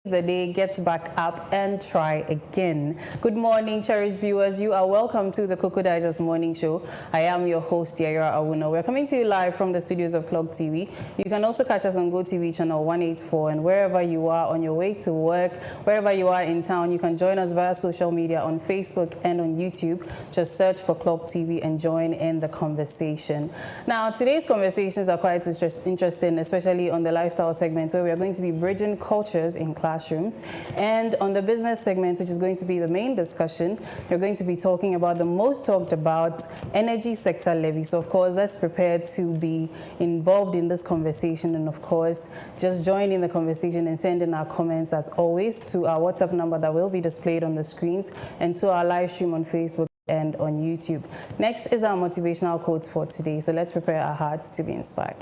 the day, get back up and try again. Good morning, cherished viewers. You are welcome to the Koko Digest Morning Show. I am your host, Yaira Awuna. We're coming to you live from the studios of Clock TV. You can also catch us on GoTV channel 184, and wherever you are on your way to work, wherever you are in town, you can join us via social media on Facebook and on YouTube. Just search for Clock TV and join in the conversation. Now, today's conversations are quite interesting, especially on the lifestyle segment, where we are going to be bridging cultures in classrooms. And on the business segment, which is going to be the main discussion, we're going to be talking about the most talked about energy sector levy. So of course, let's prepare to be involved in this conversation, and of course, just join in the conversation and send in our comments as always to our WhatsApp number that will be displayed on the screens, and to our live stream on Facebook and on YouTube. Next is our motivational quotes for today. So let's prepare our hearts to be inspired.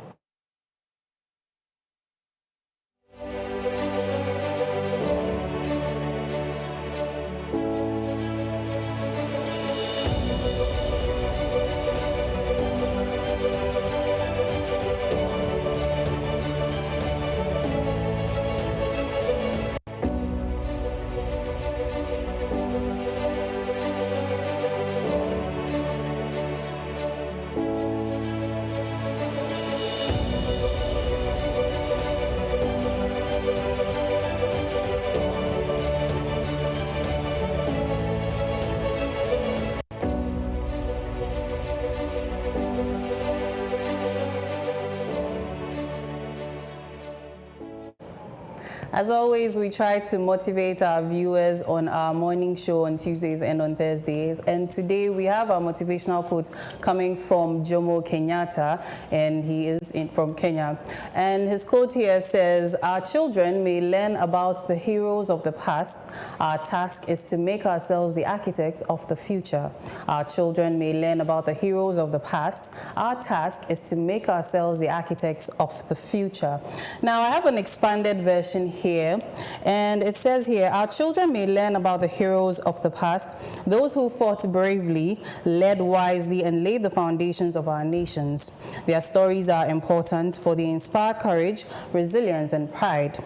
As always, we try to motivate our viewers on our morning show on Tuesdays and on Thursdays. And today we have our motivational quotes coming from Jomo Kenyatta, and he is from Kenya. And his quote here says, "Our children may learn about the heroes of the past. Our task is to make ourselves the architects of the future." Our children may learn about the heroes of the past. Our task is to make ourselves the architects of the future. Now, I have an expanded version here, and it says here, "Our children may learn about the heroes of the past, those who fought bravely, led wisely, and laid the foundations of our nations. Their stories are important, for they inspire courage, resilience, and pride.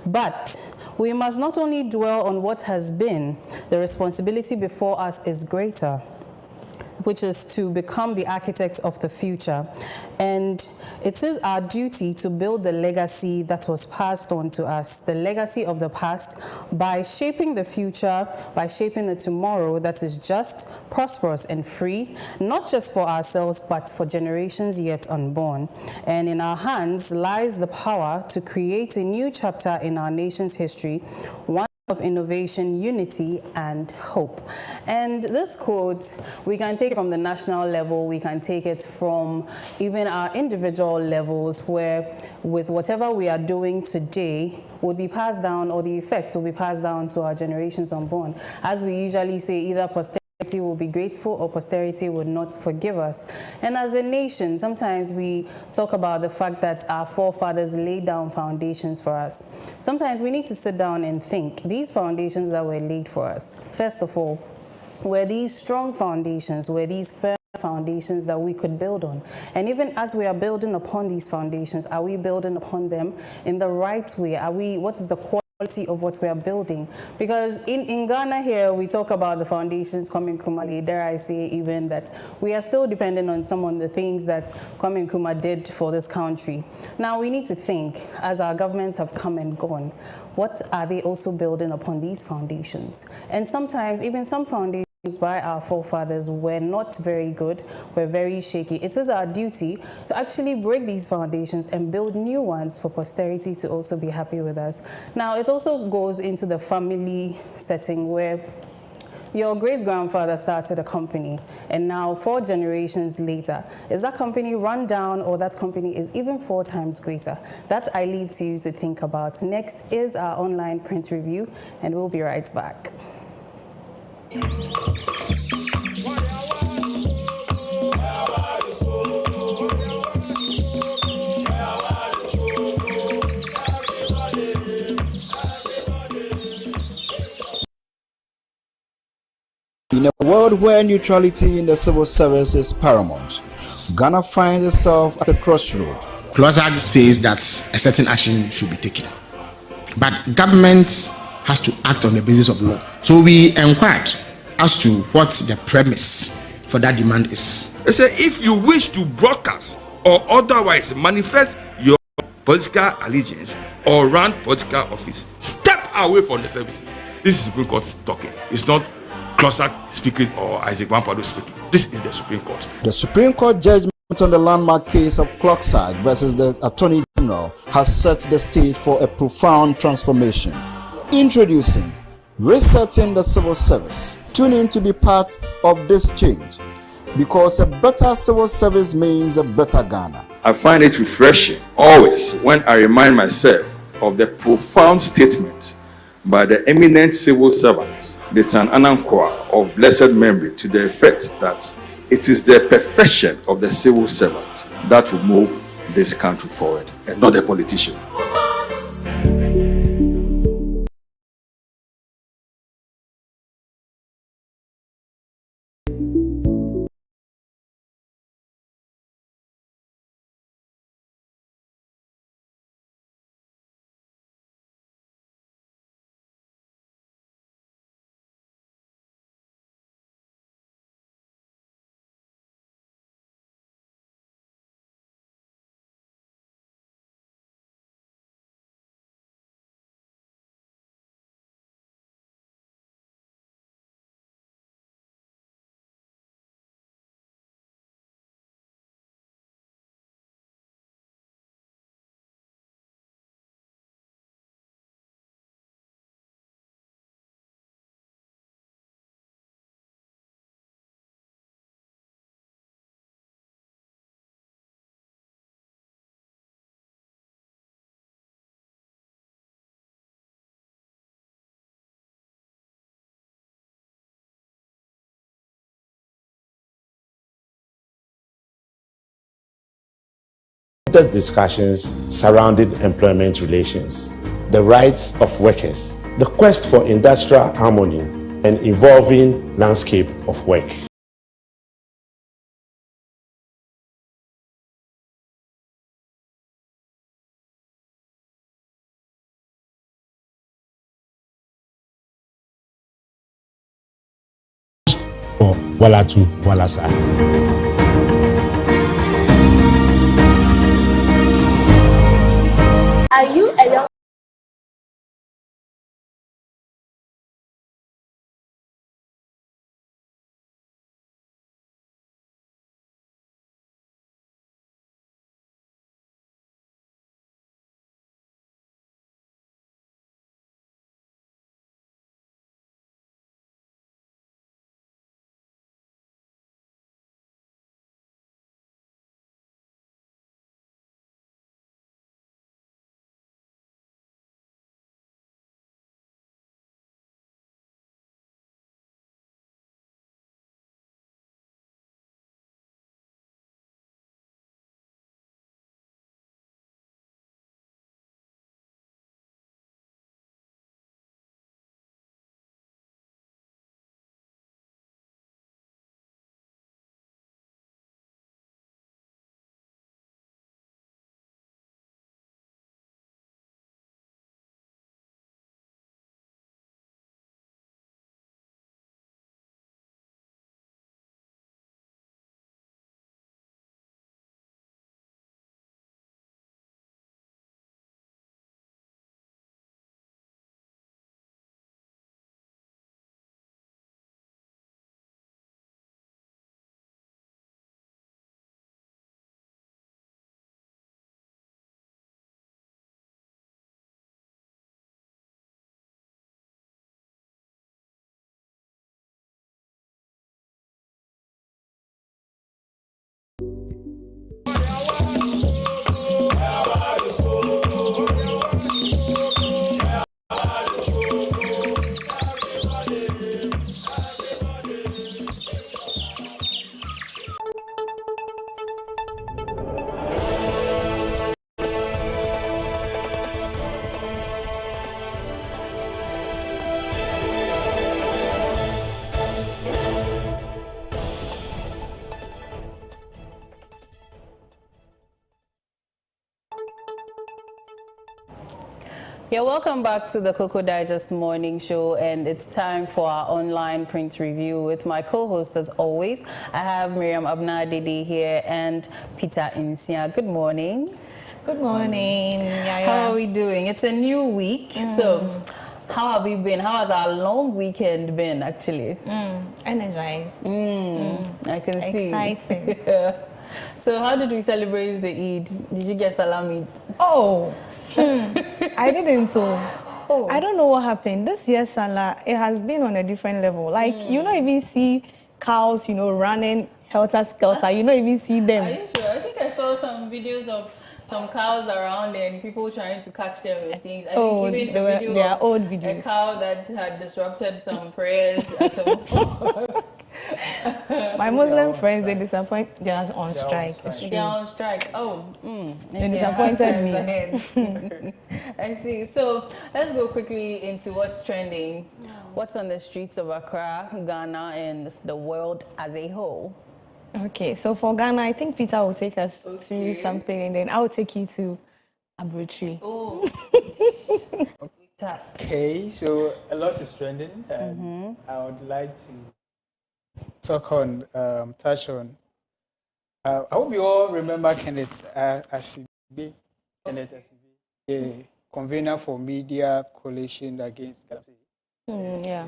But we must not only dwell on what has been, the responsibility before us is greater, which is to become the architects of the future. And it is our duty to build the legacy that was passed on to us, the legacy of the past, by shaping the future, by shaping the tomorrow that is just, prosperous, and free, not just for ourselves, but for generations yet unborn. And in our hands lies the power to create a new chapter in our nation's history, one of innovation, unity, and hope." And this quote, we can take it from the national level, we can take it from even our individual levels, where with whatever we are doing today would be passed down, or the effects will be passed down to our generations unborn. As we usually say, either posterity will be grateful or posterity would not forgive us. And as a nation, sometimes we talk about the fact that our forefathers laid down foundations for us. Sometimes we need to sit down and think, these foundations that were laid for us, first of all, were these strong foundations, were these firm foundations that we could build on? And even as we are building upon these foundations, are we building upon them in the right way? What is the quality of what we are building? Because in Ghana here, we talk about the foundations Kwame Nkrumah laid. Dare I say even that we are still dependent on some of the things that Kwame Nkrumah did for this country. Now we need to think, as our governments have come and gone, what are they also building upon these foundations? And sometimes even some foundations by our forefathers were not very good, were very shaky. It is our duty to actually break these foundations and build new ones for posterity to also be happy with us. Now, it also goes into the family setting, where your great-grandfather started a company, and now 4 generations later, is that company run down, or that company is even 4 times greater? That I leave to you to think about. Next is our online print review, and we'll be right back. In a world where neutrality in the civil service is paramount, Ghana finds itself at a crossroad. Clause Act says that a certain action should be taken. but government has to act on the basis of law. So we inquired as to what the premise for that demand is. They say if you wish to broadcast or otherwise manifest your political allegiance or run political office, step away from the services. This is Supreme Court talking. It's not Closak speaking or Isaac Wampado speaking. This is the Supreme Court. The Supreme Court judgment on the landmark case of Closak versus the Attorney General has set the stage for a profound transformation. Introducing Resetting the Civil Service. Tune in to be part of this change, because a better civil service means a better Ghana. I find it refreshing always when I remind myself of the profound statement by the eminent civil servant, the Tan Anankwa of blessed memory, to the effect that it is the perfection of the civil servant that will move this country forward, and not the politician. Discussions surrounding employment relations, the rights of workers, the quest for industrial harmony, and evolving landscape of work. For Walatu Walasa. Are you a young Yeah, welcome back to the Koko Digest Morning Show, and it's time for our online print review with my co-host as always. I have Miriam Abnadede here and Peter Insia. Good morning. Good morning. How are we doing? It's a new week, so how have you been? How has our long weekend been, actually? Energized. I can see. Exciting. So how did we celebrate the Eid? Did you get salamit? Oh, I didn't. I don't know what happened. This year's Salah, it has been on a different level. Like, you don't even see cows, running helter-skelter. You don't even see them. Are you sure? I think I saw some videos of some cows around and people trying to catch them and things. I think even a video they are of old videos. A cow that had disrupted some prayers at some mosque. My Muslim friends, they disappoint. They are on strike. They're on strike. Oh, they disappointed me. I see. So let's go quickly into what's trending. What's on the streets of Accra, Ghana, and the world as a whole? Okay, so for Ghana, I think Peter will take us through something, and then I will take you to Abuchi. Oh. Okay, so a lot is trending, and I would like to talk on, touch on. I hope you all remember Kenneth Ashibi, the convener for Media Coalition Against Galamsey. Yeah.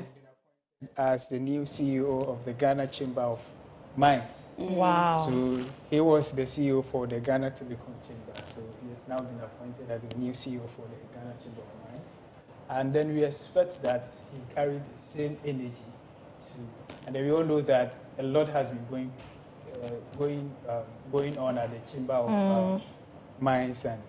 As the new CEO of the Ghana Chamber of Mines. Wow. So he was the CEO for the Ghana Telecom Chamber. So he has now been appointed as the new CEO for the Ghana Chamber of Mines. And then we expect that he carried the same energy to, and then we all know that a lot has been going on at the Chamber of Mines, and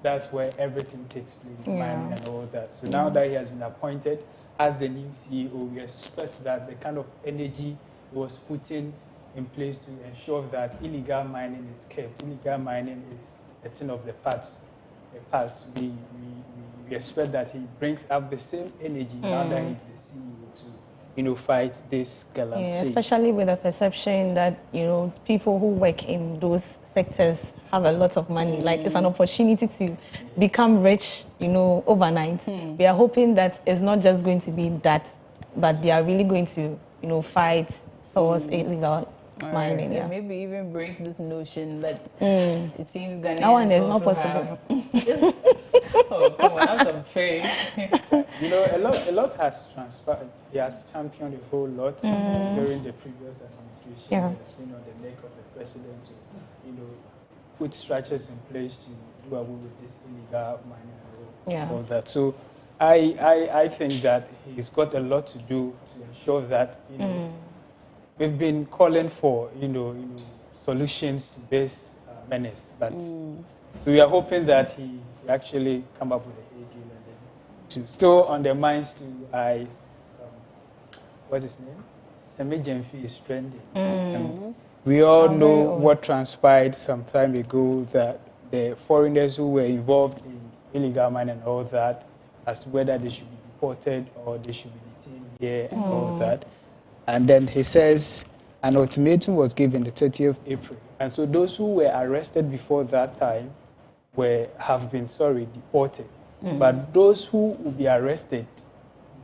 that's where everything takes place, mining and all that. So now that he has been appointed as the new CEO, we expect that the kind of energy he was putting in place to ensure that illegal mining is kept. Illegal mining is a thing of the past. We expect that he brings up the same energy now that he's the CEO to, fight this galamsey. Yeah, especially with the perception that, people who work in those sectors have a lot of money. Like, it's an opportunity to become rich, overnight. We are hoping that it's not just going to be that, but they are really going to, fight towards illegal mining. Yeah. Maybe even break this notion that it seems Ghanaians that one is not also possible. Oh, come on, that's unfair. A lot has transpired. He has championed a whole lot during the previous administration. Yeah. He has been on the neck of the president to, put structures in place to do away with this illegal mining and all that. So I think that he's got a lot to do to ensure that, we've been calling for, solutions to this menace. But so we are hoping that he actually come up with a deal, and then to still on their minds to what's his name? Semi Jemfi is trending. And we all know what transpired some time ago, that the foreigners who were involved in illegal mining and all that, as to whether they should be deported or they should be detained here and all that. And then he says an ultimatum was given the 30th of April. And so those who were arrested before that time have been deported. But those who will be arrested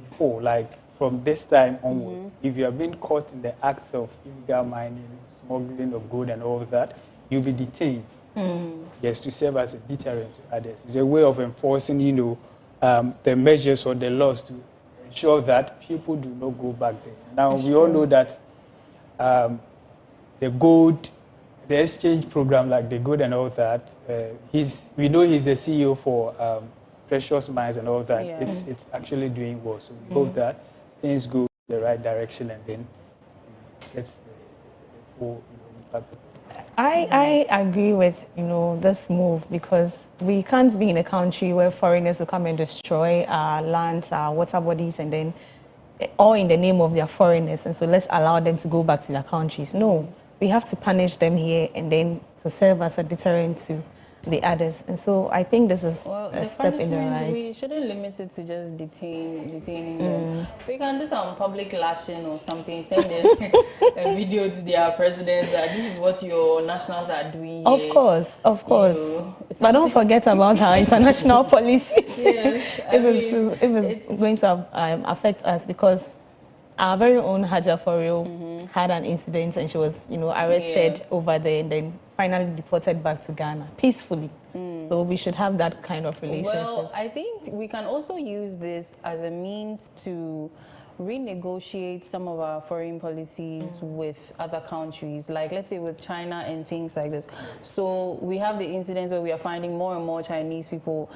before, like from this time onwards, if you have been caught in the acts of illegal mining, smuggling of gold and all of that, you'll be detained. Yes, to serve as a deterrent to others. It's a way of enforcing, the measures or the laws to ensure that people do not go back there. Now, we all know that the gold, the exchange program, like the gold and all that, we know he's the CEO for precious mines and all that. Yeah. It's actually doing well. So we hope that things go the right direction, and then gets the full impact. I agree with this move, because we can't be in a country where foreigners will come and destroy our lands, our water bodies, and then all in the name of their foreigners, and so let's allow them to go back to their countries. No, we have to punish them here, and then to serve as a deterrent to the others. And so I think this is a step in the right. We shouldn't limit it to just detaining them. We can do some public lashing or something, send them a video to their president that this is what your nationals are doing here. Of course. But don't forget about our international policies. Yes, if it's going to affect us, because our very own Haja Foreo had an incident and she was, arrested over there and then finally deported back to Ghana peacefully. So we should have that kind of relationship. Well, I think we can also use this as a means to renegotiate some of our foreign policies with other countries, like let's say with China and things like this. So we have the incidents where we are finding more and more Chinese people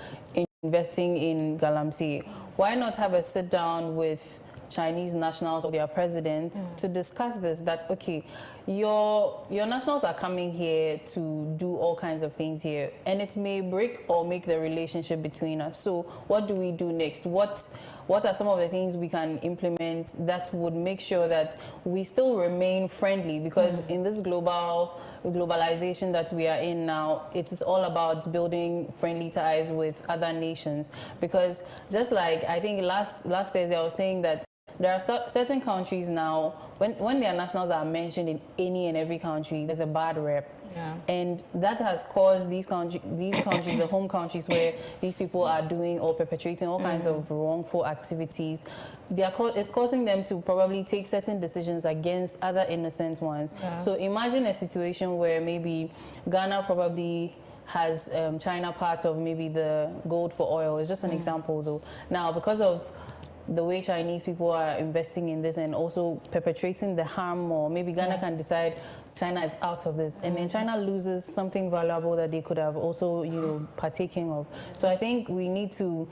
investing in Galamsey. Why not have a sit down with Chinese nationals or their president to discuss this, that okay, your nationals are coming here to do all kinds of things here, and it may break or make the relationship between us. So what do we do next? What are some of the things we can implement that would make sure that we still remain friendly? Because in this globalization that we are in now, it is all about building friendly ties with other nations. Because just like I think last Thursday I was saying that there are certain countries now, when their nationals are mentioned in any and every country, there's a bad rep. Yeah. And that has caused these countries, the home countries where these people are doing or perpetrating all kinds of wrongful activities, it's causing them to probably take certain decisions against other innocent ones. Yeah. So imagine a situation where maybe Ghana probably has China part of maybe the gold for oil. It's just an example though. Now, because of the way Chinese people are investing in this and also perpetrating the harm more, maybe Ghana can decide China is out of this, and then China loses something valuable that they could have also, partaking of. So I think we need to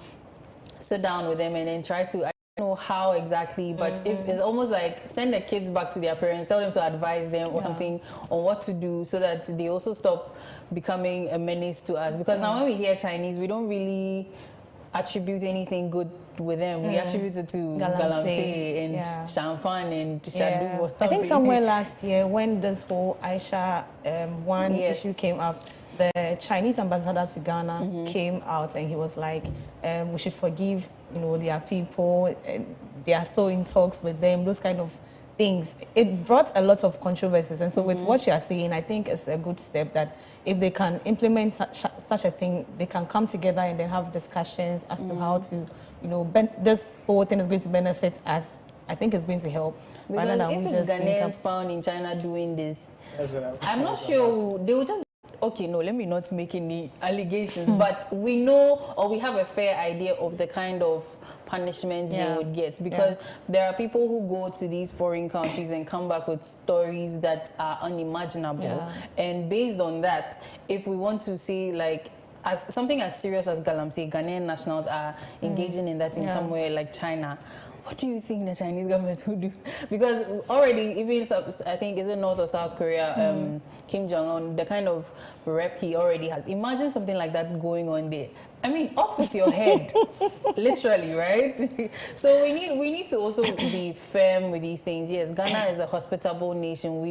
sit down with them and then try to, I don't know how exactly, but if it's almost like send the kids back to their parents, tell them to advise them or something on what to do so that they also stop becoming a menace to us. Because now when we hear Chinese, we don't really attribute anything good with them. We attribute it to Galamsey and Shanfan and Shadu or something. I think somewhere last year when this whole Aisha issue came up, the Chinese ambassador to Ghana came out and he was like, we should forgive, their people, they are still in talks with them, those kind of things. It brought a lot of controversies, and so with what you are saying, I think it's a good step that if they can implement such a thing, they can come together and then have discussions as to how to, this whole thing is going to benefit us. I think it's going to help. Because if it's Ghanaians found in China doing this, I'm not sure they will just, okay, no, let me not make any allegations, but we know or we have a fair idea of the kind of punishments they would get, because there are people who go to these foreign countries and come back with stories that are unimaginable. And based on that, if we want to see like as something as serious as Galamsey, Ghanaian nationals are engaging in that in somewhere like China, what do you think the Chinese government will do? Because already, even I think, is it North or South Korea, Kim Jong-un, the kind of rep he already has. Imagine something like that's going on there. I mean, off with your head, literally, right? So we need to also be firm with these things. Yes, Ghana is a hospitable nation.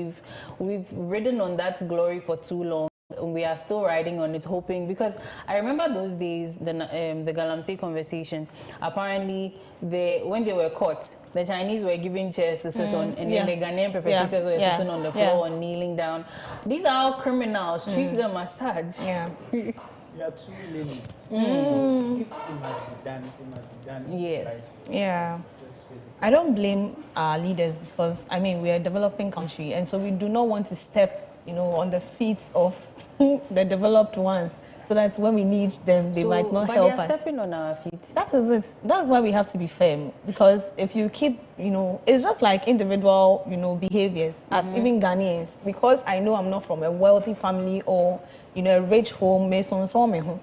We've ridden on that glory for too long. We are still riding on it, hoping, because I remember those days, the Galamsey conversation. Apparently, when they were caught, the Chinese were giving chairs to sit on, and then the Ghanaian perpetrators were sitting on the floor and kneeling down. These are all criminals. Treat them as such. There are two limits. So if it must be done, it must be done. Yes. Right. Yeah. I don't blame our leaders, because I mean we are a developing country, and so we do not want to step, on the feet of the developed ones, so that when we need them, they might not help us. But they are stepping on our feet. That is it. That's why we have to be firm, because if you keep, it's just like individual, behaviors, as even Ghanaians. Because I know I'm not from a wealthy family or, a rich home,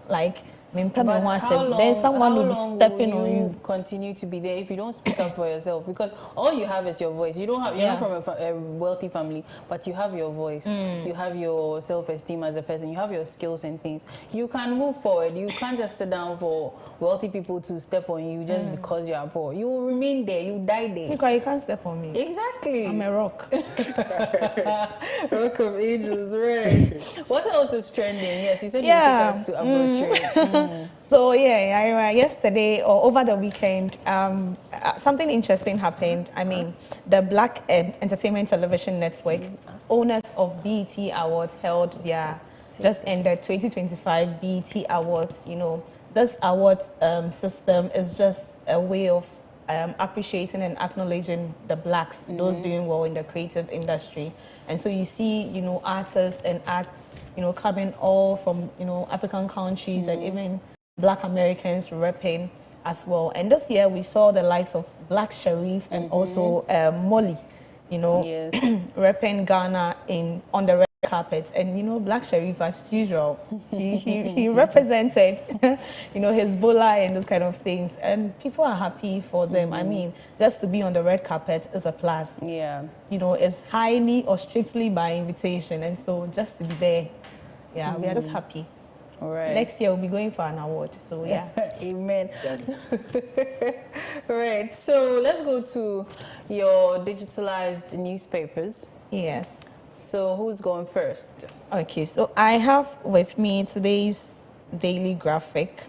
like But then someone will be stepping on you. Continue to be there if you don't speak up for yourself, because all you have is your voice. You're not from a wealthy family, but you have your voice. You have your self-esteem as a person. You have your skills and things. You can move forward. You can't just sit down for wealthy people to step on you just because you are poor. You will remain there. You die there. Because you can't step on me. Exactly. I'm a rock. Rock of ages, right? What else is trending? Yes, you said you took us to abroad. So yesterday or over the weekend, something interesting happened. I mean, the Black Entertainment Television Network, owners of BET Awards, held their just ended 2025 BET Awards. You know, this awards system is just a way of appreciating and acknowledging the blacks, those doing well in the creative industry. And so you see, you know, artists and acts, you know, coming all from, you know, African countries and even Black Americans repping as well. And this year we saw the likes of Black Sharif and also Molly, you know, repping Ghana on the red carpet. And, you know, Black Sharif, as usual, he represented, you know, Hezbollah and those kind of things. And people are happy for them. I mean, just to be on the red carpet is a plus. Yeah. You know, it's highly or strictly by invitation. And so just to be there, we are just happy. All right. Next year we'll be going for an award. So yeah. Amen. Right. So let's go to your digitalized newspapers. Yes. So who's going first? Okay. So I have with me today's daily graphic.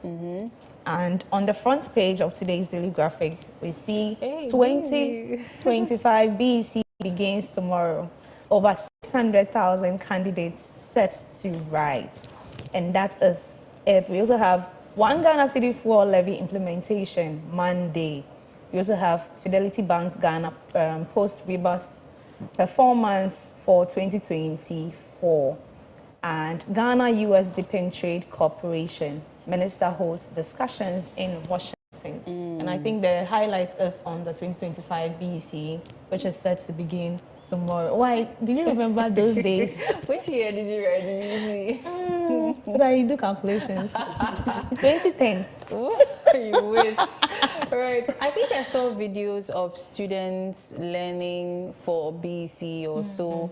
And on the front page of today's daily graphic, we see 2025 BEC begins tomorrow. Over 600,000 candidates set to write. And that is it. We also have one Ghana City fuel levy implementation Monday. We also have Fidelity Bank Ghana post robust performance for 2024. And Ghana US Deepened Trade Corporation Minister holds discussions in Washington. And I think the highlight is on the 2025 BEC, which is set to begin tomorrow. Why? Did you remember those days? Which year did you write the BEC? So that you do calculations. 2010. You wish. Right. I think I saw videos of students learning for BEC or so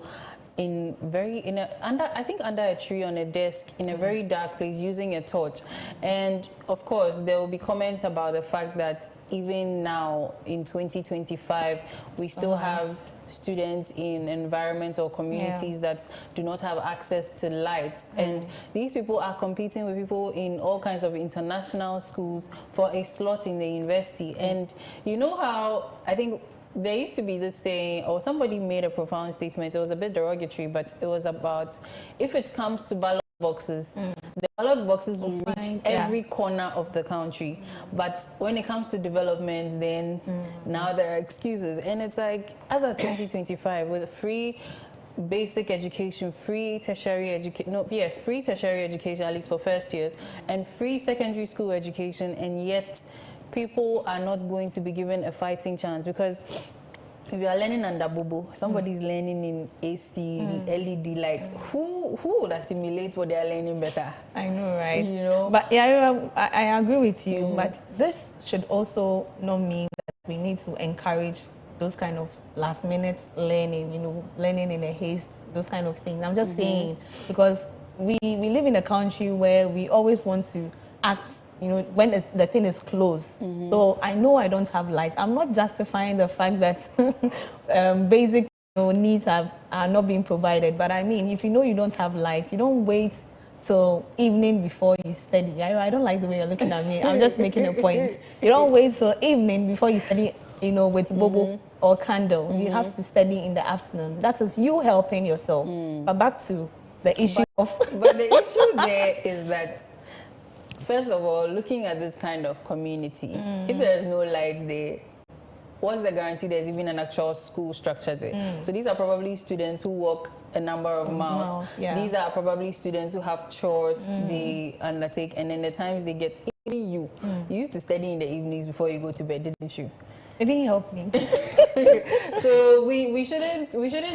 under a tree on a desk in a very dark place using a torch. And of course there will be comments about the fact that even now in 2025 we still have students in environments or communities that do not have access to light. And these people are competing with people in all kinds of international schools for a slot in the university. And you know how, I think there used to be this saying, or somebody made a profound statement, it was a bit derogatory, but it was about, if it comes to ballot boxes, the ballot boxes will reach every corner of the country. But when it comes to development, then now there are excuses. And it's like, as of 2025, with free basic education, free tertiary education, free tertiary education, at least for first years, and free secondary school education, and yet people are not going to be given a fighting chance. Because if you are learning under Bobo, somebody's learning in AC, LED lights. Who would assimilate what they are learning better? I know, right? You know? But yeah, I agree with you. But this should also not mean that we need to encourage those kind of last minute learning, you know, learning in a haste, those kind of things. I'm just saying, because we live in a country where we always want to act, you know, when the thing is closed. So I know I don't have light. I'm not justifying the fact that basic needs are not being provided. But I mean, if you know you don't have light, you don't wait till evening before you study. I don't like the way you're looking at me. I'm just making a point. You don't wait till evening before you study, you know, with bobo or candle. You have to study in the afternoon. That is you helping yourself. But back to the issue but the issue there is that, first of all, looking at this kind of community, if there's no light there, what's the guarantee there's even an actual school structure there? So these are probably students who walk a number of miles. These are probably students who have chores they undertake, and then the times they get, even you used to study in the evenings before you go to bed, didn't you? It didn't help me. So we shouldn't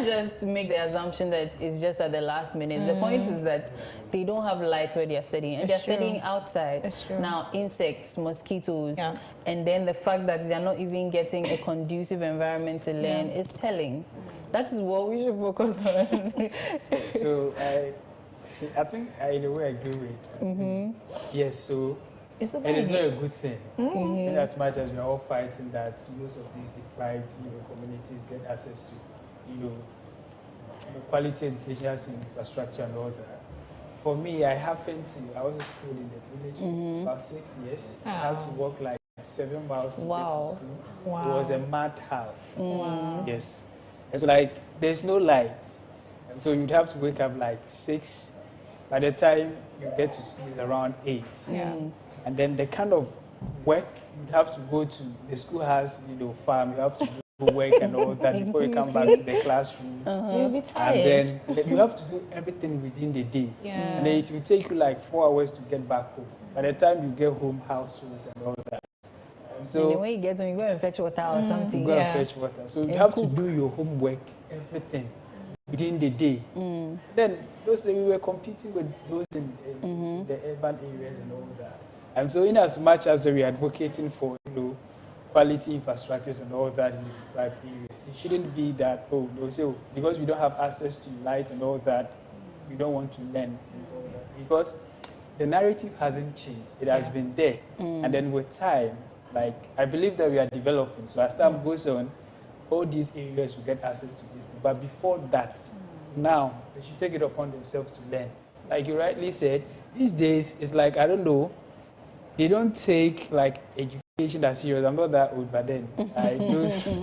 just make the assumption that it's just at the last minute. The point is that they don't have light where they're studying, and they're studying outside. That's true. Now, insects, mosquitoes, Yeah. and then the fact that they're not even getting a conducive environment to learn is telling. That is what we should focus on. So I think in a way I agree with. Yes, so and it's not a good thing. In as much as we are all fighting that most of these deprived communities get access to quality education infrastructure and all that. For me, I was in school in the village about 6 years. I had to walk like 7 miles to get to school. It was a madhouse. Yes. It's like there's no light. And so you'd have to wake up like 6. By the time you get to school, it's around 8. And then the kind of work you'd have to go to, the school has, farm, you have to go work and all that before you come back to the classroom. You'll be tired. And then you have to do everything within the day. And then it will take you like 4 hours to get back home. By the time you get home, house rules and all that. So when you get home, you go and fetch water or something. You go and fetch water. So you have to do your homework, everything within the day. Then those days we were competing with those in the urban areas and all that. And so in as much as we are advocating for quality infrastructures and all that in the deprived areas, it shouldn't be that they'll say because we don't have access to light and all that, we don't want to learn and all that. Because the narrative hasn't changed. It has been there. And then with time, like I believe that we are developing. So as time goes on, all these areas will get access to this thing. But before that, now they should take it upon themselves to learn. Like you rightly said, these days it's like I don't know. They don't take like education that serious. I'm not that old, but then like,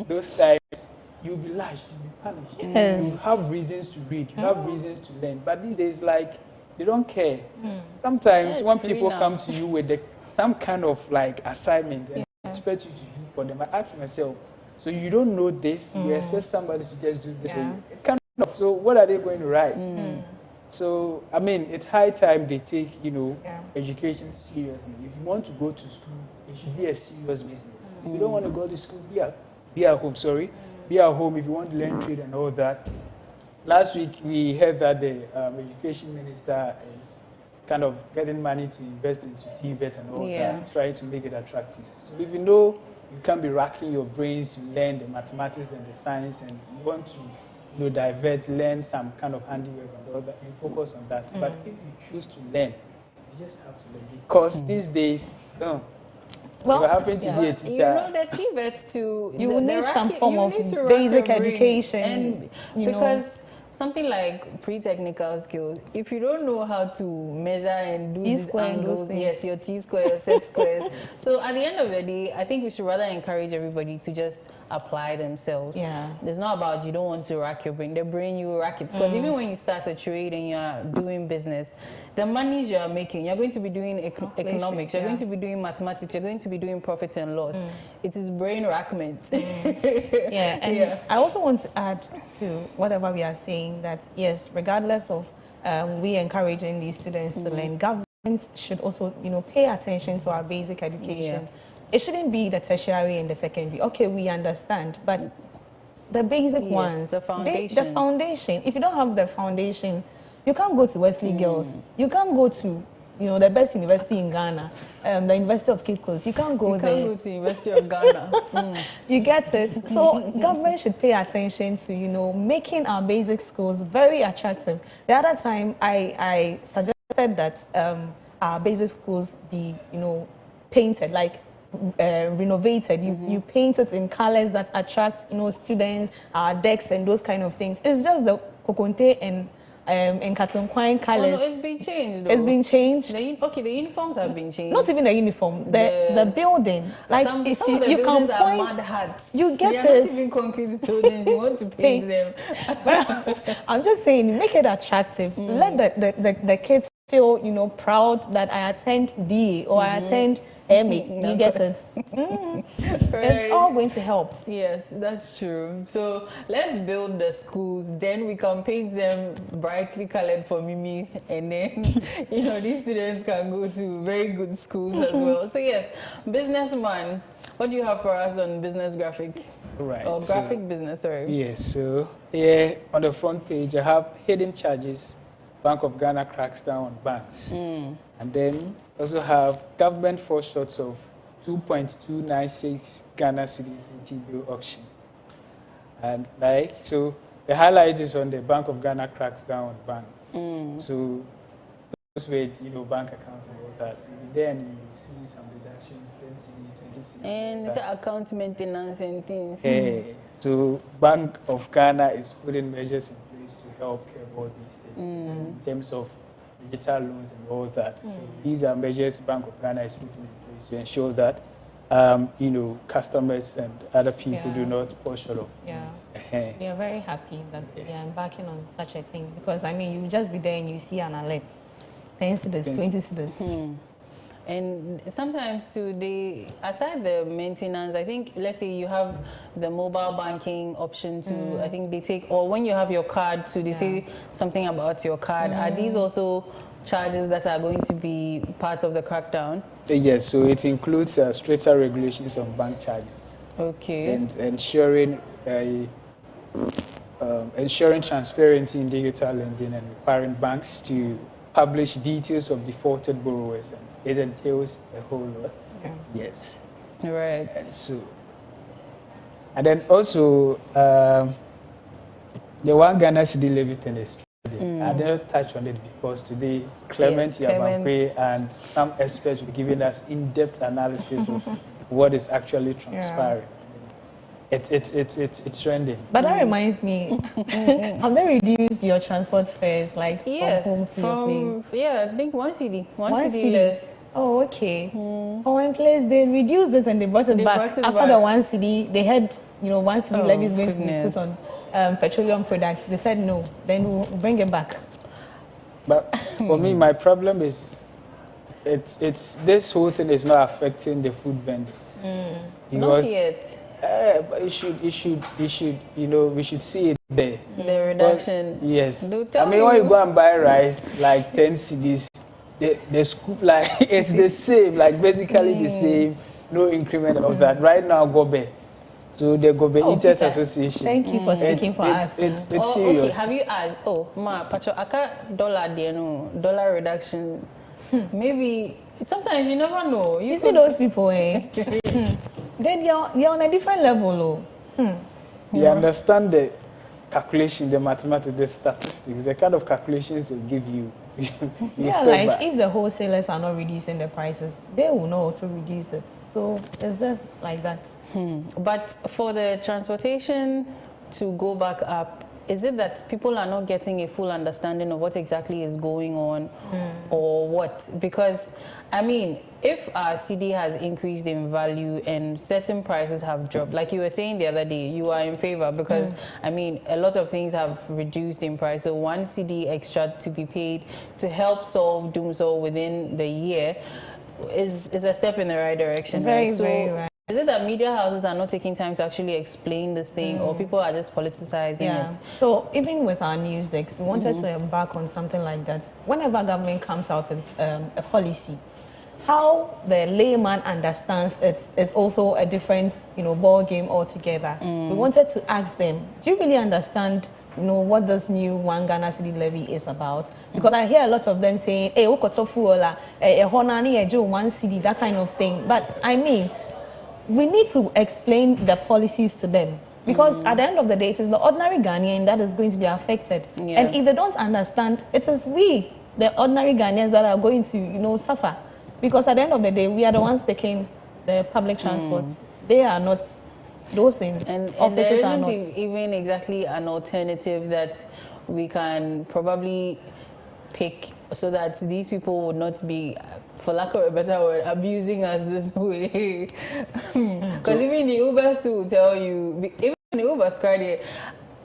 those times you'll be lashed, you'll be punished. You have reasons to read, you have reasons to learn. But these days, like they don't care. Sometimes when people come to you with some kind of like assignment and expect you to do for them, I ask myself, so you don't know this, you expect somebody to just do this for you. It kind of, so what are they going to write? So, I mean, it's high time they take, education seriously. If you want to go to school, it should be a serious business. If you don't want to go to school, be at home, Be at home if you want to learn trade and all that. Last week, we heard that the education minister is kind of getting money to invest into TVET and all that, trying to make it attractive. So if you know you can't be racking your brains to learn the mathematics and the science and you want to learn some kind of handiwork and all that, you focus on that. But if you choose to learn, you just have to learn. Because these days, well, you happen to be a teacher. You know, the TVET too. You will need some form of basic education. And because something like pre-technical skills, if you don't know how to measure and do these angles, your T-square, your set squares. So at the end of the day, I think we should rather encourage everybody to just apply themselves. It's not about you don't want to rack your brain. The brain, you will rack it. Because even when you start a trade and you're doing business, the monies you're making, you're going to be doing economics, you're going to be doing mathematics, you're going to be doing profit and loss. It is brain rackment. I also want to add to whatever we are saying that yes, regardless of we encouraging these students to learn, government should also pay attention to our basic education. It shouldn't be the tertiary and the secondary. Okay, we understand, but the basic ones, the foundation. The foundation. If you don't have the foundation, you can't go to Wesley Girls. You can't go to the best university in Ghana, the University of Koko. You can't go there. You can't go to University of Ghana. You get it? So government should pay attention to, making our basic schools very attractive. The other time, I suggested that our basic schools be, painted, like renovated. You paint it in colors that attract, students, our decks and those kind of things. It's just the Kokonte and Katunkwan colors. Oh, no, it's been changed though. It's been changed. The uniforms have been changed. Not even the uniform, the building. Like some if of the you can buildings are point, mud huts. you get They are it. not even concrete buildings. You want to paint them. I'm just saying, make it attractive. Let the kids feel, proud that I attend DA or I attend MA. You get it? It's all going to help. Yes, that's true. So let's build the schools. Then we can paint them brightly colored for Mimi. And then, these students can go to very good schools as well. So yes, businessman, What do you have for us on business graphic? Right. Or graphic business, sorry. Yes, so here on the front page, I have hidden charges. Bank of Ghana cracks down on banks. And then also have government falls short of 2.296 Ghana cedis in T-bill auction. And so the highlight is on the Bank of Ghana cracks down on banks. So those with, bank accounts and all that, then you see some deductions, 10 cedi, 20 cedi. And it's account maintenance and things. So Bank of Ghana is putting measures in place to help curb all these things in terms of digital loans and all that. So these are measures Bank of Ghana is putting in place to ensure that customers and other people do not fall short of things. We are very happy that they are embarking on such a thing, because I mean, you just be there and you see an alert, 10 cedis, 20 cedis. And sometimes too, aside the maintenance, I think, let's say you have the mobile banking option too. I think they take, or when you have your card too, they say something about your card. Are these also charges that are going to be part of the crackdown? Yes, so it includes stricter regulations on bank charges. Okay. And ensuring transparency in digital lending and requiring banks to publish details of defaulted borrowers. And it entails a whole lot. Yes. Right. And then also, the one Ghana cedi levy thing is I didn't touch on it because today Clement Yabakwe and some experts were giving us in-depth analysis of what is actually transpiring. It's trending. But that reminds me, have they reduced your transport fares, like from home to your place? Yeah, I think 1 cedi, 1 cedi less. Oh, okay. For one place, they reduced it and they brought it back. After the 1 cedi, they had, 1 cedi levy is going to be put on petroleum products. They said no, then we'll bring it back. But for me, my problem is, it's this whole thing is not affecting the food vendors. Not yet. But it should, we should see it there. The reduction. But, yes. I mean, when you go and buy rice, like 10 cedis, the scoop, like, it's the same, like, basically the same, no increment of that. Right now, Gobe. So the Gobe Eaters Association. Thank you for speaking for us. It's serious. Okay, have you asked, Pacho, aka dollar reduction, maybe, sometimes you never know. You see those people, then you're on a different level, You understand the calculation, the mathematics, the statistics, the kind of calculations they give you. If the wholesalers are not reducing the prices, they will not also reduce it. So it's just like that. But for the transportation to go back up, is it that people are not getting a full understanding of what exactly is going on or what? Because, I mean, if our CD has increased in value and certain prices have dropped, like you were saying the other day, you are in favor because, I mean, a lot of things have reduced in price. So 1 CD extra to be paid to help solve doomsday within the year is a step in the right direction. Very right. Is it that media houses are not taking time to actually explain this thing, or people are just politicizing it? So even with our news decks, we wanted to embark on something like that. Whenever government comes out with a policy, how the layman understands it is also a different, ball game altogether. We wanted to ask them, do you really understand, what this new 1 Ghana cedi levy is about? Because I hear a lot of them saying, hey, 1 cedi, that kind of thing. But I mean, we need to explain the policies to them, because at the end of the day, it is the ordinary Ghanaian that is going to be affected. And if they don't understand, it is we, the ordinary Ghanaians, that are going to, suffer. Because at the end of the day, we are the ones picking the public transports. They are not those things. And there isn't even exactly an alternative that we can probably pick so that these people would not be, for lack of a better word, abusing us this way. Because even the Ubers will tell you, even the Ubers card here,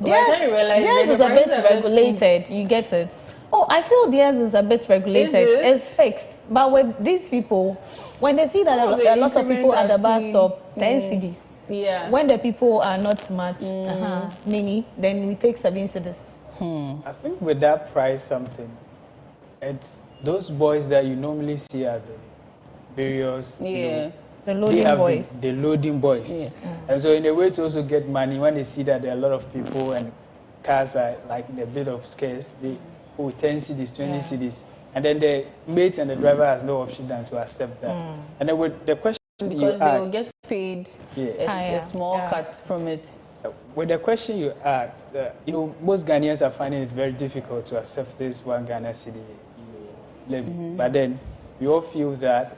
theirs is a bit regulated, you get it. Oh, I feel theirs is a bit regulated. It's fixed. But with these people, when they see that a lot of people at the bus stop, 10 cedis. Yeah. When the people are not much, many, then we take 7 cedis. I think with that price it's those boys that you normally see at the various The loading boys. The loading boys. Yes. And so in a way to also get money, when they see that there are a lot of people and cars are like in a bit of scarce, they 10 cities, 20 cities. And then the mate and the driver has no option than to accept that. And then with the question because you asked, they will get paid a small cut from it. With the question you asked, most Ghanaians are finding it very difficult to accept this 1 Ghana city levy. But then we all feel that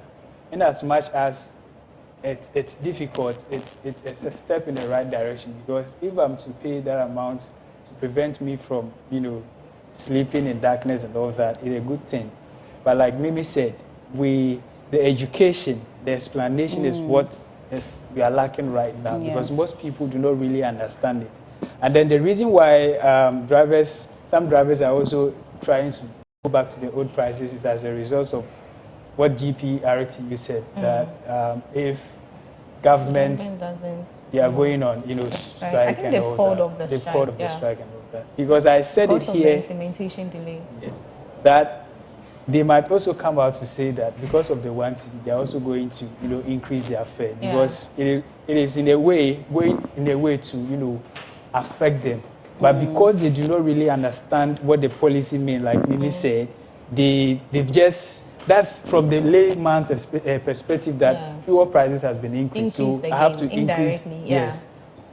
in as much as it's difficult, it's a step in the right direction, because if I'm to pay that amount to prevent me from, sleeping in darkness and all that, it's a good thing. But like Mimi said, the education, the explanation is what we are lacking right now, because most people do not really understand it. And then the reason why some drivers are also trying to go back to the old prices is as a result of what GPRTU said, that if government doesn't, they are going on, strike I think and all that. They've called off the strike and all that. Because I said because it here. Of the implementation delay. Yes. That they might also come out to say that because of the 1 city, they are also going to, increase their fare, because it is in a way to, affect them. But because they do not really understand what the policy means, like Mimi said, they've just. That's from the layman's perspective that fuel prices has been increased. So I have to increase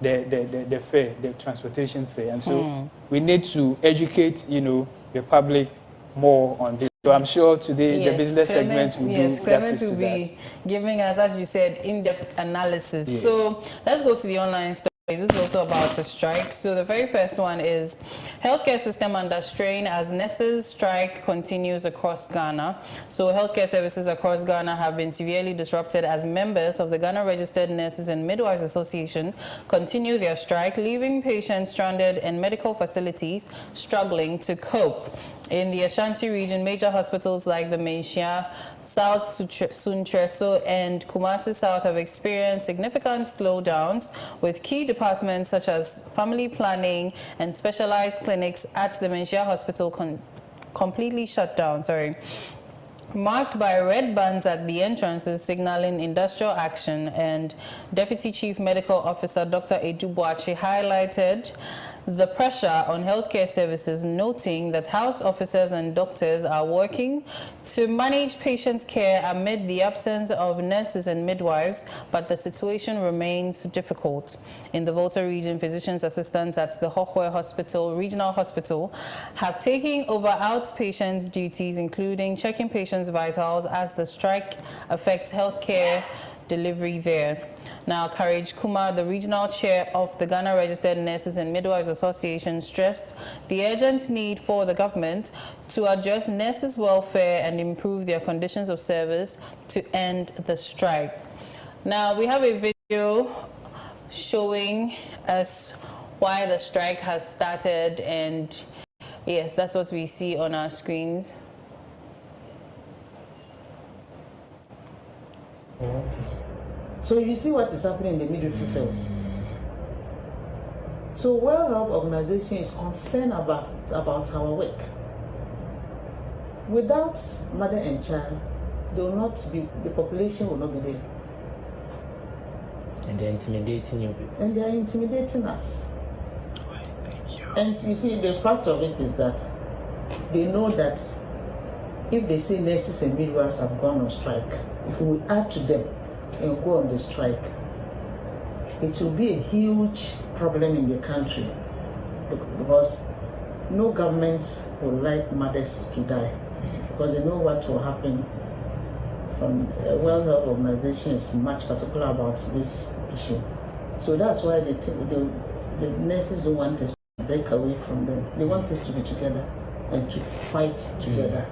the fare, the transportation fare. And so we need to educate, the public more on this. So I'm sure today the business segment will do justice to that. Clement will be giving us, as you said, in-depth analysis. Yeah. So let's go to the online story. This is also about a strike. So the very first one is healthcare system under strain as nurses strike continues across Ghana. So healthcare services across Ghana have been severely disrupted as members of the Ghana Registered Nurses and Midwives Association continue their strike, leaving patients stranded in medical facilities struggling to cope. In the Ashanti region, major hospitals like the Menchia, South Suntreso, and Kumasi South have experienced significant slowdowns, with key departments such as family planning and specialized clinics at the Menchia Hospital completely shut down. Marked by red bands at the entrances signaling industrial action, and Deputy Chief Medical Officer Dr. Edu Boachi highlighted the pressure on healthcare services, noting that house officers and doctors are working to manage patient care amid the absence of nurses and midwives, but the situation remains difficult. In the Volta region, physician's assistants at the Hokwe Regional Hospital have taken over outpatient duties, including checking patients' vitals, as the strike affects healthcare delivery there. Now, Courage Kumar, the regional chair of the Ghana Registered Nurses and Midwives Association, stressed the urgent need for the government to address nurses' welfare and improve their conditions of service to end the strike. Now, we have a video showing us why the strike has started, and yes, that's what we see on our screens. So you see what is happening in the midwifery field. So World Health Organization is concerned about our work. Without mother and child, the population will not be there. And they're intimidating you people. And they are intimidating us. And you see, the fact of it is that they know that if they say nurses and midwives have gone on strike, if we add to them and go on the strike, it will be a huge problem in the country, because no government will like mothers to die, because they know what will happen. From the World Health Organization is much particular about this issue. So that's why the nurses don't want us to break away from them. They want us to be together and to fight together.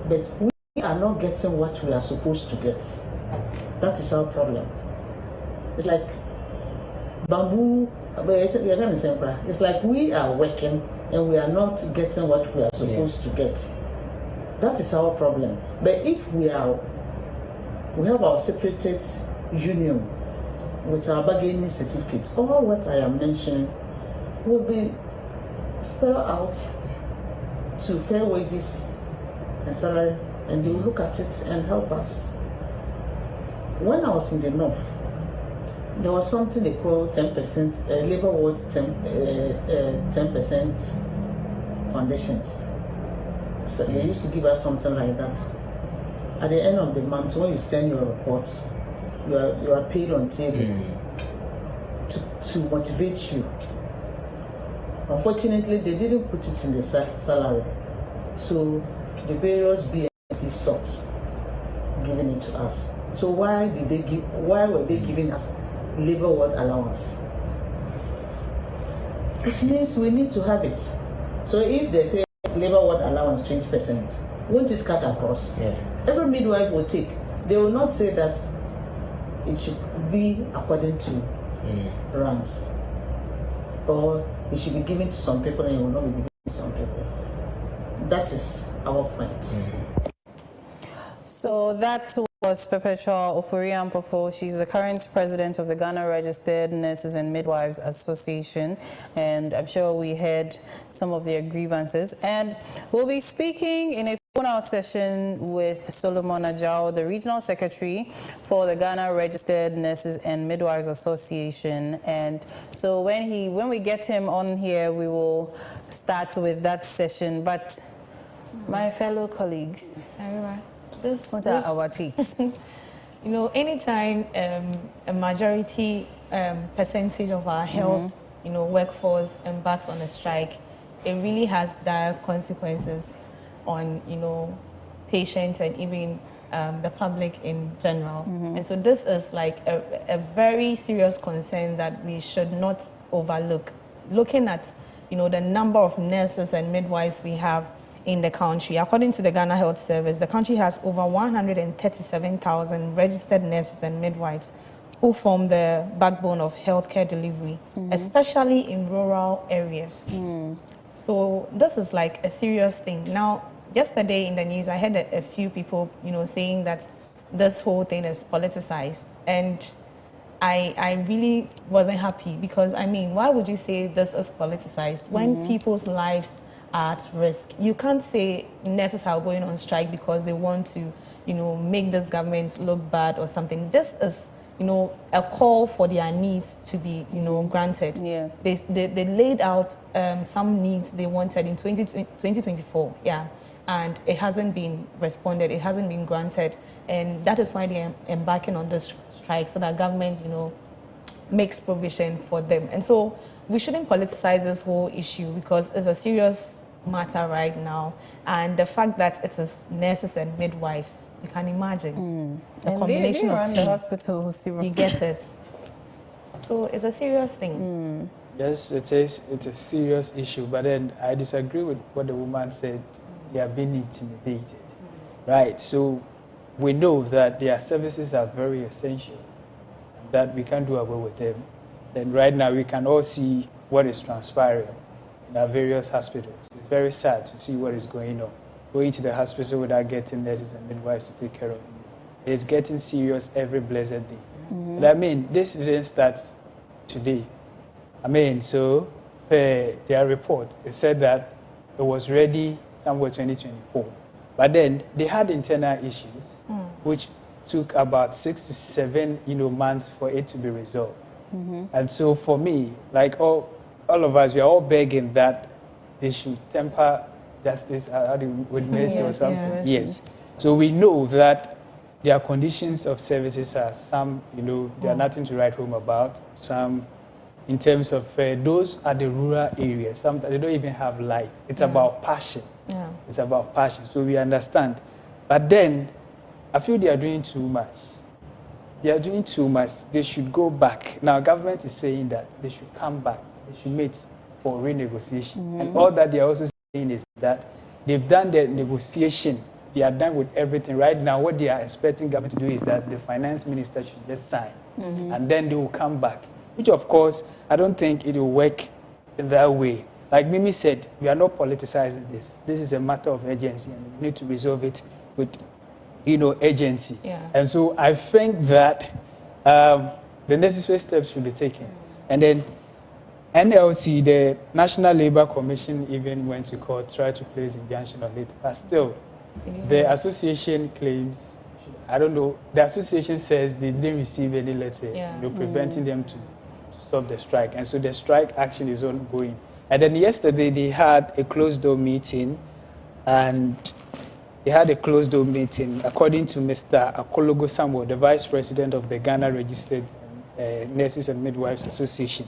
But we are not getting what we are supposed to get. That is our problem. It's like bamboo, it's like we are working and we are not getting what we are supposed to get. That is our problem. But if we have our separated union with our bargaining certificate, all what I am mentioning will be spelled out to fair wages and salary, and they will look at it and help us. when I was in the north, there was something they call 10%, labor ward 10% conditions. So they used to give us something like that. At the end of the month, when you send your report, you are paid on table to motivate you. Unfortunately, they didn't put it in the salary, so the various BNC stopped giving it to us. So why were they giving us labor ward allowance? It means we need to have it. So if they say labor ward allowance 20%, won't it cut across? Yeah. Every midwife will take. They will not say that it should be according to ranks, or it should be given to some people and it will not be given to some people. That is our point. So that was Perpetua Ofori-Ampofo. She's the current president of the Ghana Registered Nurses and Midwives Association, and I'm sure we heard some of their grievances. And we'll be speaking in a phone-out session with Solomon Ajao, the regional secretary for the Ghana Registered Nurses and Midwives Association. And so when we get him on here, we will start with that session. But my fellow colleagues, what are our takes? Anytime a majority percentage of our health, workforce embarks on a strike, it really has dire consequences on, patients and even the public in general. And so this is like a very serious concern that we should not overlook. Looking at, the number of nurses and midwives we have in the country. According to the Ghana Health Service, the country has over 137,000 registered nurses and midwives who form the backbone of healthcare delivery, especially in rural areas. So this is like a serious thing. Now, yesterday in the news, I heard a few people, saying that this whole thing is politicized. And I really wasn't happy because, why would you say this is politicized when people's lives at risk? You can't say nurses are going on strike because they want to, make this government look bad or something. This is, a call for their needs to be, granted. Yeah. They laid out some needs they wanted in 2024, and it hasn't been responded, it hasn't been granted, and that is why they're embarking on this strike, so that government, makes provision for them. And so we shouldn't politicize this whole issue because it's a serious matter right now, and the fact that it is nurses and midwives, you can imagine the combination they run of the hospitals. You get it. So it's a serious thing. Yes, it is. It's a serious issue, but then I disagree with what the woman said. They are being intimidated, right? So we know that their services are very essential, that we can't do away with them. And right now we can all see what is transpiring in our various hospitals. It's very sad to see what is going on. Going to the hospital without getting nurses and midwives to take care of you. It's getting serious every blessed day. But this didn't start today. So per their report, it said that it was ready somewhere 2024. But then they had internal issues, which took about 6 to 7 months for it to be resolved. And so for me, like all of us, we are all begging that they should temper justice with mercy or something. Yes. So we know that their conditions of services are some, they are nothing to write home about. Some, in terms of those are the rural areas, sometimes they don't even have light. It's about passion. It's about passion. So we understand. But then, I feel they are doing too much. They are doing too much. They should go back. Now, government is saying that they should come back. They should meet for renegotiation. And all that they are also saying is that they've done the negotiation. They are done with everything. Right now, what they are expecting government to do is that the finance minister should just sign. And then they will come back. Which, of course, I don't think it will work in that way. Like Mimi said, we are not politicizing this. This is a matter of urgency, and we need to resolve it with, urgency. And so I think that the necessary steps should be taken. And then NLC, the National Labour Commission, even went to court, tried to place injunction on it. But still, the association claims I don't know, the association says they didn't receive any letter, preventing them to stop the strike. And so the strike action is ongoing. And then yesterday they had a closed-door meeting, and according to Mr. Akologo Samuel, the Vice President of the Ghana Registered Nurses and Midwives Association.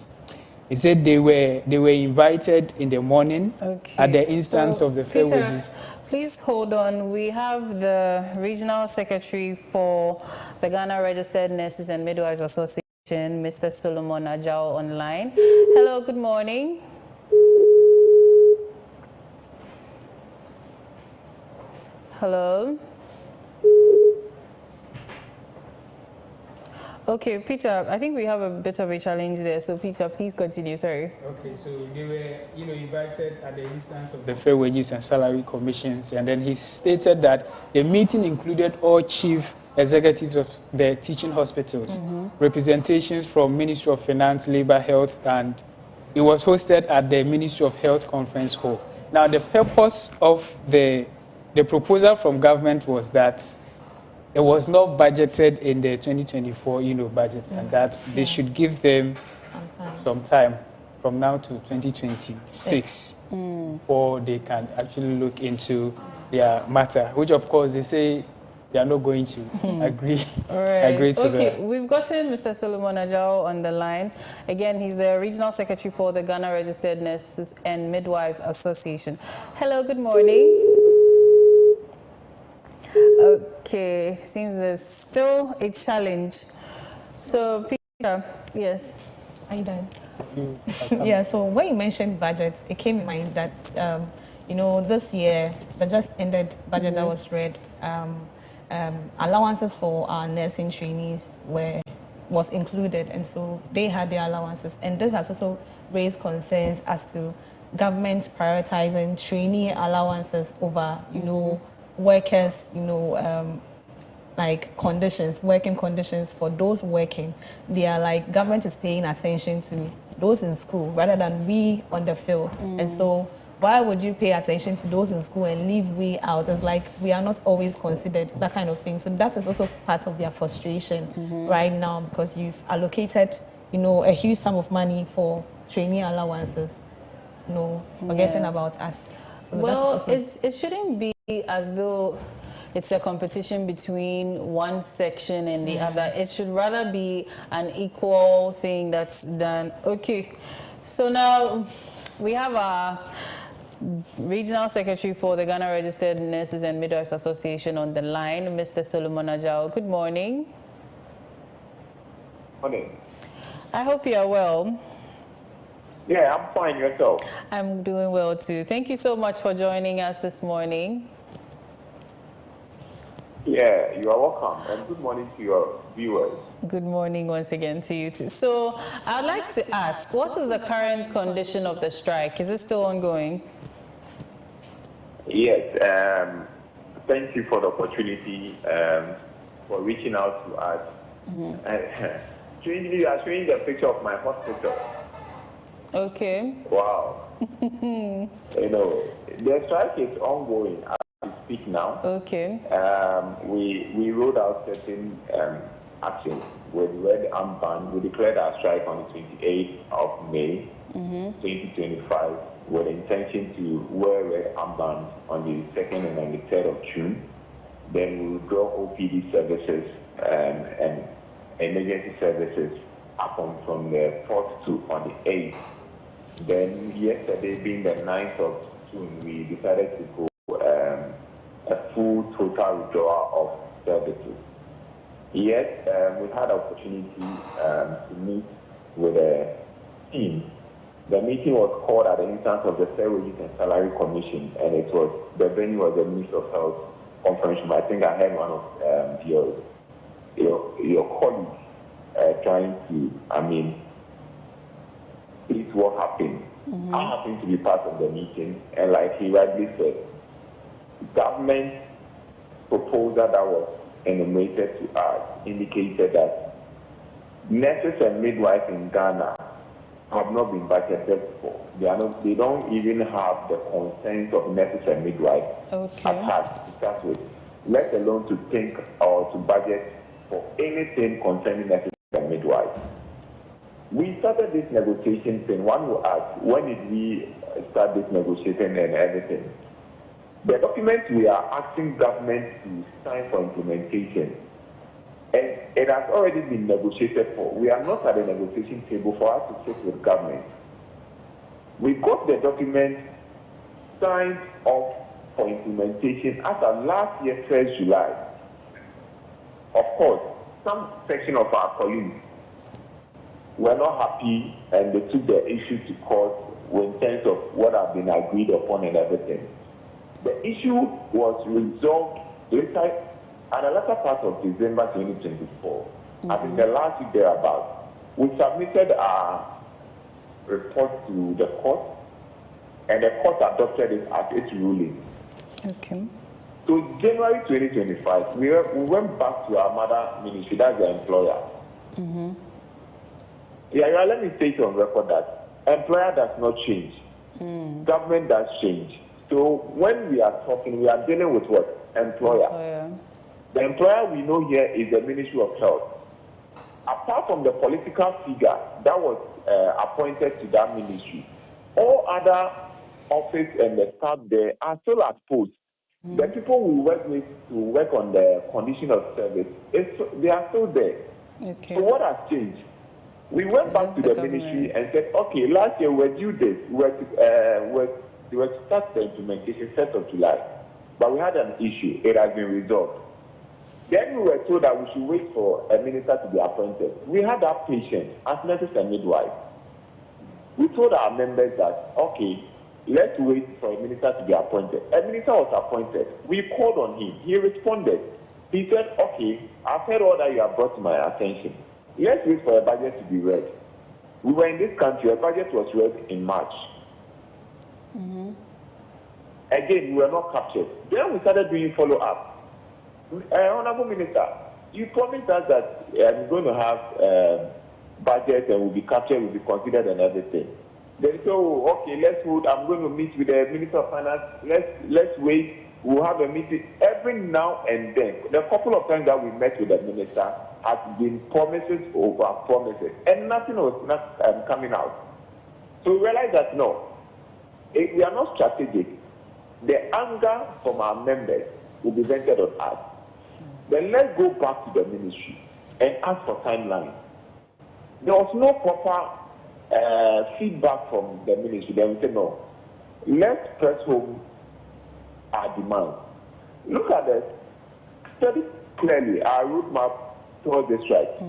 He said they were invited in the morning at the instance of the fair wages. Please hold on. We have the Regional Secretary for the Ghana Registered Nurses and Midwives Association, Mr. Solomon Ajao, online. Hello, good morning. Hello. Okay, Peter, I think we have a bit of a challenge there. So, Peter, please continue. Sorry. Okay, so they were, invited at the instance of the Fair Wages and Salary Commissions, and then he stated that the meeting included all chief executives of the teaching hospitals, representations from Ministry of Finance, Labor, Health, and it was hosted at the Ministry of Health Conference Hall. Now, the purpose of the proposal from government was that it was not budgeted in the 2024 budget, and that they should give them some time from now to 2026 before they can actually look into their matter, which of course they say they are not going to agree to that. We've gotten Mr. Solomon Ajao on the line. Again, he's the Regional Secretary for the Ghana Registered Nurses and Midwives Association. Hello, good morning. Okay, seems there's still a challenge. So, Peter, yes. Are you done? Yeah, so when you mentioned budget, it came in mind that, this year, the just ended budget that was read, allowances for our nursing trainees was included, and so they had their allowances. And this has also raised concerns as to government prioritizing trainee allowances over, workers, like working conditions for those working. They are like, government is paying attention to those in school rather than we on the field. And so why would you pay attention to those in school and leave we out? It's like we are not always considered, that kind of thing. So that is also part of their frustration right now, because you've allocated, a huge sum of money for trainee allowances, forgetting about us. So well, it shouldn't be as though it's a competition between one section and the other. It should rather be an equal thing that's done. Okay, so now we have our Regional Secretary for the Ghana Registered Nurses and Midwives Association on the line, Mr. Solomon Ajao. Good morning. Morning. I hope you are well. Yeah, I'm fine. Yourself? I'm doing well too. Thank you so much for joining us this morning. Yeah, you are welcome. And good morning to your viewers. Good morning once again to you too. So I'd like to ask, what is the current condition of the strike? Is it still ongoing? Yes. Thank you for the opportunity for reaching out to us. Strangely, you are showing the picture of my hospital. Okay. Wow. The strike is ongoing as we speak now. Okay. We rolled out certain actions with red armband. We declared our strike on the 28th of May, 2025, with the intention to wear red armband on the 2nd and on the 3rd of June. Then we withdraw OPD services and emergency services upon from the 4th to on the 8th. Then yesterday, being the 9th of June, we decided to go a full total withdrawal of services. Yes, we had an opportunity to meet with a team. The meeting was called at the instance of the Fair Wages and Salary Commission, and the venue was the Ministry of Health Conference Room. I think I had one of your colleagues trying to, it's what happened. I happened to be part of the meeting, and like he rightly said, government proposal that was enumerated to us indicated that nurses and midwives in Ghana have not been budgeted for. They don't even have the consent of nurses and midwives attached to start with. let alone to think or to budget for anything concerning nurses and midwives. We started this negotiation thing. One will ask, when did we start this negotiating and everything? The document we are asking government to sign for implementation, and it has already been negotiated for. We are not at the negotiation table for us to sit with government. We got the document signed off for implementation as of last year, 1st July. Of course, some section of our colleagues were not happy and they took the issue to court in terms of what had been agreed upon and everything. The issue was resolved later at the latter part of December 2024. I think the last week thereabout, we submitted our report to the court, and the court adopted it as its ruling. Okay. So January 2025, we went back to our mother ministry, that's the employer. Yeah, let me state on record that employer does not change. Government does change. So when we are talking, we are dealing with what? Employer. The employer we know here is the Ministry of Health. Apart from the political figure that was appointed to that ministry, all other office and the staff there are still at post. The people we work with to work on the condition of service, they are still there. Okay. So what has changed? We went back to the ministry and said, okay, last year we were due this. We were to start the implementation 1st of July, but we had an issue. It has been resolved. Then we were told that we should wait for a minister to be appointed. We had that patience as nurses and midwives. We told our members that, okay, let's wait for a minister to be appointed. A minister was appointed. We called on him. He responded. He said, okay, I've heard all that you have brought to my attention. Let's wait for a budget to be read. We were in this country. A budget was read in March. Again, we were not captured. Then we started doing follow-up. Honorable Minister, you promised us that I'm going to have budget and will be captured, will be considered and everything. Then so, okay, let's hold. I'm going to meet with the Minister of Finance. Let's wait. We'll have a meeting every now and then. The couple of times that we met with the minister has been promises over promises, and nothing was not coming out. So we realized that no, if we are not strategic, the anger from our members will be vented on us. Then let's go back to the ministry and ask for timeline. There was no proper feedback from the ministry. Then we said no, let's press home our demand. Look at this. Study clearly our roadmap towards this right.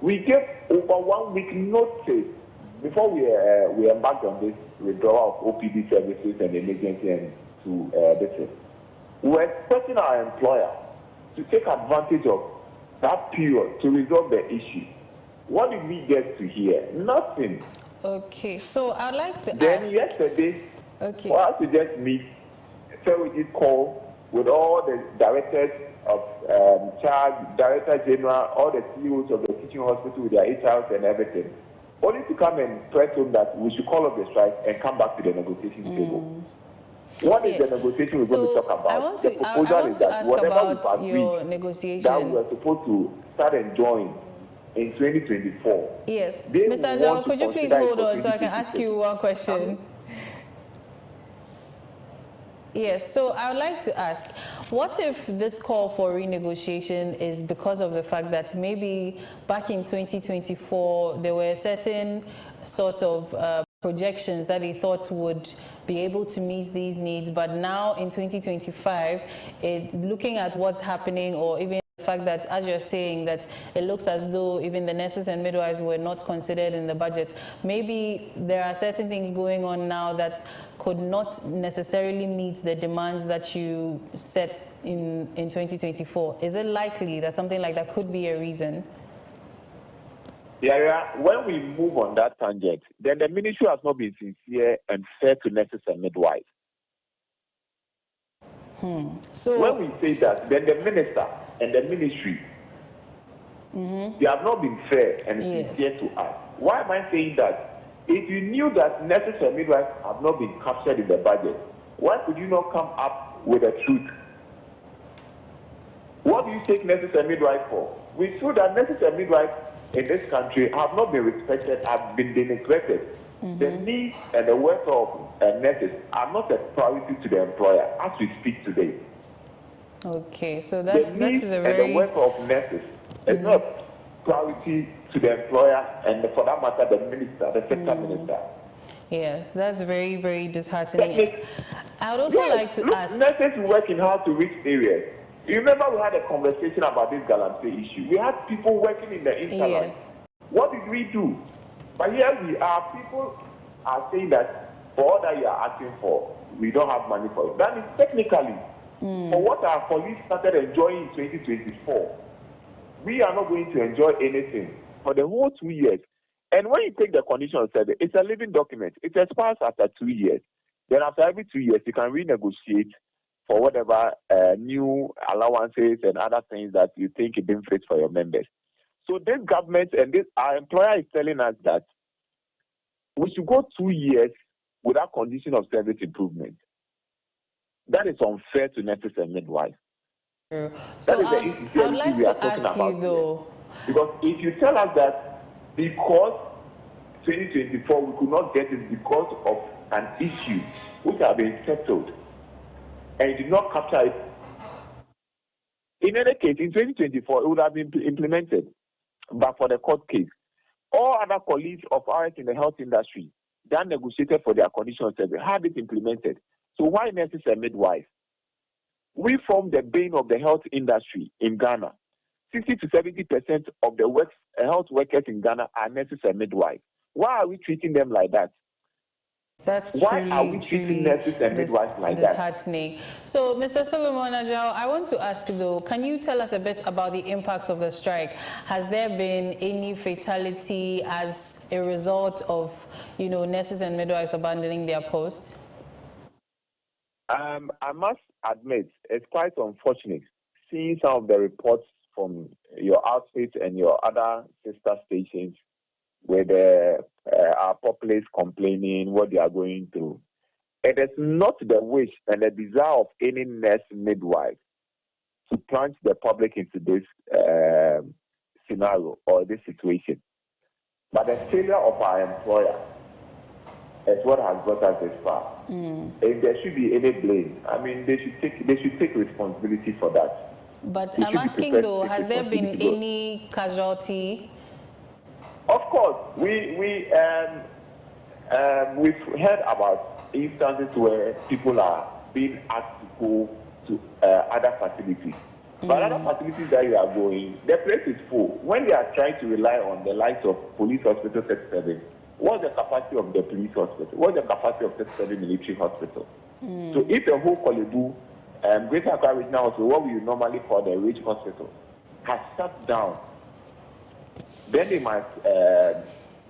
We gave over 1 week notice before we embarked on this withdrawal of OPD services and emergency and to this. We were expecting our employer to take advantage of that period to resolve the issue. What did we get to hear? Nothing. Okay, so I'd like to then ask. Yesterday, okay, for us to just meet, so we did call with all the directors of charge, director general, all the CEOs of the teaching hospital with their HRs and everything, only to come and press home that we should call off the strike and come back to the negotiation table. What is the negotiation we're going to talk about? I want to ask about your negotiation that we were supposed to start enjoying in 2024. Yes, Mr. John, could you please hold on so I can ask you one question? Yes, so I would like to ask, what if this call for renegotiation is because of the fact that maybe back in 2024 there were certain sorts of projections that they thought would be able to meet these needs, but now in 2025, looking at what's happening, or even the fact that, as you're saying, that it looks as though even the nurses and midwives were not considered in the budget, maybe there are certain things going on now that could not necessarily meet the demands that you set in 2024. Is it likely that something like that could be a reason? Yeah, when we move on that tangent, then the ministry has not been sincere and fair to nurses and midwives. So when we say that, then the minister and the ministry, they have not been fair and sincere to us. Why am I saying that? If you knew that nurses and midwives have not been captured in the budget, why could you not come up with the truth? What do you take nurses and midwives for? We feel that nurses and midwives in this country have not been respected, have been neglected. The needs and the work of nurses are not a priority to the employer as we speak today. Okay, so the needs a very... and the work of nurses is not priority to the employer and for that matter the minister, the sector minister. Yes, that's very, very disheartening. I would also like to ask... Nurses work in hard to reach areas. You remember we had a conversation about this Galamsey issue. We had people working in the internet. Yes. What did we do? But here we are, people are saying that for all that you are asking for, we don't have money for it. That is technically for what our colleagues started enjoying in 2024. We are not going to enjoy anything for the whole 2 years. And when you take the condition of service, it's a living document. It expires after 2 years. Then after every 2 years, you can renegotiate for whatever new allowances and other things that you think it benefits for your members. So this government and our employer is telling us that we should go 2 years without condition of service improvement. That is unfair to nurses and midwives. So that is the insecurity we are talking about here. Because if you tell us that because 2024 we could not get it because of an issue which have been settled and you did not capture it, in any case, in 2024 it would have been implemented. But for the court case, all other colleagues of ours in the health industry that negotiated for their condition of service had it implemented. So why nurses and midwives? We form the bane of the health industry in Ghana. 60 to 70% of the health workers in Ghana are nurses and midwives. Why are we treating them like that? That's Why are we treating nurses and midwives like that? Disheartening. So, Mr. Solomon Ajao, I want to ask though, can you tell us a bit about the impact of the strike? Has there been any fatality as a result of, nurses and midwives abandoning their posts? I must admit, it's quite unfortunate seeing some of the reports from your outfit and your other sister stations where our populace complaining what they are going through. It is not the wish and the desire of any nurse midwife to plunge the public into this scenario or this situation. But the failure of our employer is what has brought us this far. If there should be any blame, I mean, they should take responsibility for that. But I'm asking though, has there been any casualty? Of course, we've heard about instances where people are being asked to go to other facilities. But other facilities that you are going, the place is full. When they are trying to rely on the likes of police hospital 37, what's the capacity of the police hospital? What's the capacity of 37 military hospital? So if the whole Kolebu, Greater Accra Regional Hospital, what we normally call the Rich Hospital, has shut down, then they must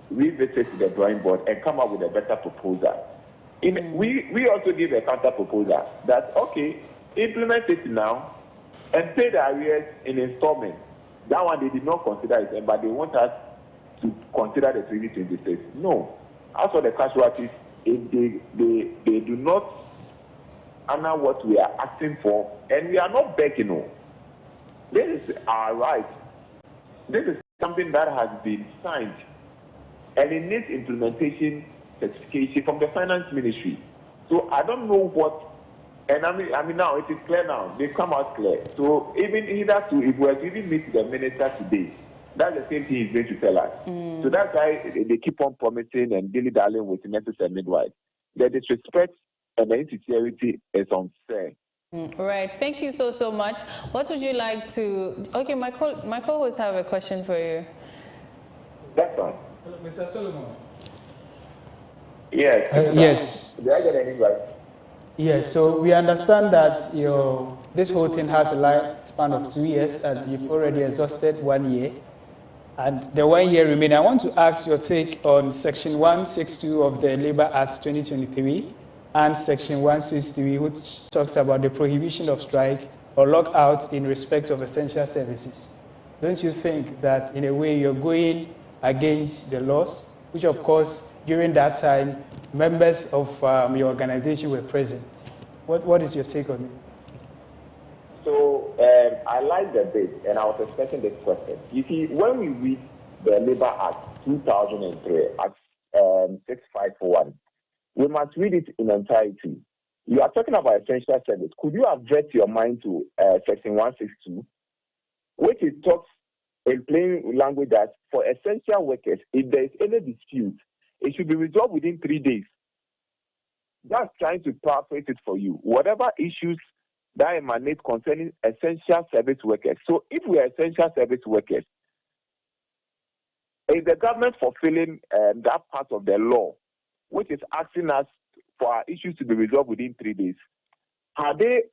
revisit the drawing board and come up with a better proposal. We also give a counter proposal that, okay, implement it now and pay the arrears in installments. That one they did not consider it, but they want us to consider the 2026. No. As for the casualties, if they do not honor what we are asking for, and we are not begging, no. This is our right. This is something that has been signed, and it needs implementation certification from the finance ministry. So I don't know what, and I mean now it is clear now. They've come out clear. So even either to, if we are to even meet the minister today, that's the same thing he's going to tell us. So that's why they keep on promising and dilly-dallying with nurses and midwives. The disrespect and the insincerity is unfair. Right. Thank you so much. What would you like to... Okay, my co-hosts have a question for you. That's fine. Mr. Solomon. Yes. Yes. Did I get any right? Yes, so we understand that this whole thing has a lifespan of 2 years and you've already exhausted 1 year. And the 1 year remaining, I want to ask your take on Section 162 of the Labour Act 2023 and Section 163, which talks about the prohibition of strike or lockout in respect of essential services. Don't you think that in a way you're going against the laws, which of course during that time members of your organization were present? What is your take on it? So I like the bit, and I was expecting this question. You see, when we read the Labour Act 2003, Act 651, we must read it in entirety. You are talking about essential service. Could you avert your mind to Section 162, which it talks in plain language that for essential workers, if there is any dispute, it should be resolved within 3 days. That's trying to paraphrase it for you. Whatever issues that emanate concerning essential service workers. So if we are essential service workers, is the government fulfilling that part of the law, which is asking us for our issues to be resolved within 3 days? Are they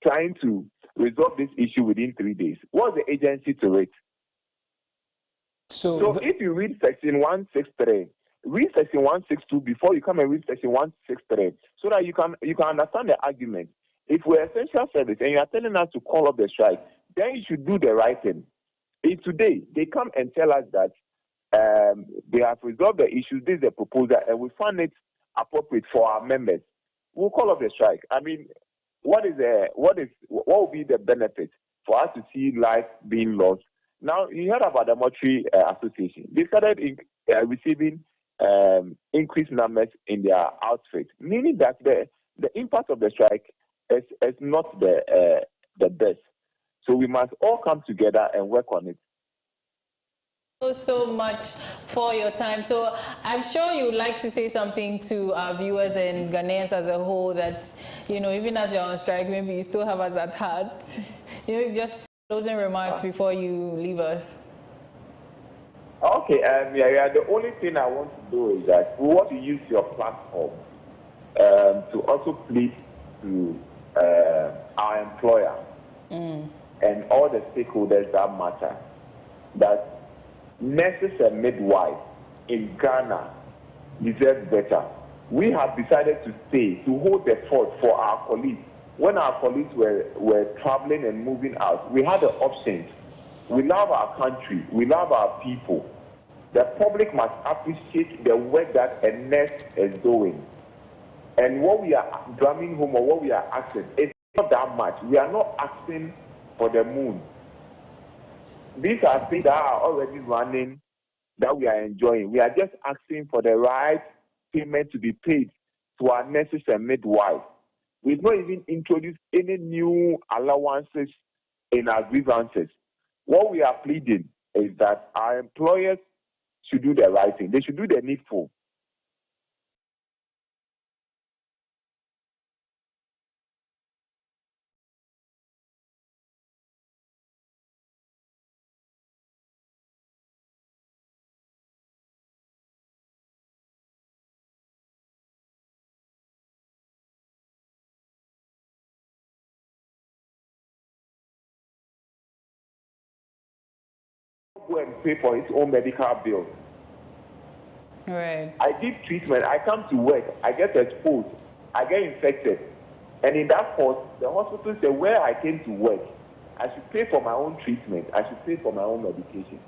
trying to resolve this issue within 3 days? What's the agency to it? So if you read Section 163, read Section 162 before you come and read Section 163, so that you can understand the argument. If we're essential service and you are telling us to call up the strike, then you should do the right thing. If today they come and tell us that they have resolved the issue, this is the proposal, and we find it appropriate for our members, we'll call up the strike. I mean, what will be the benefit for us to see life being lost? Now, you heard about the Mortuary Association. They started receiving increased numbers in their outfit, meaning that the impact of the strike is not the best. So we must all come together and work on it. So much for your time. So I'm sure you would like to say something to our viewers and Ghanaians as a whole, that, you know, even as you're on strike, maybe you still have us at heart. You know, just closing remarks before you leave us. Okay, the only thing I want to do is that we want to use your platform to also plead to our employer and all the stakeholders that matter, that nurses and midwives in Ghana deserve better. We have decided to stay, to hold the fort for our colleagues. When our colleagues were traveling and moving out, we had the options. We love our country. We love our people. The public must appreciate the work that a nurse is doing. And what we are drumming home, or what we are asking, it's not that much. We are not asking for the moon. These are things that are already running, that we are enjoying. We are just asking for the right payment to be paid to our nurses and midwives. We've not even introduced any new allowances in our grievances. What we are pleading is that our employers should do the right thing. They should do the needful. Go and pay for his own medical bills. Right. I give treatment. I come to work. I get exposed. I get infected. And in that case, the hospital said, where I came to work, I should pay for my own treatment. I should pay for my own medication.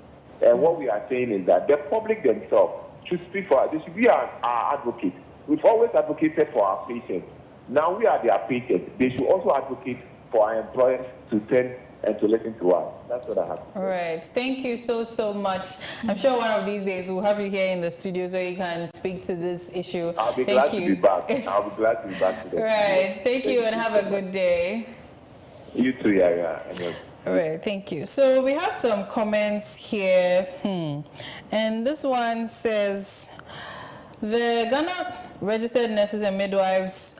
And what we are saying is that the public themselves should speak for us. They should be our advocate. We've always advocated for our patients. Now we are their patients. They should also advocate for our employers to turn and to listen to us. That's what I have to say. All right. Thank you so much. I'm sure one of these days we'll have you here in the studio so you can speak to this issue. I'll be glad to be back. I'll be glad to be back today. Right. Thank you and have a good day. You too, yeah. All right, thank you. So we have some comments here. And this one says, the Ghana Registered Nurses and Midwives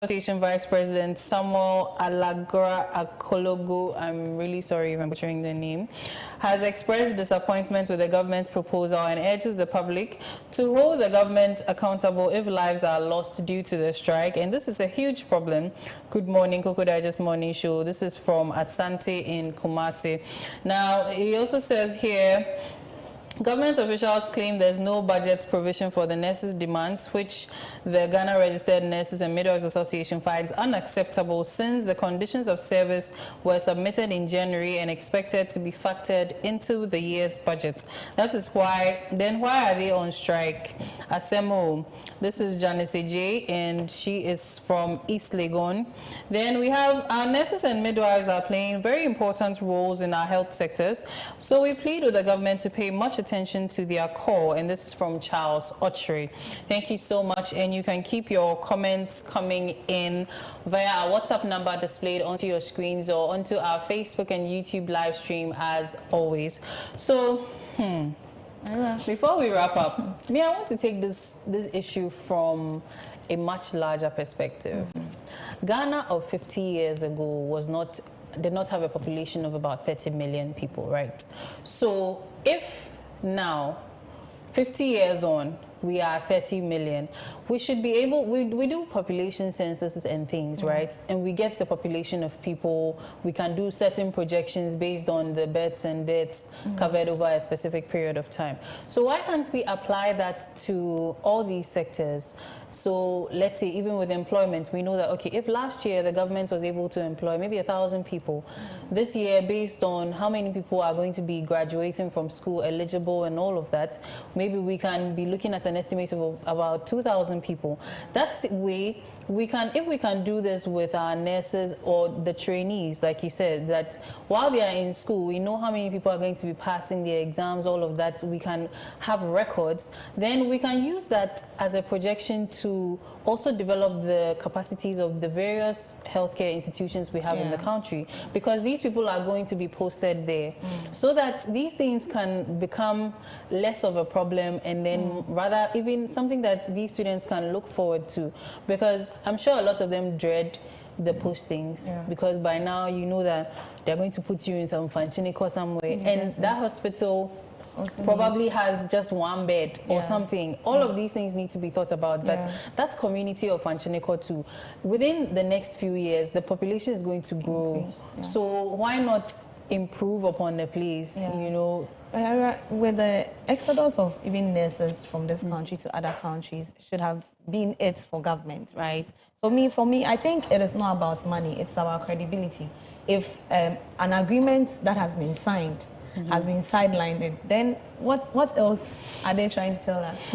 Association Vice President Samuel Alagra Akologo, I'm really sorry if I'm butchering the name, has expressed disappointment with the government's proposal and urges the public to hold the government accountable if lives are lost due to the strike. And this is a huge problem. Good morning, Koko Digest Morning Show. This is from Asante in Kumasi. Now, he also says here, Government officials claim there's no budget provision for the nurses' demands, which the Ghana Registered Nurses and Midwives Association finds unacceptable since the conditions of service were submitted in January and expected to be factored into the year's budget. That is why, then why are they on strike? Asemo, this is Janice J, and she is from East Legon. Then we have our nurses and midwives are playing very important roles in our health sectors. So we plead with the government to pay much attention to their call, and this is from Charles Ochre. Thank you so much, and you can keep your comments coming in via our WhatsApp number displayed onto your screens or onto our Facebook and YouTube live stream as always. So, before we wrap up, I want to take this issue from a much larger perspective. Ghana of 50 years ago did not have a population of about 30 million people, right? So if now, 50 years on, we are 30 million, we should be able, we do population censuses and things, right? And we get the population of people, we can do certain projections based on the births and deaths covered over a specific period of time. So why can't we apply that to all these sectors? So let's say even with employment, we know that, okay, if last year the government was able to employ maybe 1,000 people, this year based on how many people are going to be graduating from school, eligible and all of that, maybe we can be looking at an estimate of about 2,000 people. That's the way we can, if we can do this with our nurses or the trainees, like you said, that while they are in school, we know how many people are going to be passing their exams, all of that, we can have records, then we can use that as a projection to also develop the capacities of the various healthcare institutions we have in the country, because these people are going to be posted there so that these things can become less of a problem, and then rather even something that these students can look forward to, because I'm sure a lot of them dread the postings because by now you know that they're going to put you in some Fanchiniko somewhere, and that hospital probably has just one bed or something. All of these things need to be thought about. That community of Fanchiniko too, within the next few years, the population is going to grow. So why not improve upon the place, you know? With the exodus of even nurses from this country to other countries should have been it for government, right? So for me, I think it is not about money, it's about credibility. If an agreement that has been signed has been sidelined, then what else are they trying to tell us?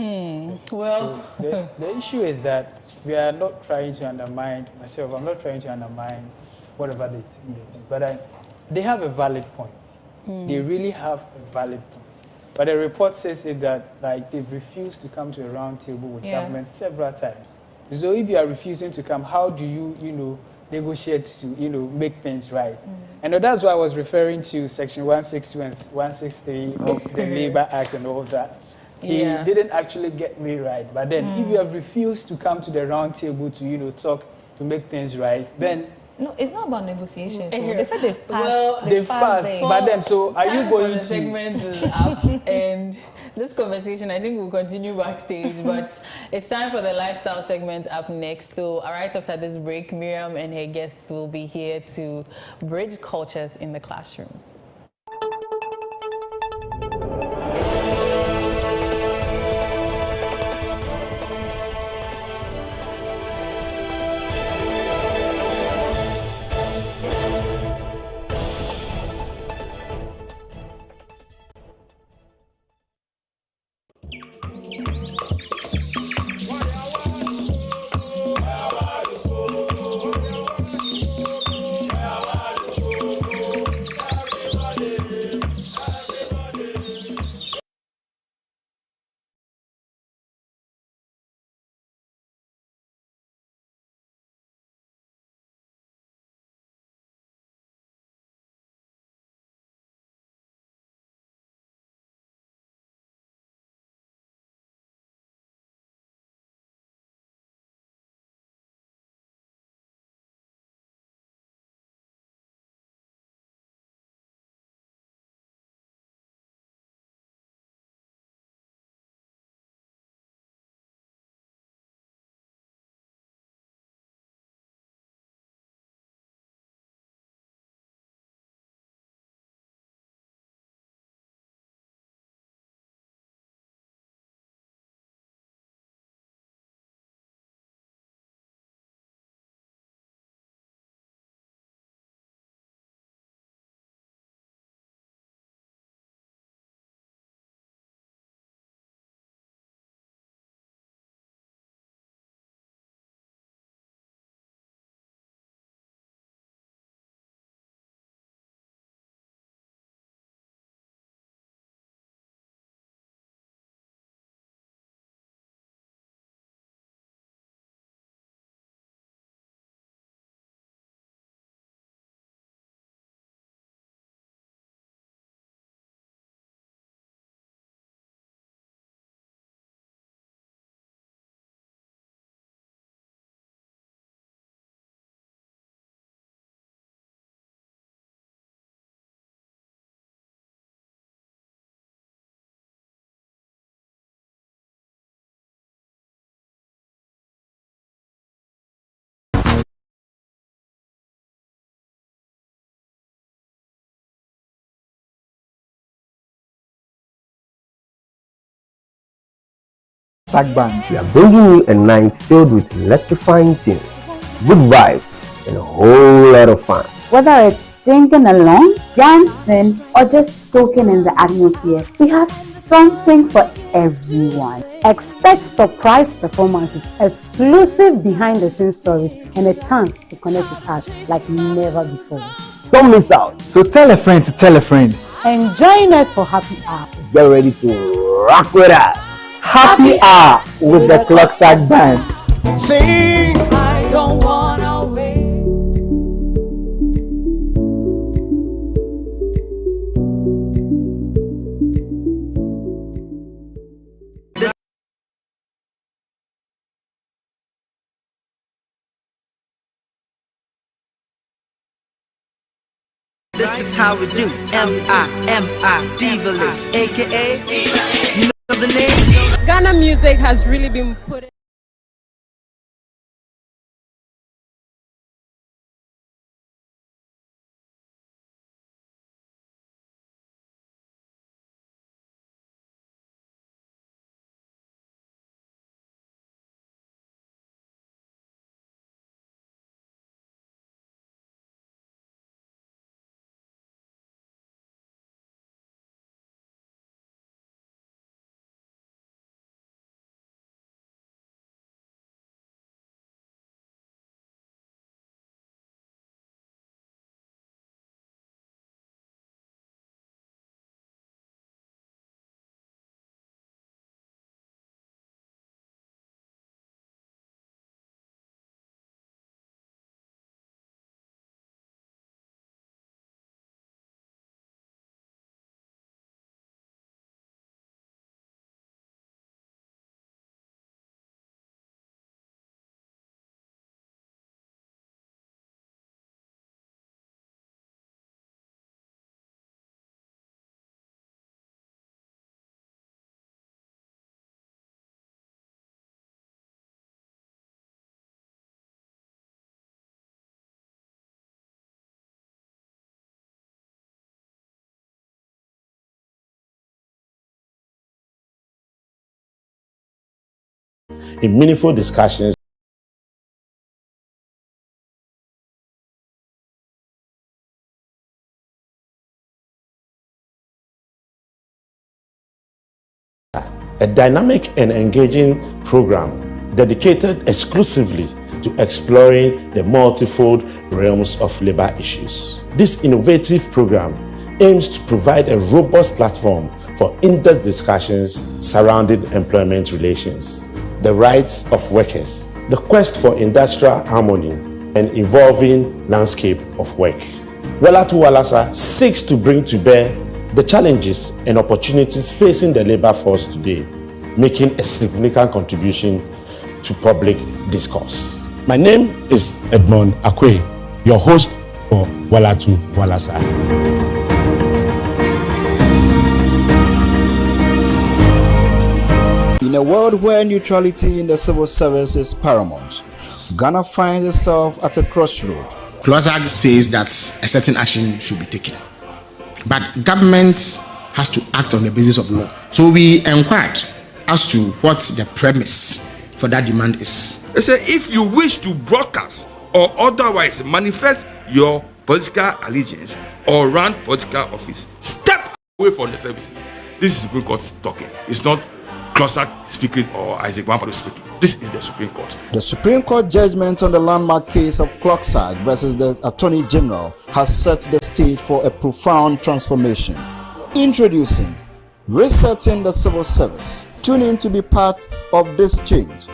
Well, so the issue is that we are not trying to undermine myself. I'm not trying to undermine whatever they do, but they have a valid point. They really have a valid point. But the report says that like they've refused to come to a round table with government several times. So if you are refusing to come, how do you negotiate to make things right? And that's why I was referring to Section 162 and 163 of the Labour Act and all that. He didn't actually get me right. But then if you have refused to come to the round table to talk to make things right, then no, it's not about negotiations. So they said they've passed. Well, they've passed. But then, so are you going to? The segment is up, and this conversation I think will continue backstage. But it's time for the lifestyle segment up next. So, right after this break, Miriam and her guests will be here to bridge cultures in the classrooms. Clocksack Band. We are bringing you a night filled with electrifying tunes, good vibes, and a whole lot of fun. Whether it's singing along, dancing, or just soaking in the atmosphere, we have something for everyone. Expect surprise performances, exclusive behind-the-scenes stories, and a chance to connect with us like never before. Don't miss out. So tell a friend to tell a friend. And join us for Happy Hour. Get ready to rock with us. Happy Hour with the Clocksack Band. Sing, I don't wanna wait. This is how we do. M-I-M-I, Devilish, aka, you know the name? Ghana music has really been put in. In meaningful discussions, a dynamic and engaging program dedicated exclusively to exploring the multifold realms of labor issues. This innovative program aims to provide a robust platform for in-depth discussions surrounding employment relations, the rights of workers, the quest for industrial harmony, and evolving landscape of work. Walatu Walasa seeks to bring to bear the challenges and opportunities facing the labor force today, making a significant contribution to public discourse. My name is Edmond Akwe, your host for Walatu Walasa. In a world where neutrality in the civil service is paramount, Ghana finds itself at a crossroad. Clocksack says that a certain action should be taken, but government has to act on the basis of law. So we inquired as to what the premise for that demand is. They say if you wish to broadcast or otherwise manifest your political allegiance or run political office, step away from the services. This is Supreme Court talking. It's not Clocksack speaking or Isaac Wampado speaking. This is the Supreme Court. The Supreme Court judgment on the landmark case of Clocksack versus the Attorney General has set the stage for a profound transformation. Introducing Resetting the Civil Service. Tune in to be part of this change,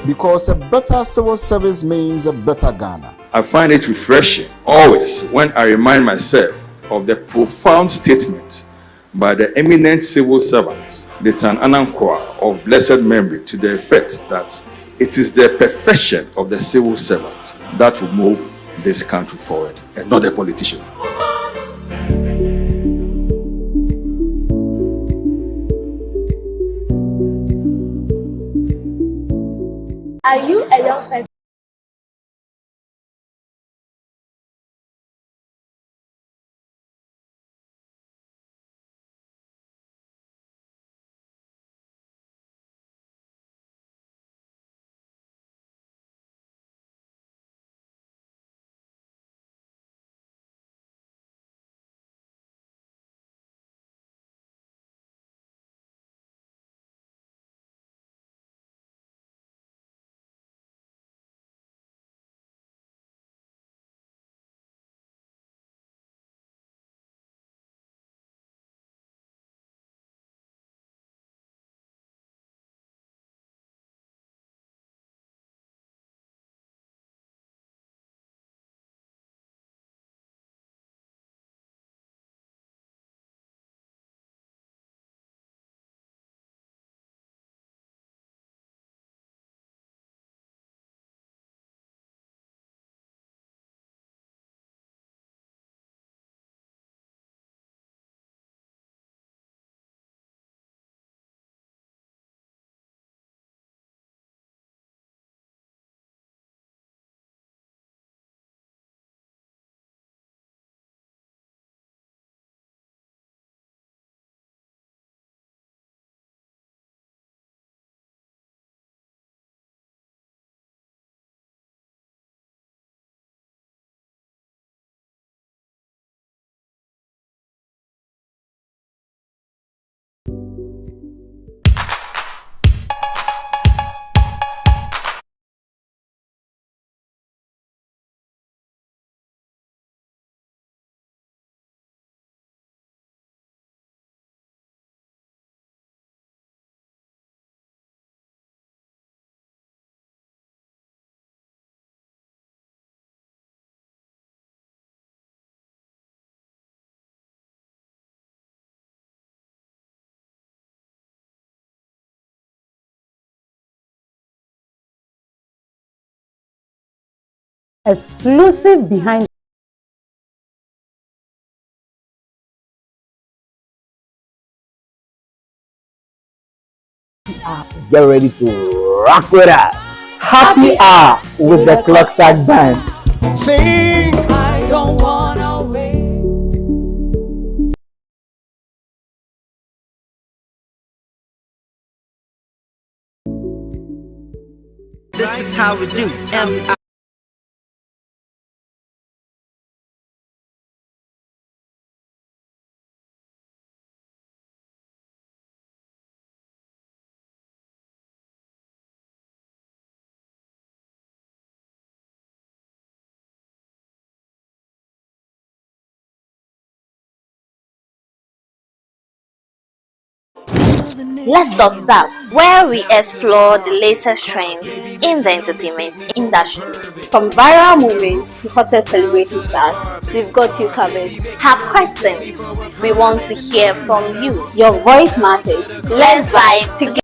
because a better civil service means a better Ghana. I find it refreshing always when I remind myself of the profound statement by the eminent civil servant, the Tan Anankwa of blessed memory, to the effect that it is the perfection of the civil servant that will move this country forward, and not the politician. Are you a young person? exclusive behind. Get ready to rock with us. Happy hour with the Clockside Band. Sing. I don't wanna wait. This is how we do. Let's Talk Stuff, where we explore the latest trends in the entertainment industry. From viral movies to hottest celebrity stars, we've got you covered. Have questions? We want to hear from you. Your voice matters. Let's vibe together.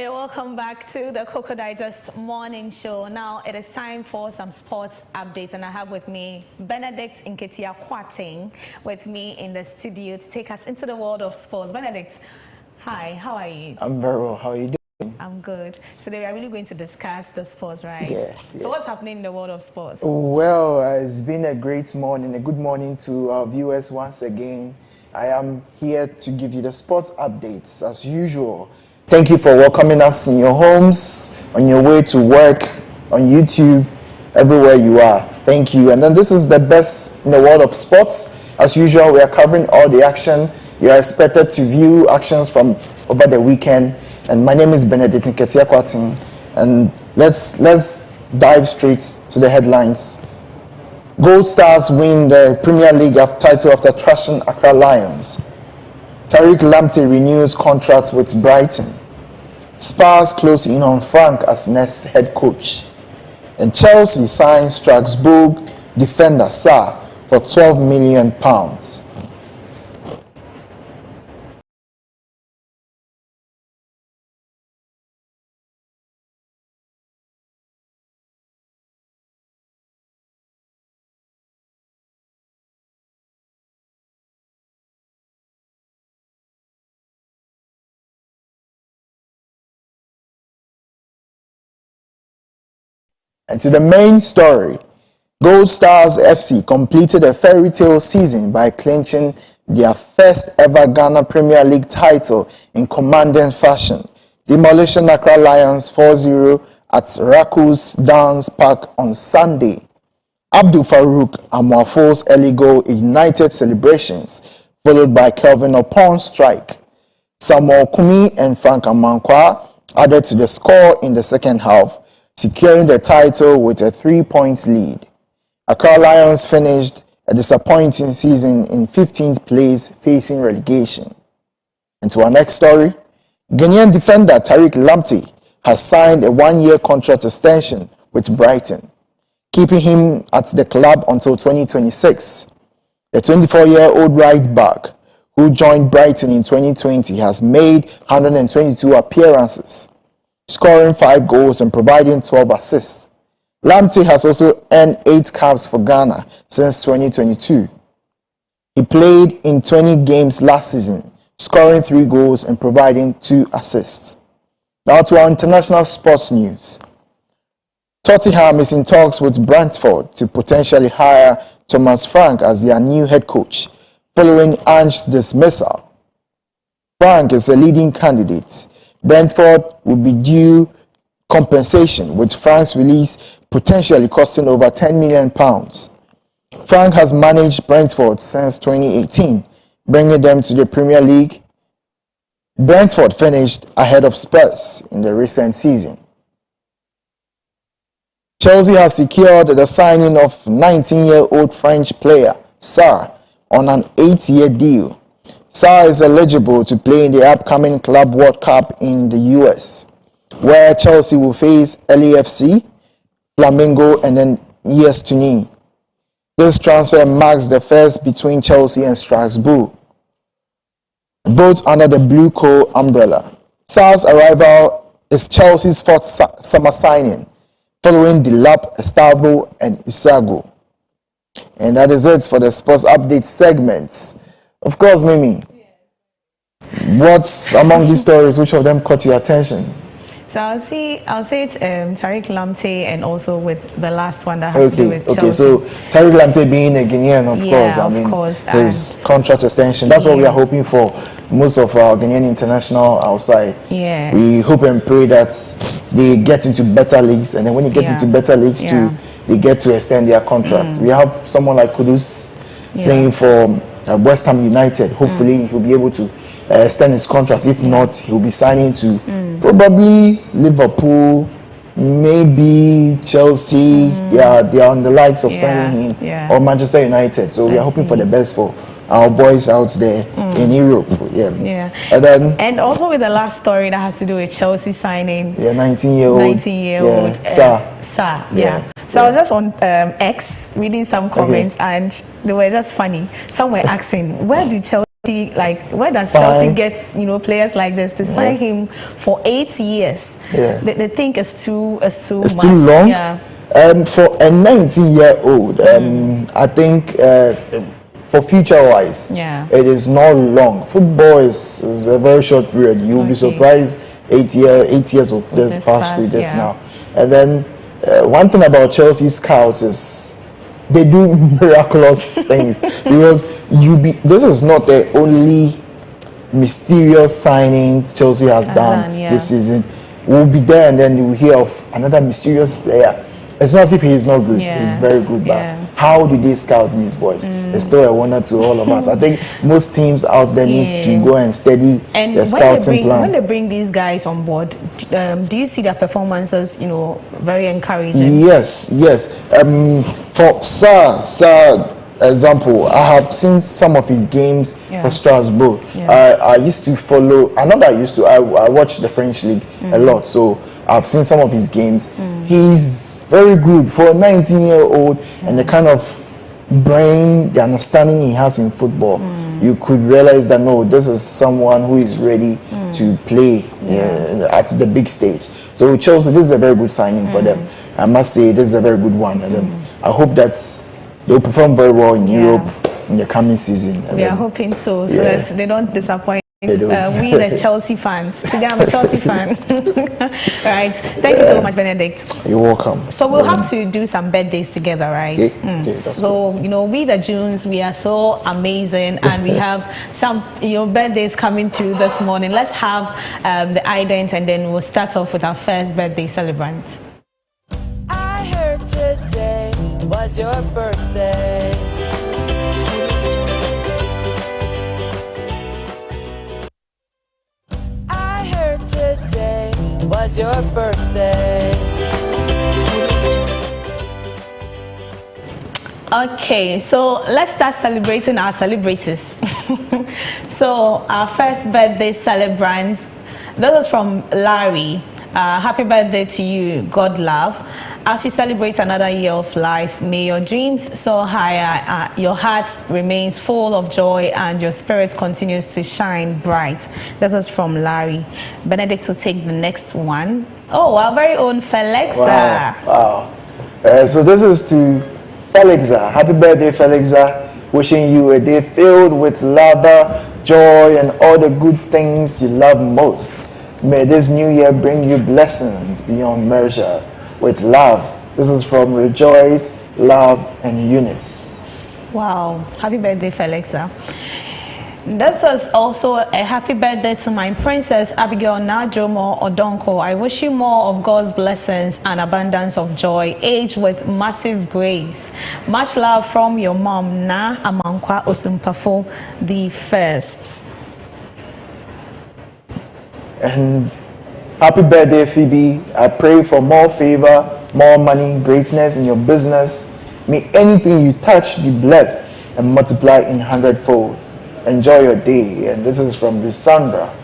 Welcome back to the Koko Digest Morning Show. Now it is time for some sports updates, and I have with me Benedict Nketia Kwating with me in the studio to take us into the world of sports. Benedict, hi, how are you? I'm very well. How are you doing? I'm good. Today we are really going to discuss the sports, right? Yeah. So what's happening in the world of sports? Well, it's been a great morning, a good morning to our viewers once again. I am here to give you the sports updates as usual. Thank you for welcoming us in your homes, on your way to work, on YouTube, everywhere you are. Thank you. And then this is the best in the world of sports. As usual, we are covering all the action. You are expected to view actions from over the weekend. And my name is Benedict Nketia Kwating. And let's dive straight to the headlines. Gold Stars win the Premier League title after thrashing Accra Lions. Tariq Lamptey renews contract with Brighton. Spurs close in on Frank as next head coach. And Chelsea signs Strasbourg defender Sarr for £12 million. And to the main story, Gold Stars FC completed a fairy tale season by clinching their first ever Ghana Premier League title in commanding fashion, demolishing Accra Lions 4-0 at Raku's Dance Park on Sunday. Abdul Farouk Amoafo's early goal ignited celebrations, followed by Kelvin Opon's strike. Samuel Kumi and Frank Amankwa added to the score in the second half, securing the title with a 3-point lead. Accra Lions finished a disappointing season in 15th place, facing relegation. And to our next story, Ghanaian defender Tariq Lamptey has signed a one-year contract extension with Brighton, keeping him at the club until 2026. The 24-year-old right back, who joined Brighton in 2020, has made 122 appearances, scoring 5 goals and providing 12 assists. Lamptey has also earned 8 caps for Ghana since 2022. He played in 20 games last season, scoring 3 goals and providing 2 assists. Now to our international sports news. Tottenham is in talks with Brentford to potentially hire Thomas Frank as their new head coach, following Ange's dismissal. Frank is a leading candidate. Brentford will be due compensation, with Frank's release potentially costing over £10 million. Frank has managed Brentford since 2018, bringing them to the Premier League. Brentford finished ahead of Spurs in the recent season. Chelsea has secured the signing of 19-year-old French player Sarr on an 8-year deal. Sarr is eligible to play in the upcoming Club World Cup in the US, where Chelsea will face LAFC, Flamengo, and then ES Tunis. This transfer marks the first between Chelsea and Strasbourg, both under the Blue Co umbrella. Sarr's arrival is Chelsea's fourth summer signing, following Delap, Estavo, and Isago. And that is it for the sports update segments. Of course, Mimi, what's among these stories, which of them caught your attention? So I'll say it's Tariq Lamptey, and also with the last one that has to do with Chelsea. Okay, so Tariq Lamptey being a Ghanaian, of course, his contract extension, that's what we are hoping for. Most of our Ghanaian international outside. Yeah. We hope and pray that they get into better leagues, and then when you get into better leagues too, they get to extend their contracts. We have someone like Kudus playing for West Ham United. Hopefully he'll be able to extend his contract. If not, he'll be signing to probably Liverpool, maybe Chelsea. They are on the likes of signing him, or Manchester United. So we are hoping for the best for our boys out there in Europe. And also with the last story that has to do with Chelsea signing 19-year-old Sarr. So I was just on X reading some comments, and they were just funny. Some were asking, where does Chelsea get players like this to sign him for 8 years? They think it's too much. Too long. For a 19-year-old, I think for future-wise, it is not long. Football is a very short period. You'll be surprised 8 years of this past through this now. And then one thing about Chelsea scouts is they do miraculous things, because this is not the only mysterious signings Chelsea has done this season. We'll be there and then you'll hear of another mysterious player. It's not as if he is not good. He's very good, but how do they scout these boys? It's still a wonder to all of us. I think most teams out there need to go and study the scouting plan. When they bring these guys on board, do you see their performances, very encouraging? Yes. For Sarr, example, I have seen some of his games for Strasbourg. I used to follow. I watch the French league a lot, so I've seen some of his games. He's very good for a 19-year-old, and the kind of brain, the understanding he has in football. You could realize that this is someone who is ready to play at the big stage. So Chelsea, this is a very good signing for them. I must say, this is a very good one. And I hope that they'll perform very well in Europe in the coming season. We are hoping so that they don't disappoint. We the Chelsea fans. Today I'm a Chelsea fan. Right. Thank you so much, Benedict. You're welcome. So we'll have to do some birthdays together, right? So we the Junes, we are so amazing, and we have some birthdays coming through this morning. Let's have the ident, and then we'll start off with our first birthday celebrant. I heard today was your birthday. Today was your birthday. Okay, so let's start celebrating our celebrities. So our first birthday celebrant, this is from Larry. Happy birthday to you, God love. As you celebrate another year of life, may your dreams soar higher, your heart remains full of joy, and your spirit continues to shine bright. This is from Larry. Benedict will take the next one. Oh, our very own Felexa. Wow. So this is to Felexa. Happy birthday, Felexa. Wishing you a day filled with laughter, joy, and all the good things you love most. May this new year bring you blessings beyond measure. With love. This is from Rejoice, Love, and Eunice. Wow. Happy birthday, Felexa. This is also a happy birthday to my princess Abigail Najomo Odonko. I wish you more of God's blessings and abundance of joy, age with massive grace. Much love from your mom, Na Amankwa Osumpafo the first. And happy birthday, Phoebe. I pray for more favor more money, greatness in your business. May anything you touch be blessed and multiply in 100-fold. Enjoy your day. And this is from Lysandra.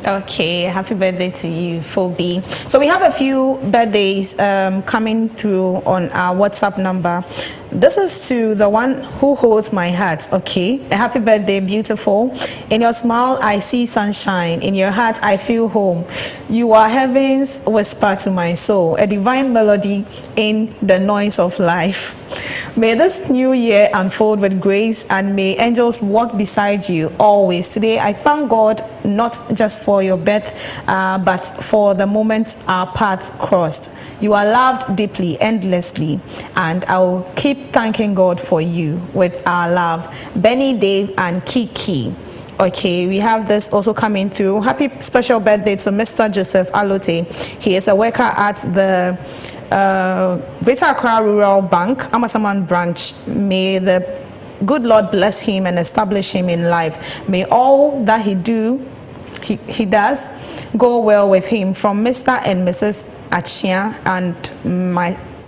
Okay, happy birthday to you, Phoebe. So we have a few birthdays coming through on our WhatsApp number. This is to the one who holds my heart. Okay, a happy birthday, beautiful. In your smile, I see sunshine. In your heart, I feel home. You are heaven's whisper to my soul, a divine melody in the noise of life. May this new year unfold with grace, and may angels walk beside you always. Today, I thank God not just for your birth, but for the moment our path crossed. You are loved deeply, endlessly, and I will keep thanking God for you with our love. Benny, Dave, and Kiki. Okay, we have this also coming through. Happy special birthday to Mr. Joseph Alote. He is a worker at the Greater Accra Rural Bank, Amasaman branch. May the good Lord bless him and establish him in life. May all that he does go well with him. From Mr. and Mrs. Achia and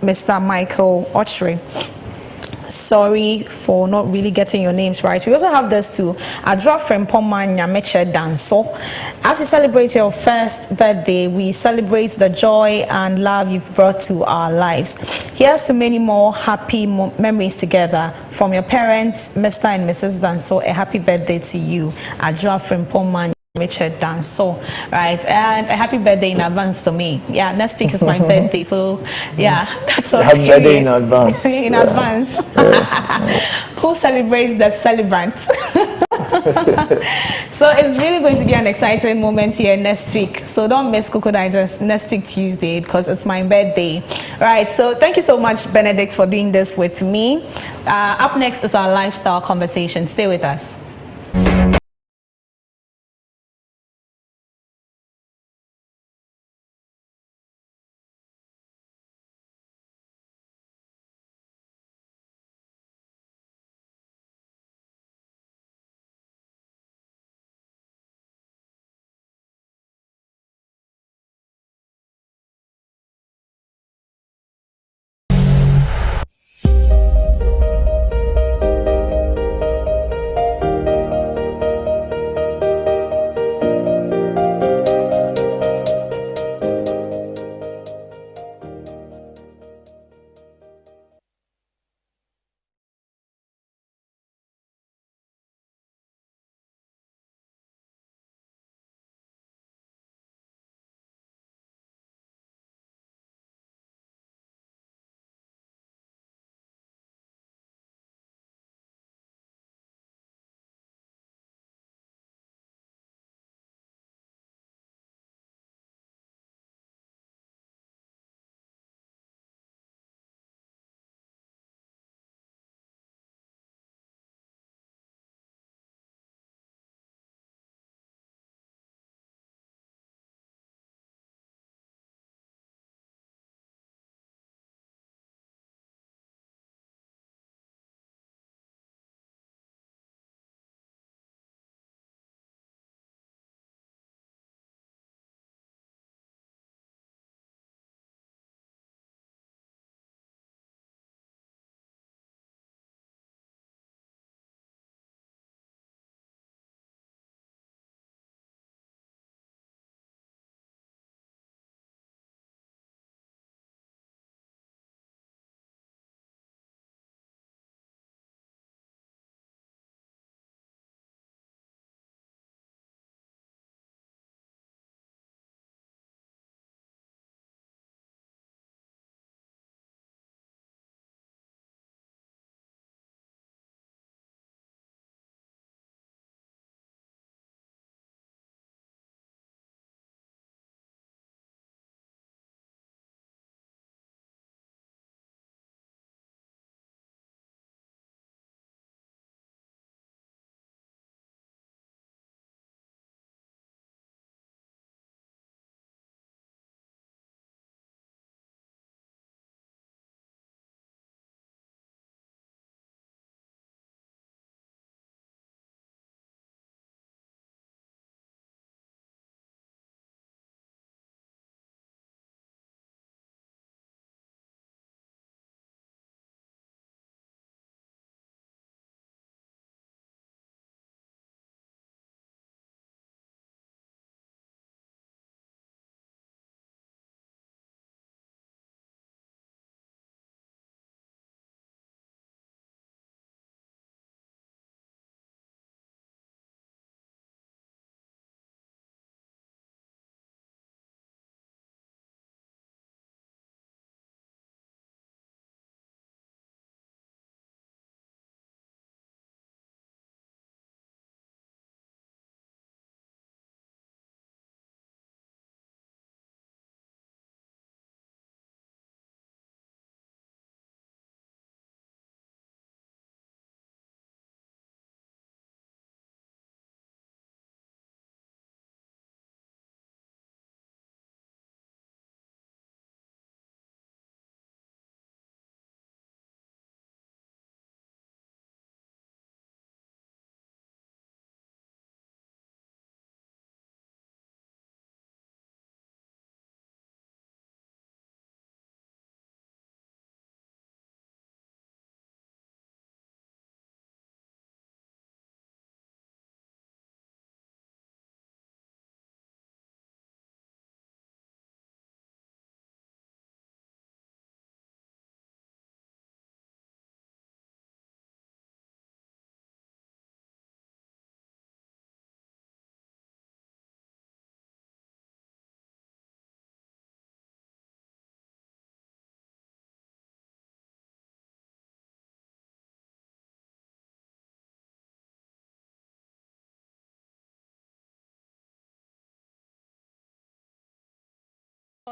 Mr. Michael Ochre. Sorry for not really getting your names right. We also have this too. Adra Frempoma Nyameche Danso. As you celebrate your first birthday, we celebrate the joy and love you've brought to our lives. Here's to many more happy memories together. From your parents, Mr. and Mrs. Danso, a happy birthday to you. Adra Frempoma Richard dance. So, right, and a happy birthday in advance to me. Yeah, next week is my birthday, so yeah, that's okay. Happy birthday in advance. In advance. Who celebrates the celebrant? So it's really going to be an exciting moment here next week. So don't miss Koko Digest next week Tuesday, because it's my birthday. Right, so thank you so much, Benedict, for doing this with me. Up next is our lifestyle conversation. Stay with us.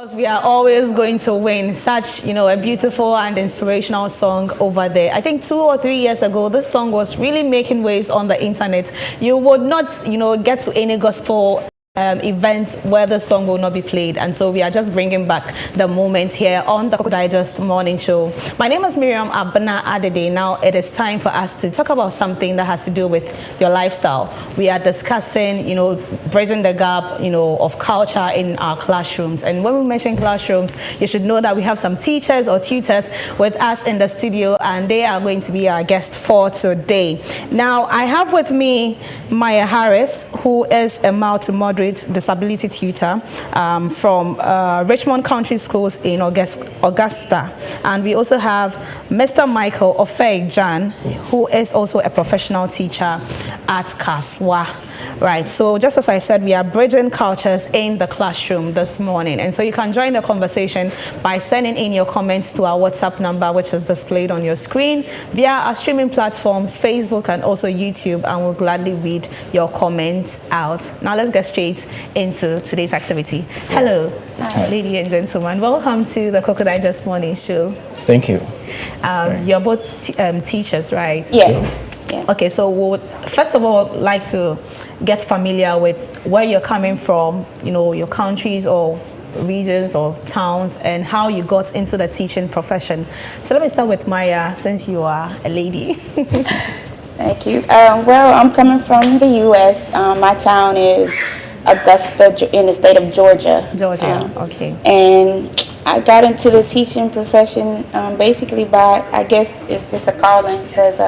We are always going to win. Such, a beautiful and inspirational song over there. I think 2 or 3 years ago, this song was really making waves on the internet. You would not, get to any gospel events where the song will not be played, and so we are just bringing back the moment here on the Koko Digest Morning Show. My name is Miriam Abana Adede. Now it is time for us to talk about something that has to do with your lifestyle. We are discussing, bridging the gap, of culture in our classrooms. And when we mention classrooms, you should know that we have some teachers or tutors with us in the studio, and they are going to be our guest for today. Now I have with me Maya Harris, who is a mild to moderate disability tutor from Richmond Country Schools in Augusta. And we also have Mr. Michael Ofei-Jan, who is also a professional teacher at Kaswa. Right, so just as I said, we are bridging cultures in the classroom this morning. And so you can join the conversation by sending in your comments to our WhatsApp number, which is displayed on your screen, via our streaming platforms, Facebook and also YouTube, and we'll gladly read your comments out. Now let's get straight into today's activity. Hello, ladies and gentlemen. Welcome to the Koko Digest Morning Show. Thank you. You're both teachers, right? Yes. Yes. Okay, so we'll first of all like to get familiar with where you're coming from, your countries or regions or towns, and how you got into the teaching profession. So let me start with Maya, since you are a lady. Thank you. Well, I'm coming from the U.S. My town is Augusta in the state of Georgia. Georgia, okay. And I got into the teaching profession basically by, I guess it's just a calling, because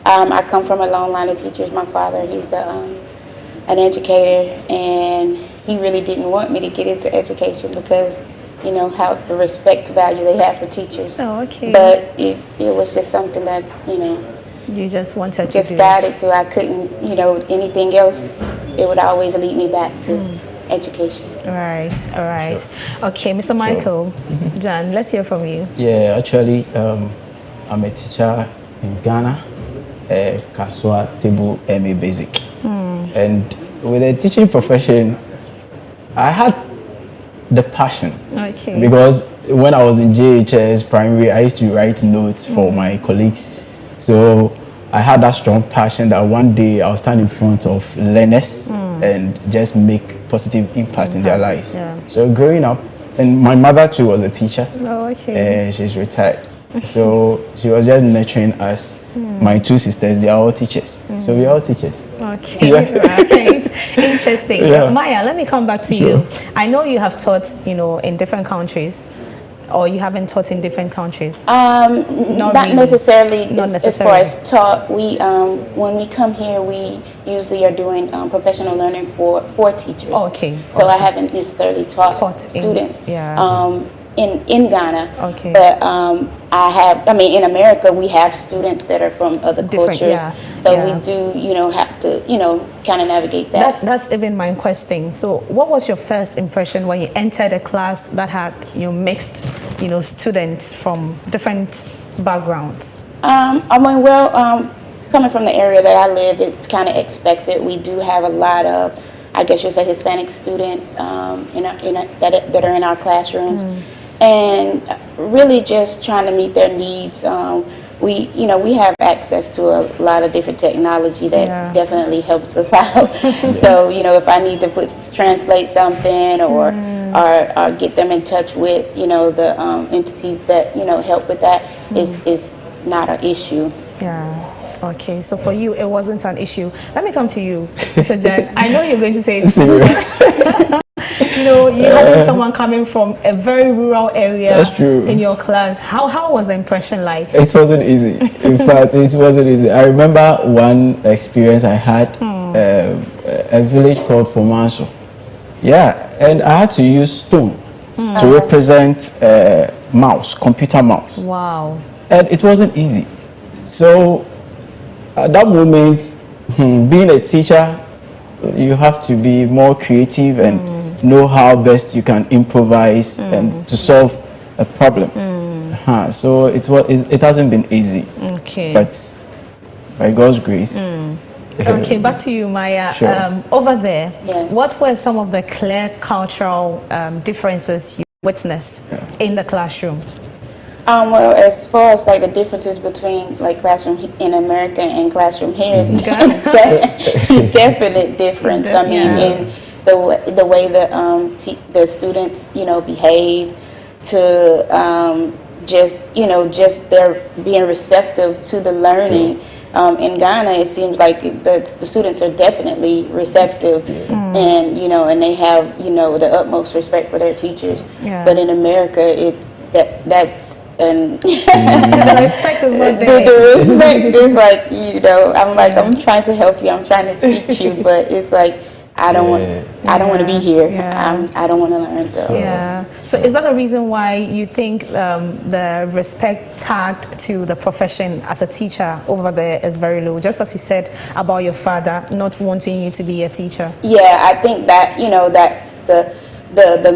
I come from a long line of teachers. My father, he's an educator, and he really didn't want me to get into education because, how the respect value they have for teachers. Oh, okay. But it was just something that, you just wanted to just guided to. I couldn't, anything else, it would always lead me back to education. Right, all right. Sure. Okay, Mr. Michael, John, let's hear from you. Yeah, actually, I'm a teacher in Ghana. Kaswa Table MA Basic. And with the teaching profession, I had the passion. Okay. Because when I was in JHS primary, I used to write notes for my colleagues. So I had that strong passion that one day I'll stand in front of learners and just make positive impact in their lives. Yeah. So growing up, and my mother too was a teacher. Oh, okay. She's retired. So she was just nurturing us. My two sisters, they are all teachers. So we are all teachers. Okay, yeah. Right. Interesting. Yeah. Maya, let me come back to you. I know you have taught, in different countries, or you haven't taught in different countries. Not really. necessarily. Not As necessarily. far as taught, we when we come here, we usually are doing professional learning for teachers. Oh, okay. So I haven't necessarily taught students. In Ghana. Okay. But in America, we have students that are from other cultures. So we do, have to, kind of navigate that. That's even my question. So what was your first impression when you entered a class that had, mixed, students from different backgrounds? Coming from the area that I live, it's kind of expected. We do have a lot of, I guess you'd say, Hispanic students that are in our classrooms. And really just trying to meet their needs. We have access to a lot of different technology that definitely helps us out. So, if I need to translate something or get them in touch with, the entities that, help with that, is not an issue. Yeah. Okay, so for you, it wasn't an issue. Let me come to you, Mr. Jan. I know you're going to say it's serious. You had someone coming from a very rural area. That's true. In your class. How was the impression like? It wasn't easy. In fact, it wasn't easy. I remember one experience I had, a village called Fomanso. Yeah, and I had to use stone to represent mouse, computer mouse. Wow. And it wasn't easy. So at that moment, being a teacher, you have to be more creative and know how best you can improvise and to solve a problem. So it hasn't been easy. Okay. But by God's grace. Okay, back to you, Maya. Sure. Over there, what were some of the clear cultural differences you witnessed in the classroom? Well, as far as like the differences between like classroom in America and classroom here, definite difference. I mean, in the way that the students, behave, to just they're being receptive to the learning. In Ghana, it seems like the students are definitely receptive, and and they have the utmost respect for their teachers. But in America, it's that's the respect is not there. The respect is like I'm trying to help you, I'm trying to teach you, but it's like I don't want to be here. I don't want to learn. So is that a reason why you think the respect tagged to the profession as a teacher over there is very low? Just as you said about your father not wanting you to be a teacher. Yeah, I think that that's the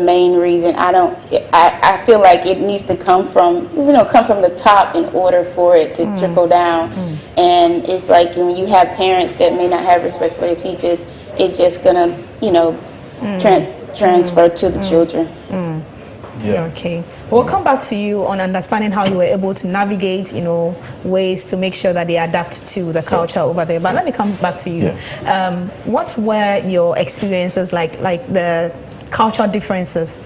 main reason. I feel like it needs to come from the top in order for it to trickle down. And it's like when you have parents that may not have respect for their teachers, it's just gonna transfer to the children. Okay, we'll come back to you on understanding how you were able to navigate ways to make sure that they adapt to the culture over there. But let me come back to you. What were your experiences like the cultural differences?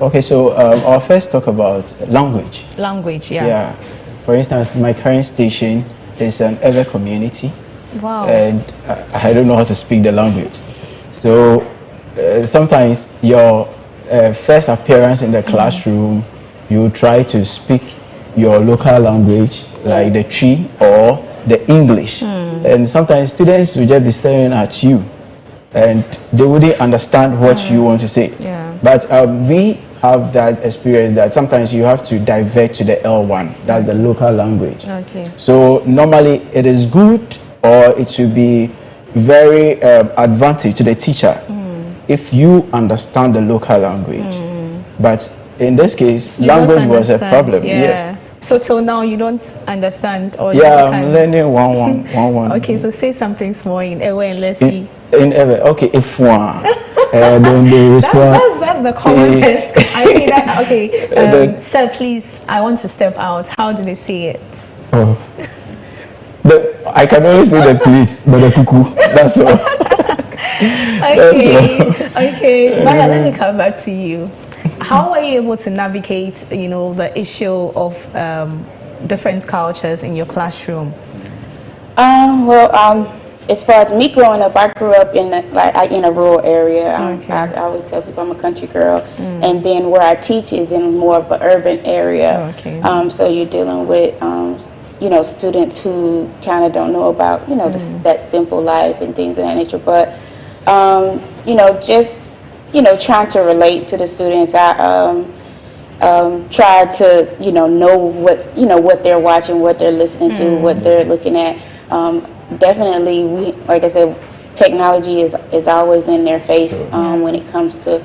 Okay, so I'll first talk about language. Yeah. For instance, my current station is an Ewe community. Wow. And I don't know how to speak the language. So sometimes your first appearance in the classroom, you try to speak your local language, like the Twi or the English. And sometimes students will just be staring at you and they wouldn't understand what you want to say. But we have that experience that sometimes you have to divert to the L1, that's the local language. So normally it is good, or it should be very advantage to the teacher if you understand the local language. But in this case, language was a problem. Yes. So till now you don't understand, or I'm learning one. Okay, so say something small in Ewe and let's see. In Ewe, okay, if one. That's the commonest. I mean, okay. Sir, please, I want to step out. How do they say it? I can only say the please, but the cuckoo. That's all. Okay. Maya, let me come back to you. How were you able to navigate, the issue of different cultures in your classroom? As far as me growing up, I grew up in a rural area. I always tell people I'm a country girl, and then where I teach is in more of an urban area. So you're dealing with students who kind of don't know about that simple life and things of that nature. But trying to relate to the students, I try to know what they're watching, what they're listening to, what they're looking at. Definitely, like I said, technology is always in their face when it comes to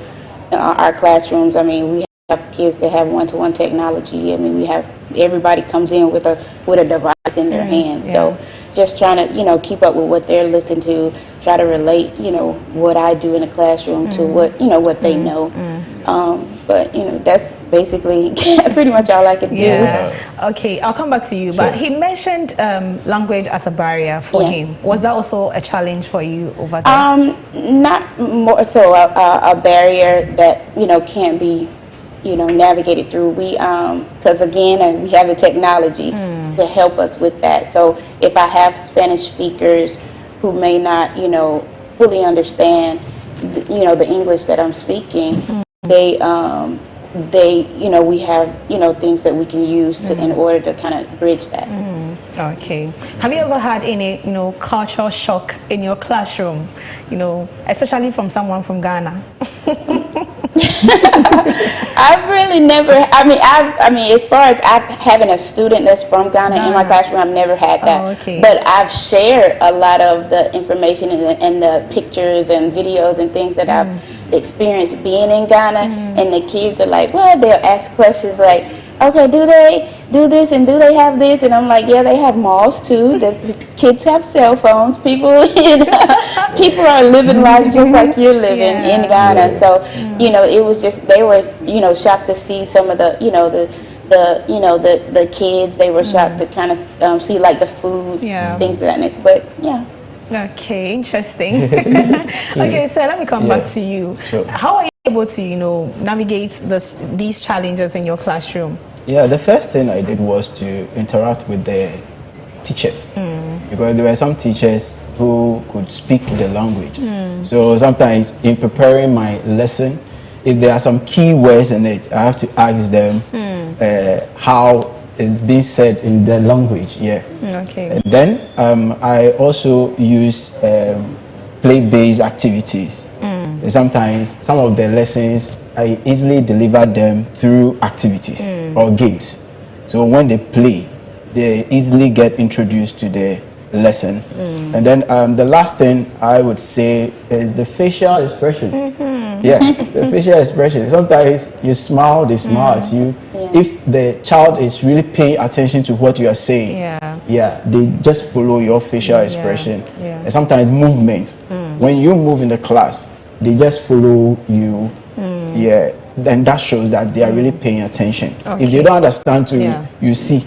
our classrooms. I mean, we have kids that have one-to-one technology. I mean, everybody comes in with a device in their hands. So just trying to keep up with what they're listening to, try to relate what I do in the classroom to what they know. But that's basically pretty much all I can do. Okay, I'll come back to you. But he mentioned language as a barrier for him. Was that also a challenge for you over there? Not more so a barrier that can't be navigated through. We because again we have the technology to help us with that. So if I have Spanish speakers who may not fully understand the English that I'm speaking, they we have things that we can use in order to kind of bridge that. Okay. Have you ever had any cultural shock in your classroom, especially from someone from Ghana? I've really never. I mean, as far as having a student that's from Ghana in my classroom, I've never had that. But I've shared a lot of the information and the pictures and videos and things that I've experienced being in Ghana, and the kids are like, well, they'll ask questions like, okay, do they do this and do they have this? And I'm like, yeah, they have malls too. The kids have cell phones. People, people are living lives just like you're living in Ghana. So, it was just, they were, shocked to see some of the, the kids. They were shocked to kind of see like the food, things of that nature. But yeah. Okay, interesting. Okay, so let me come back to you. Sure. How are you able to, navigate these challenges in your classroom? Yeah, the first thing I did was to interact with the teachers, because there were some teachers who could speak the language. So sometimes in preparing my lesson, if there are some key words in it, I have to ask them how it's being said in the language. Okay. And then I also use play-based activities. And sometimes some of the lessons I easily deliver them through activities or games. So when they play, they easily get introduced to the lesson. And then the last thing I would say is the facial expression. Yeah, the facial expression. Sometimes you smile, they smile at you. If the child is really paying attention to what you are saying, they just follow your facial expression. And sometimes movements. When you move in the class, they just follow you. Then that shows that they are really paying attention. If they don't understand you see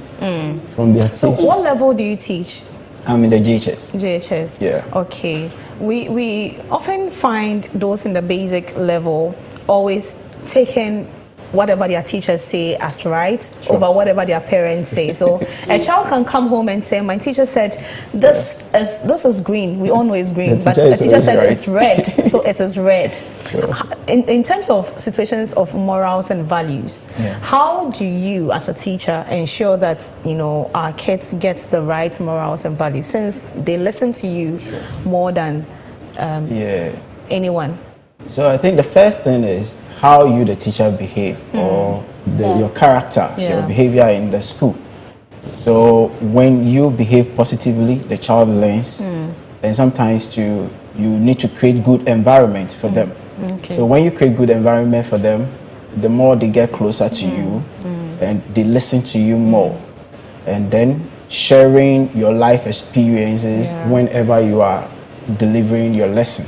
from their faces. So what level do you teach? I'm in the JHS. JHS. Yeah. Okay. We often find those in the basic level always taking whatever their teachers say as right over whatever their parents say. So a child can come home and say, my teacher said this is green. We all know it's green, but the teacher said it's red, so it is red. In terms of situations of morals and values, how do you as a teacher ensure that our kids get the right morals and values, since they listen to you more than anyone? So I think the first thing is how you, the teacher, behave, or your character, your behavior in the school. So when you behave positively, the child learns, and sometimes you need to create good environment for them. So when you create good environment for them, the more they get closer to you, and they listen to you more. And then sharing your life experiences whenever you are delivering your lesson.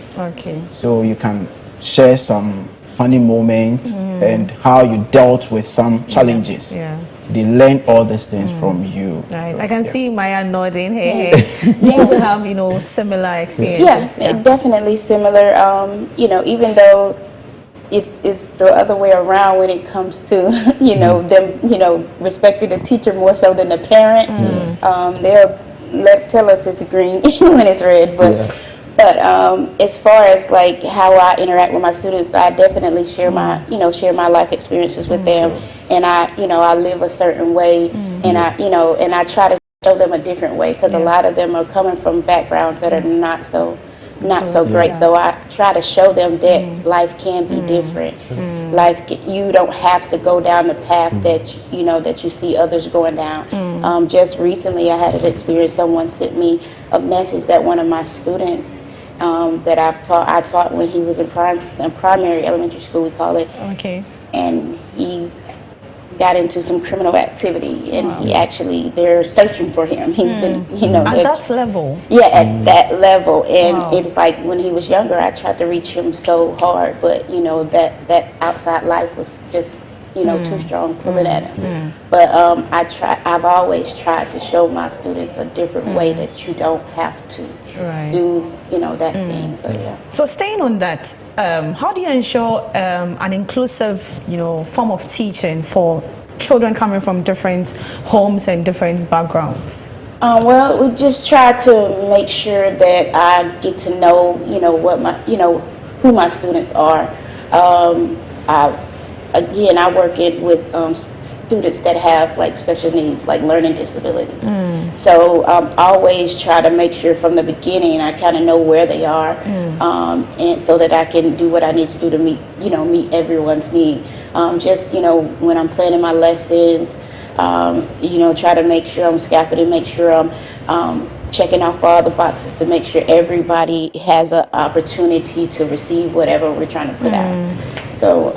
So you can share some funny moments and how you dealt with some challenges. They learn all these things from you. Right. I can see Maya nodding. Hey. Do you also have similar experiences? Yes, definitely similar. Even though it's the other way around when it comes to them respecting the teacher more so than the parent. They'll tell us it's green when it's red, but as far as like how I interact with my students, I definitely share my life experiences with them, and I live a certain way, and I try to show them a different way, because a lot of them are coming from backgrounds that are not so great. So I try to show them that life can be different. You don't have to go down the path that you see others going down. Just recently, I had an experience. Someone sent me a message that one of my students that I taught when he was in primary elementary school, we call it. And he's got into some criminal activity, and they're searching for him. He's been, at that level. Yeah, at that level. And it's like when he was younger, I tried to reach him so hard, but that outside life was just too strong, pulling at him. But I've always tried to show my students a different way, that you don't have to do that thing. But So staying on that, how do you ensure an inclusive form of teaching for children coming from different homes and different backgrounds? Well, we just try to make sure that I get to know who my students are. I work with students that have like special needs, like learning disabilities. So I always try to make sure from the beginning I kind of know where they are, and so that I can do what I need to do to meet everyone's need. When I'm planning my lessons, try to make sure I'm scaffolding, make sure I'm checking off all the boxes to make sure everybody has an opportunity to receive whatever we're trying to put out. So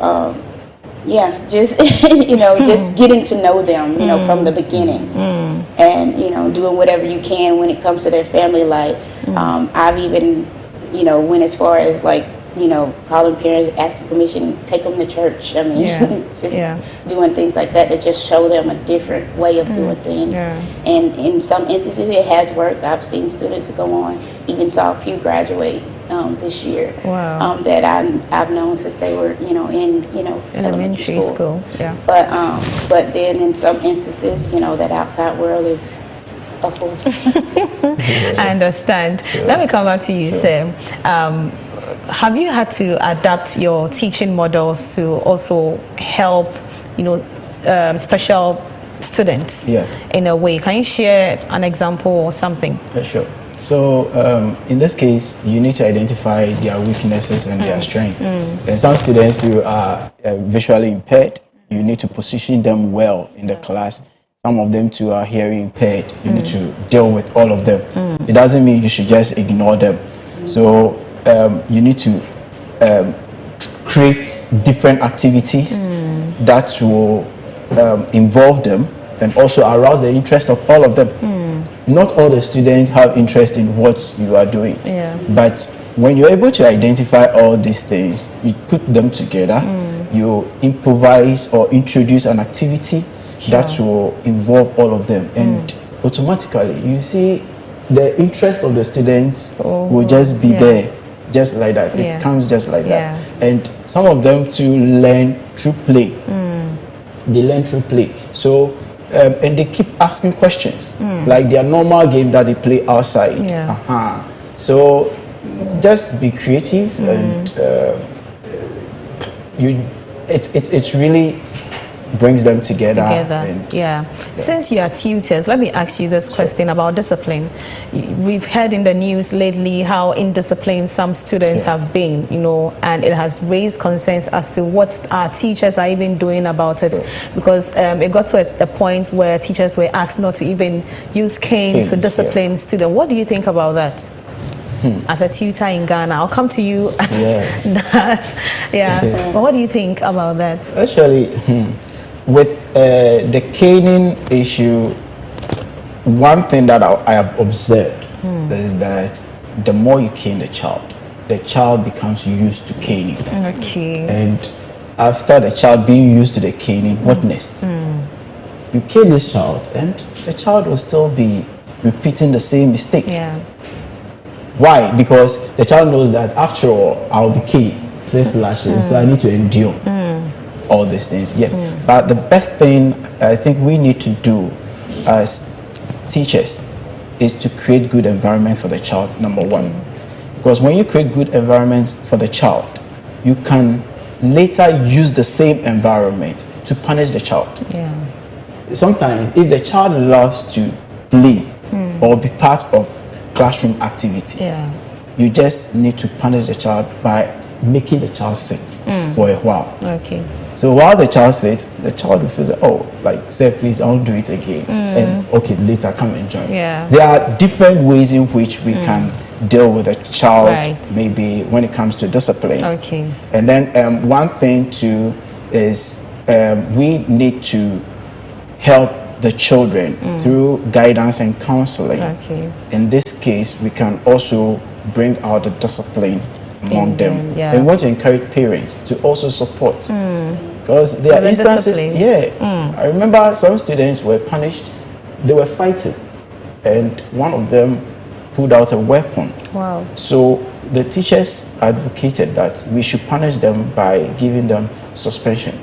yeah, just just getting to know them, from the beginning, and doing whatever you can when it comes to their family life. I've even went as far as like calling parents, asking permission, take them to church. I mean, just doing things like that to just show them a different way of doing things. And in some instances, it has worked. I've seen students go on, even saw a few graduate this year. Wow. That I've known since they were in elementary school. Yeah. But then in some instances, that outside world is a force. I understand. Let me come back to you, Sam. Have you had to adapt your teaching models to also help, special students in a way? Can you share an example or something? Sure. So in this case, you need to identify their weaknesses and their strengths. And some students who are visually impaired, you need to position them well in the class. Some of them too are hearing impaired. You need to deal with all of them. It doesn't mean you should just ignore them. So you need to create different activities that will involve them and also arouse the interest of all of them. Not all the students have interest in what you are doing, but when you're able to identify all these things, you put them together, you improvise or introduce an activity that will involve all of them, and automatically you see the interest of the students will just be there, just like that. It comes just like that. And some of them to learn through play. They learn through play. So and they keep asking questions, like their normal game that they play outside. So just be creative, and it really brings them together. Since you are tutors, let me ask you this question about discipline. We've heard in the news lately how indisciplined some students have been, and it has raised concerns as to what our teachers are even doing about it, because it got to a point where teachers were asked not to even use cane to discipline students. What do you think about that? As a tutor in Ghana, I'll come to you as that. But what do you think about that? Actually, with the caning issue, one thing that I have observed is that the more you cane the child becomes used to caning. And after the child being used to the caning, what next? You cane this child, and the child will still be repeating the same mistake. Why? Because the child knows that after all, I'll be caned 6 lashes, so I need to endure all these things. But the best thing I think we need to do as teachers is to create good environment for the child, number one. Because when you create good environments for the child, you can later use the same environment to punish the child. Sometimes if the child loves to play or be part of classroom activities, you just need to punish the child by making the child sit for a while. So while the child sits, the child will feel like, oh, like, say, please, I won't do it again. And okay, later come and join. There are different ways in which we can deal with a child, maybe when it comes to discipline. And then one thing too is we need to help the children through guidance and counseling. In this case, we can also bring out the discipline among them. And we want to encourage parents to also support. Because there are instances, I remember some students were punished, they were fighting, and one of them pulled out a weapon. So the teachers advocated that we should punish them by giving them suspension.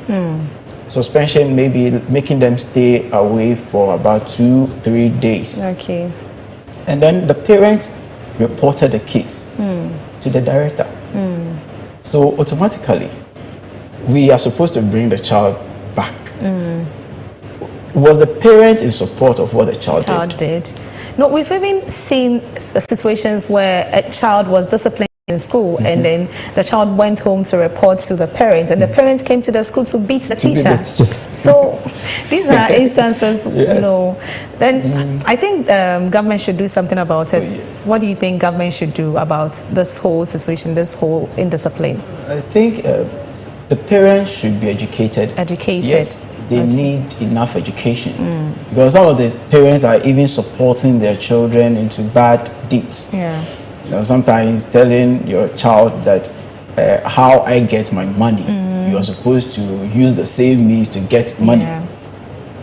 Suspension, maybe making them stay away for about 2-3 days. And then the parents reported the case to the director. So automatically, we are supposed to bring the child back. Was the parent in support of what the child did? No, we've even seen situations where a child was disciplined in school, and then the child went home to report to the parents, and the parents came to the school to beat the teacher. So these are instances, then I think government should do something about it. What do you think government should do about this whole situation, this whole indiscipline? I think the parents should be educated. Yes, they need enough education because some of the parents are even supporting their children into bad deeds. Sometimes telling your child that how I get my money, you are supposed to use the same means to get money.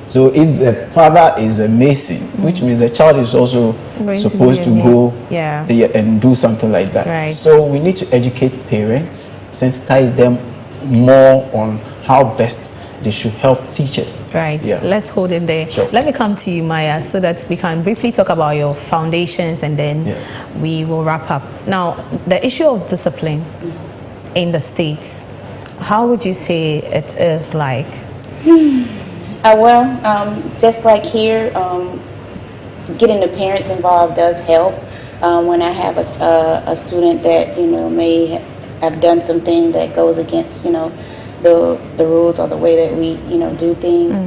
So if the father is a mason, which means the child is also supposed to go there and do something like that. So we need to educate parents, sensitize them more on how best they should help teachers. Let's hold it there. Let me come to you, Maya, so that we can briefly talk about your foundations and then we will wrap up. Now, the issue of discipline in the States, how would you say it is like? Just like here, getting the parents involved does help. When I have a student that may have done something that goes against the rules or the way that we do things,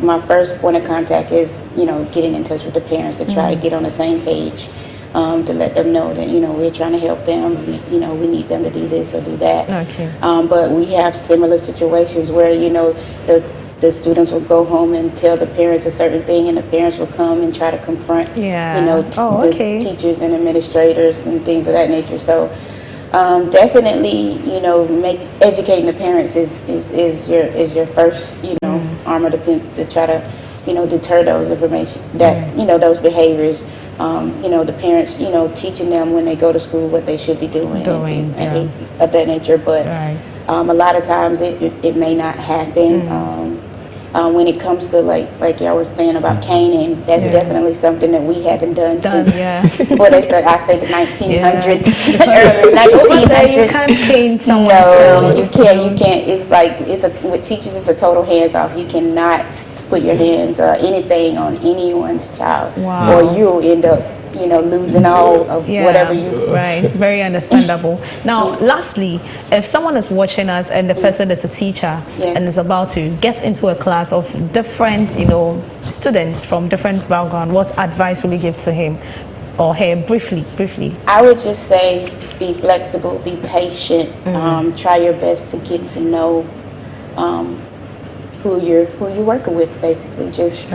my first point of contact is getting in touch with the parents to try to get on the same page, to let them know that we're trying to help them. We need them to do this or do that. But we have similar situations where the students will go home and tell the parents a certain thing, and the parents will come and try to confront teachers and administrators and things of that nature. So definitely educating the parents is your first arm of defense to try to deter those information that those behaviors. The parents teaching them when they go to school what they should be doing and of that nature. But a lot of times it may not happen. When it comes to like y'all were saying about caning, that's definitely something that we haven't done since. What I say the 1900s, early 1900s. You can't cane someone. No, you can't. It's like with teachers, it's a total hands off. You cannot put your hands or anything on anyone's child, or you'll end up losing all of whatever you do. It's very understandable. Now, lastly, if someone is watching us and the person is a teacher and is about to get into a class of different, students from different backgrounds, what advice will you give to him or her briefly? I would just say be flexible, be patient, try your best to get to know who you're working with, basically. Just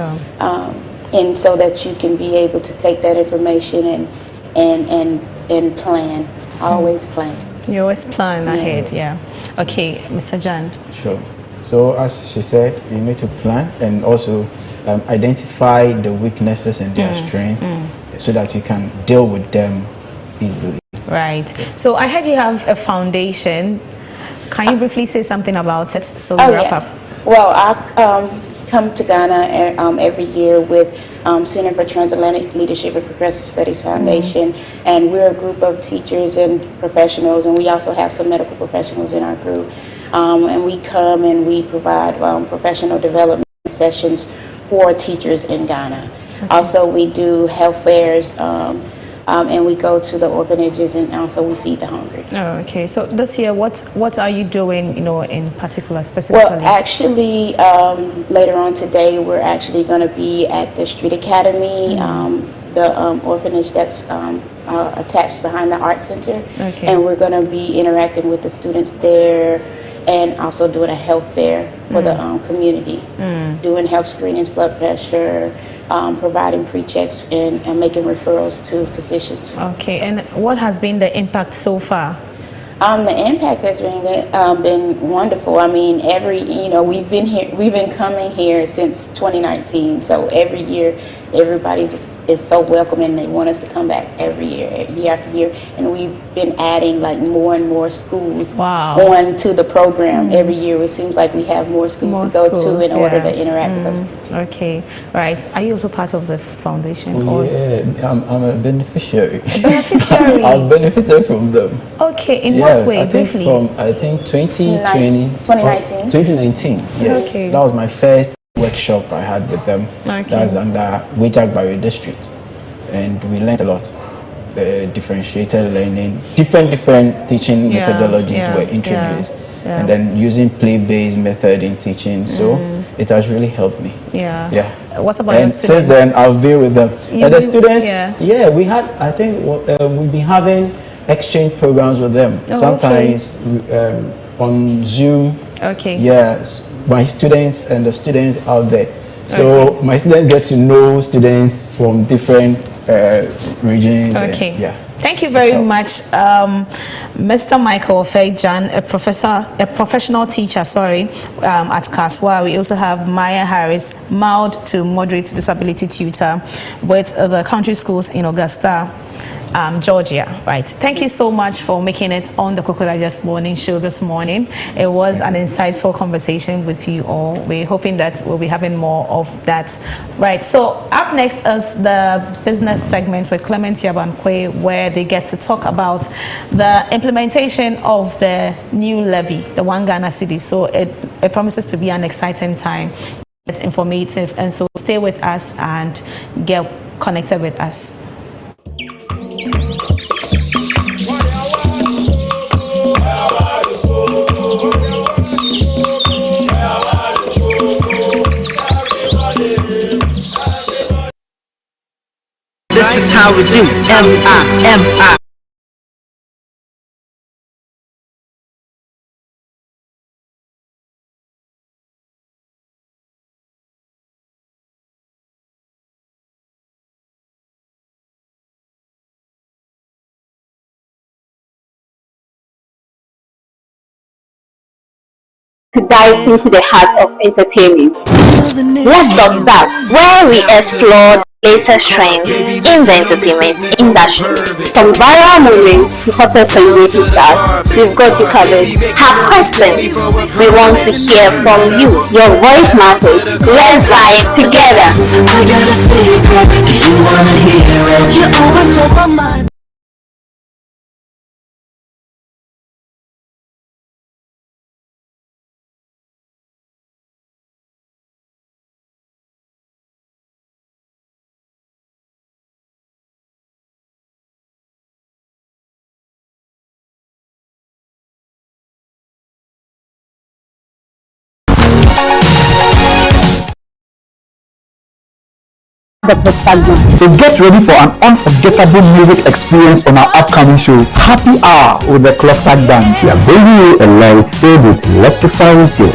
and so that you can be able to take that information and plan. Always plan. You always plan ahead, Okay, Mr. Jan. Sure. So as she said, you need to plan and also identify the weaknesses and their strength so that you can deal with them easily. So I heard you have a foundation. Can you briefly say something about it so we wrap up? Well, I come to Ghana every year with Center for Transatlantic Leadership and Progressive Studies Foundation, and we're a group of teachers and professionals, and we also have some medical professionals in our group, and we come and we provide professional development sessions for teachers in Ghana. Also, we do health fairs, and we go to the orphanages, and also we feed the hungry. So this year, what are you doing, in particular, specifically? Well, actually, later on today, we're actually going to be at the Street Academy, the orphanage that's attached behind the Art Center, and we're going to be interacting with the students there, and also doing a health fair for the community, doing health screenings, blood pressure, providing pre-checks and making referrals to physicians. And what has been the impact so far? The impact has been wonderful. I mean, we've been coming here since 2019. So every year, everybody is so welcome, and they want us to come back every year after year. And we've been adding more and more schools on to the program every year. It seems like we have more schools to go to in order to interact with those teachers. Are you also part of the foundation? I'm a beneficiary. Beneficiary. I've benefited from them. In what way? Briefly. From 2019. 2019. Yes, that was my first workshop I had with them. That was under Wejak District, and we learned a lot. The differentiated learning, different teaching methodologies were introduced, and then using play-based method in teaching. So it has really helped me. What about your students? Since then, I've been with them. And the students, we had. I think we've been having exchange programs with them. Sometimes on Zoom. Okay. Yes, my students and the students out there. So my students get to know students from different regions. Okay. And, yeah. Thank you very much, Mr. Michael Feijan, a professional teacher, at Kaswa. We also have Maya Harris, mild to moderate disability tutor with the country schools in Augusta, Georgia. Right. Thank you so much for making it on the Koko Digest Morning Show this morning. It was an insightful conversation with you all. We're hoping that we'll be having more of that. Right. So up next is the business segment with Clement Yabankwe, where they get to talk about the implementation of the new levy, the 1 Ghana cedi. So it promises to be an exciting time. It's informative, and so stay with us and get connected with us. This is how we do. M-I-M-I. To dive into the heart of entertainment. Let's start where we explore latest trends in the entertainment industry. From viral movies to hottest celebrity stars, we've got you covered. Have questions? We want to hear from you. Your voice matters. Let's vibe together. I got a secret. Do you wanna hear it? You're always on my mind. So get ready for an unforgettable music experience on our upcoming show, Happy Hour with the Clocksack Band. We are bringing you a night filled with electrifying tunes,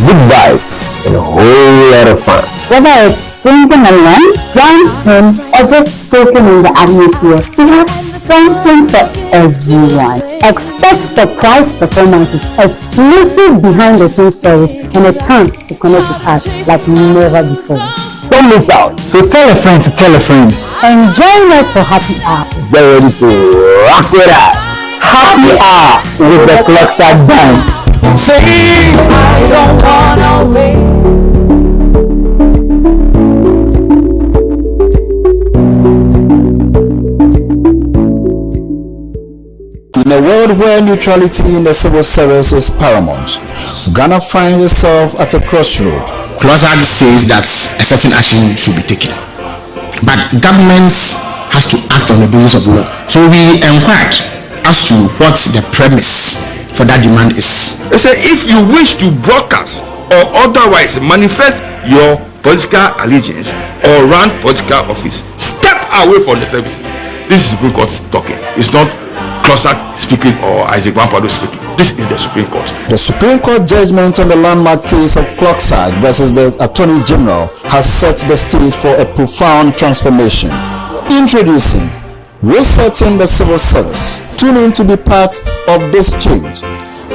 good vibes, and a whole lot of fun. Whether it's singing along, dancing, or just soaking in the atmosphere, we have something for everyone. Expect surprise performances, exclusive behind-the-scenes stories, and a chance to connect with us like never before. Don't miss out. So tell a friend to tell a friend. And join us for Happy Hour. Get ready to rock with us. Happy Hour with the Clocksack Band. Say I don't wanna wait. In a world where neutrality in the civil service is paramount, Ghana finds itself at a crossroad. Clocksack says that a certain action should be taken, but government has to act on the basis of law. So we inquired as to what the premise for that demand is. They say if you wish to broadcast or otherwise manifest your political allegiance or run political office, step away from the services. This is Supreme Court talking. It's not Clocksack speaking or Isaac Wampado speaking. This is the Supreme Court. The Supreme Court judgment on the landmark case of Clocksack versus the Attorney General has set the stage for a profound transformation. Introducing Resetting the Civil Service. Tune in to be part of this change,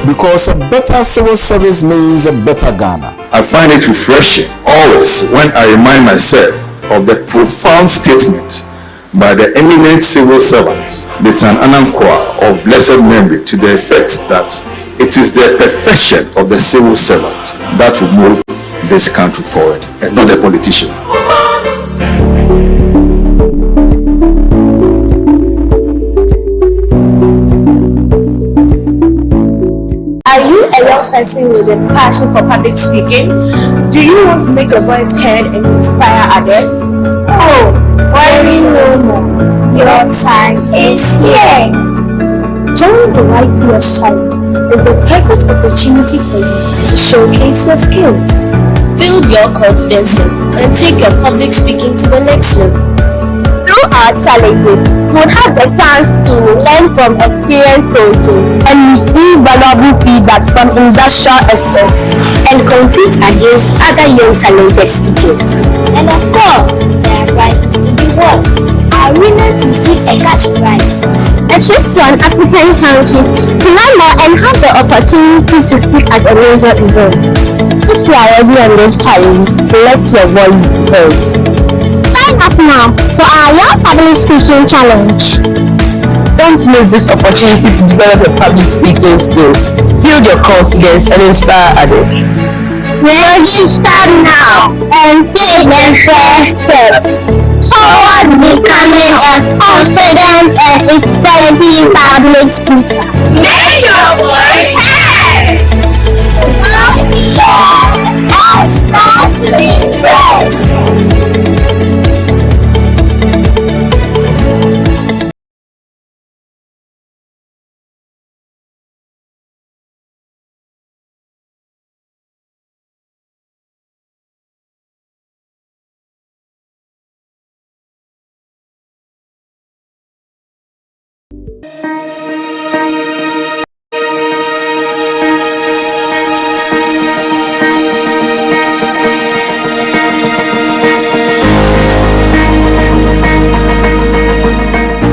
because a better civil service means a better Ghana. I find it refreshing always when I remind myself of the profound statement by the eminent civil servant, Lieutenant Anankwa of blessed memory, to the effect that it is the perfection of the civil servant that will move this country forward, and not the politician. Are you a young person with a passion for public speaking? Do you want to make your voice heard and inspire others? Oh, worry no more. Your time is here. Join the YPS Challenge is a perfect opportunity for you to showcase your skills, build your confidence, and take your public speaking to the next level. Do through our challenges, you would have the chance to learn from experienced coaches and receive valuable feedback from industrial experts and compete against other young talented speakers. And of course, there are prizes to be won. Our winners receive a cash prize, a trip to an African country to learn more and have the opportunity to speak at a major event. If you are ready on this challenge, let your voice be heard. Sign up now for our Young Public Speaking Challenge. Don't miss this opportunity to develop your public speaking skills, build your confidence, and inspire others. Register now and take the first step toward becoming a confident and effective public speaker. Make your voice heard! As fastly press.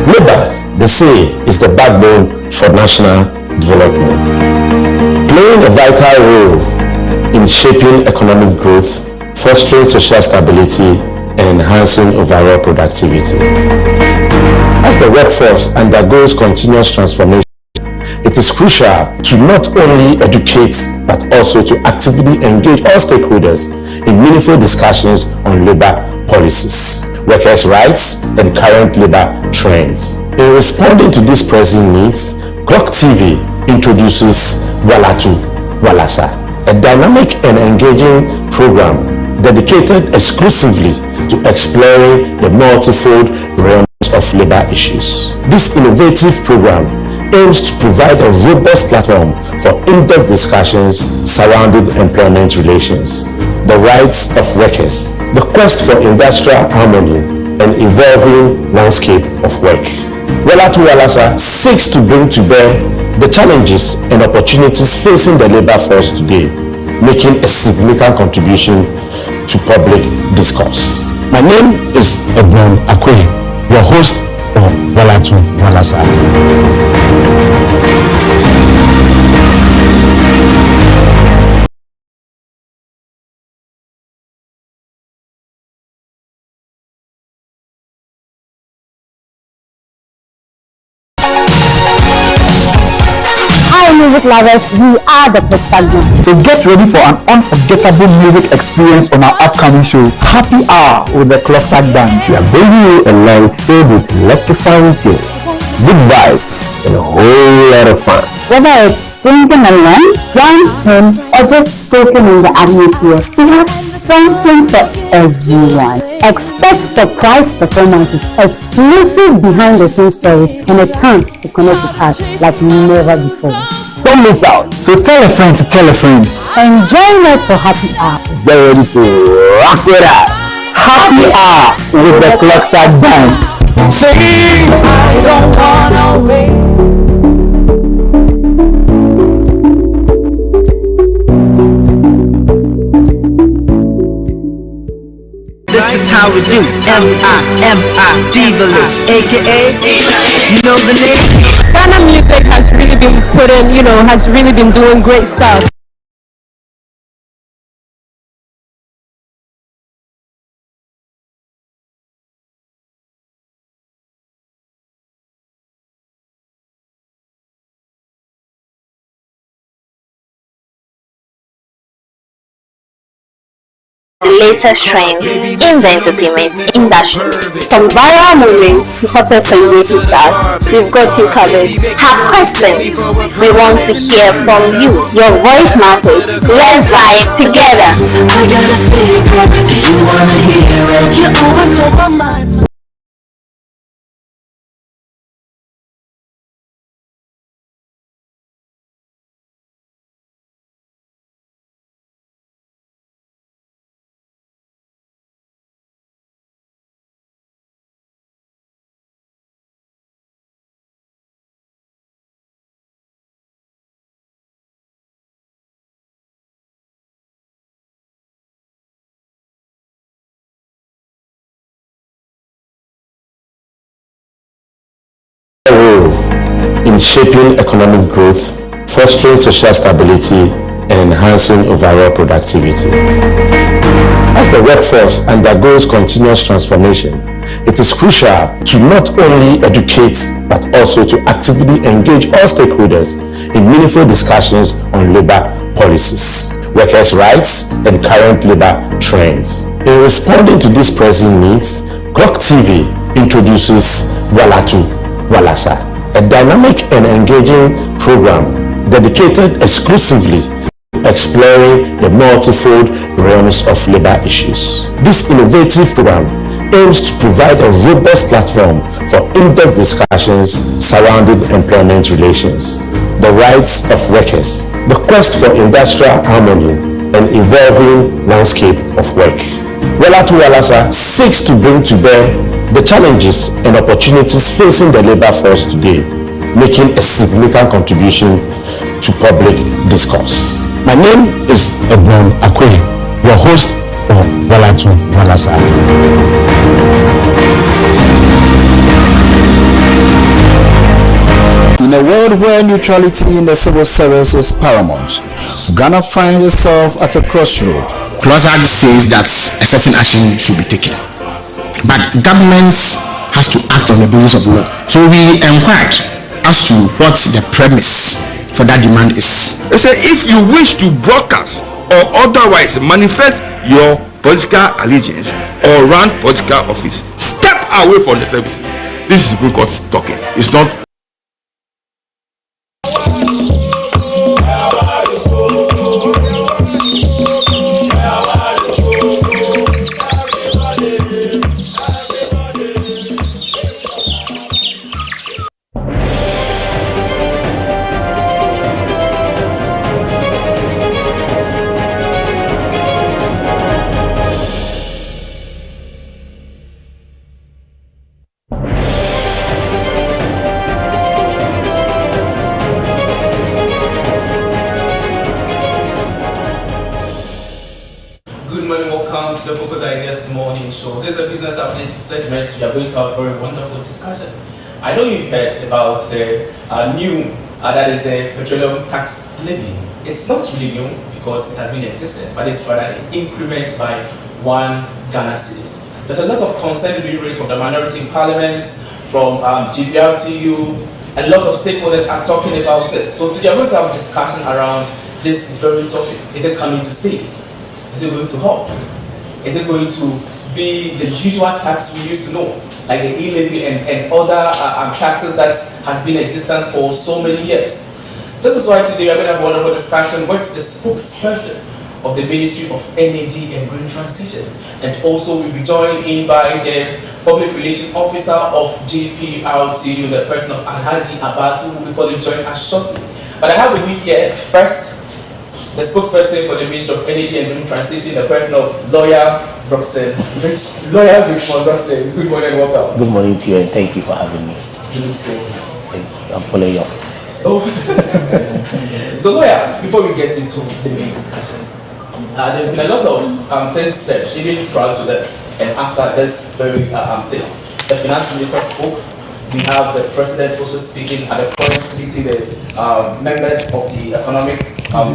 Labor, they say, is the backbone for national development, playing a vital role in shaping economic growth, fostering social stability, and enhancing overall productivity. As the workforce undergoes continuous transformation, it is crucial to not only educate but also to actively engage all stakeholders in meaningful discussions on labor policies, workers' rights, and current labor trends. In responding to these pressing needs, Clock TV introduces Walatu Walasa, a dynamic and engaging program dedicated exclusively to exploring the multifold realms of labor issues. This innovative program aims to provide a robust platform for in-depth discussions surrounding employment relations, the rights of workers, the quest for industrial harmony, and evolving landscape of work. Walatu Walasa seeks to bring to bear the challenges and opportunities facing the labor force today, making a significant contribution to public discourse. My name is Ebron Akwe, your host of Walatu Walasa. Music lovers, we are the Protagon. So get ready for an unforgettable music experience on our upcoming show, Happy Hour with the Clocksack Band. We are bringing you a night filled with electrifying tunes, good vibes, and a whole lot of fun. Whether it's singing along, dancing, or just soaking in the atmosphere, we have something for everyone. Expect surprise performances, exclusive behind-the-scenes stories, and a chance to connect with us like never before. Don't miss out. So tell a friend to tell a friend. And join us for Happy Hour. Get ready to rock with us. Happy Hour with the Clocksack Band. Say, I don't wanna wait. This is how we do. M-I-M-I, Divalish, aka, you know the name? Ghana music has really been has really been doing great stuff. The latest trends in the entertainment industry. From viral movies to hottest celebrity stars, we've got you covered. Have questions? We want to hear from you. Your voice matters. Let's vibe together. I got a secret. Do you wanna hear it? You're always on my mind. in shaping economic growth, fostering social stability, and enhancing overall productivity. As the workforce undergoes continuous transformation, it is crucial to not only educate but also to actively engage all stakeholders in meaningful discussions on labor policies, workers' rights, and current labor trends. In responding to these pressing needs, Clock TV introduces Walatu Walasa, a dynamic and engaging program dedicated exclusively to exploring the multifold realms of labor issues. This innovative program aims to provide a robust platform for in-depth discussions surrounding employment relations, the rights of workers, the quest for industrial harmony, and evolving landscape of work. Walatu Walasa seeks to bring to bear the challenges and opportunities facing the labor force today, making a significant contribution to public discourse. My name is Edmond Akwe, your host of Walatu Walasa. In a world where neutrality in the civil service is paramount, Ghana finds itself at a crossroad. Clause Act says that a certain action should be taken, but government has to act on the basis of law. So we inquired as to what the premise for that demand is. They say if you wish to broadcast or otherwise manifest your political allegiance or run political office, step away from the services. This is Supreme Court talking. It's not. The Koko Digest Morning Show. This is a business update segment. We are going to have a very wonderful discussion. I know you've heard about the new, that is the petroleum tax levy. It's not really new because it has been existent, but it's rather an increment by 1 Ghana cedis. There's a lot of concern being raised from the minority in parliament, from GPRTU. A lot of stakeholders are talking about it. So today we're going to have a discussion around this very topic. Is it coming to stay? Is it going to help? Is it going to be the usual tax we used to know, like the e-levy and other taxes that has been existent for so many years? This is why today we're going to have a wonderful discussion with the spokesperson of the Ministry of Energy and Green Transition, and also we'll be joined in by the Public Relations Officer of GPRTU, the person of Alhaji Abbas, who will be calling join us shortly. But I have with me here first the spokesperson for the Ministry of Energy and Green Transition, the person of Lawyer Richmond Roxton. Good morning and welcome. Good morning to you and thank you for having me. You look so nice. I'm following your So, so lawyer, before we get into the main discussion, there have been a lot of things said, even prior to this and after this very thing. The finance minister spoke. We have the president also speaking at the point meeting the members of the economic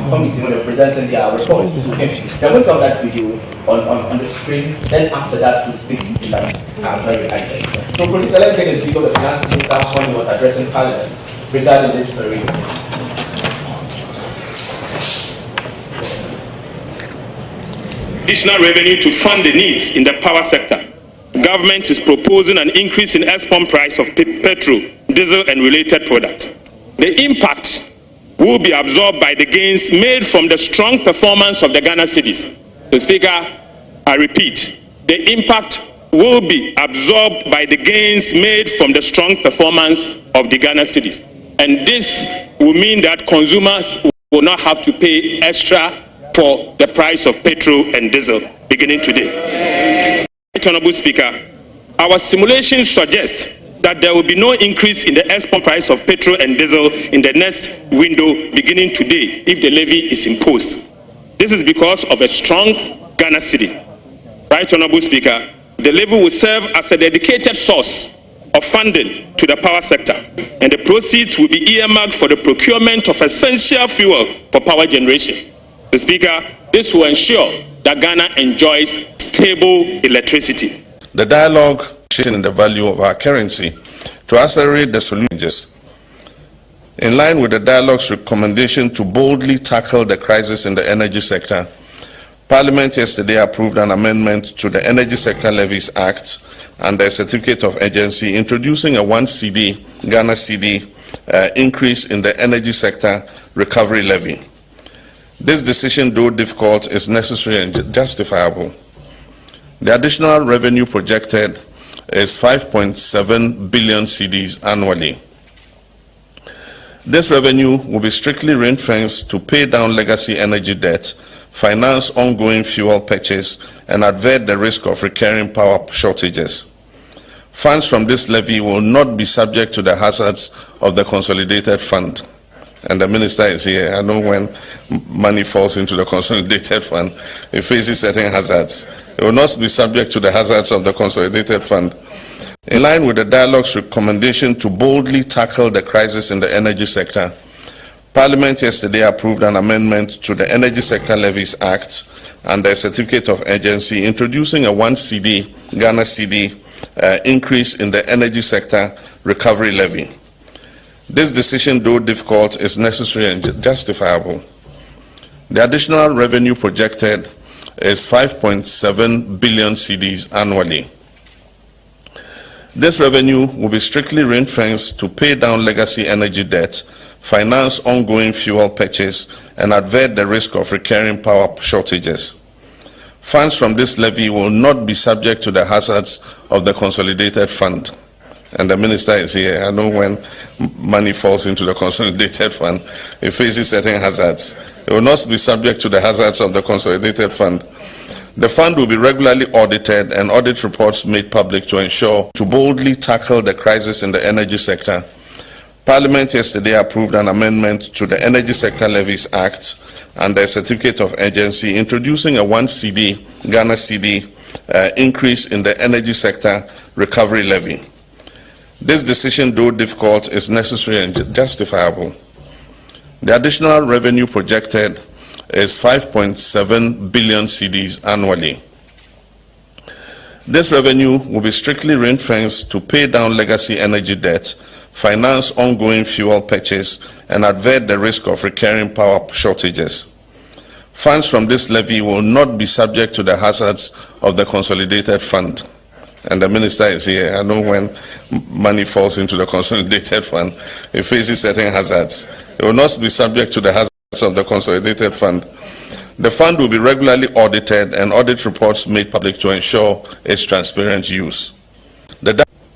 committee when they're presenting their reports to him. We are going to have that video on the screen. Then after that, we'll speak to that very item. So, producer, let's get a video of the finance minister when he was addressing Parliament regarding this very. Additional revenue to fund the needs in the power sector. Government is proposing an increase in export price of petrol, diesel and related products. The impact will be absorbed by the gains made from the strong performance of the Ghana cedis. The Speaker, I repeat, the impact will be absorbed by the gains made from the strong performance of the Ghana cedis. And this will mean that consumers will not have to pay extra for the price of petrol and diesel beginning today. Honorable Speaker, our simulations suggest that there will be no increase in the export price of petrol and diesel in the next window beginning today if the levy is imposed. This is because of a strong Ghana cedi. Right, Honorable Speaker, the levy will serve as a dedicated source of of funding to the power sector, and the proceeds will be earmarked for the procurement of essential fuel for power generation. Mr. Speaker, this will ensure that Ghana enjoys stable electricity. The dialogue in the value of our currency to accelerate the solutions. In line with the dialogue's recommendation to boldly tackle the crisis in the energy sector, Parliament yesterday approved an amendment to the Energy Sector Levies Act and the Certificate of Urgency, introducing a 1 CD, Ghana CD, increase in the energy sector recovery levy. This decision, though difficult, is necessary and justifiable. The additional revenue projected is 5.7 billion cedis annually. This revenue will be strictly ring-fenced to pay down legacy energy debt, finance ongoing fuel purchase, and avert the risk of recurring power shortages. Funds from this levy will not be subject to the hazards of the consolidated fund. And the minister is here. I know when money falls into the consolidated fund, it faces certain hazards. It will not be subject to the hazards of the consolidated fund. In line with the dialogue's recommendation to boldly tackle the crisis in the energy sector, Parliament yesterday approved an amendment to the Energy Sector Levies Act and the Certificate of Urgency, introducing a 1 CD, Ghana CD, increase in the energy sector recovery levy. This decision, though difficult, is necessary and justifiable. The additional revenue projected is 5.7 billion cedis annually. This revenue will be strictly ring-fenced to pay down legacy energy debt, finance ongoing fuel purchase, and avert the risk of recurring power shortages. Funds from this levy will not be subject to the hazards of the consolidated fund. And the minister is here. I know when money falls into the consolidated fund, it faces certain hazards. It will not be subject to the hazards of the consolidated fund. The fund will be regularly audited and audit reports made public to ensure to boldly tackle the crisis in the energy sector. Parliament yesterday approved an amendment to the Energy Sector Levies Act and the Certificate of Urgency, introducing a 1 CD, Ghana CD, increase in the energy sector recovery levy. This decision, though difficult, is necessary and justifiable. The additional revenue projected is 5.7 billion cedis annually. This revenue will be strictly ring-fenced to pay down legacy energy debt, finance ongoing fuel purchase, and avert the risk of recurring power shortages. Funds from this levy will not be subject to the hazards of the consolidated fund. And the minister is here. I know when money falls into the consolidated fund, it faces certain hazards. It will not be subject to the hazards of the consolidated fund. The fund will be regularly audited and audit reports made public to ensure its transparent use.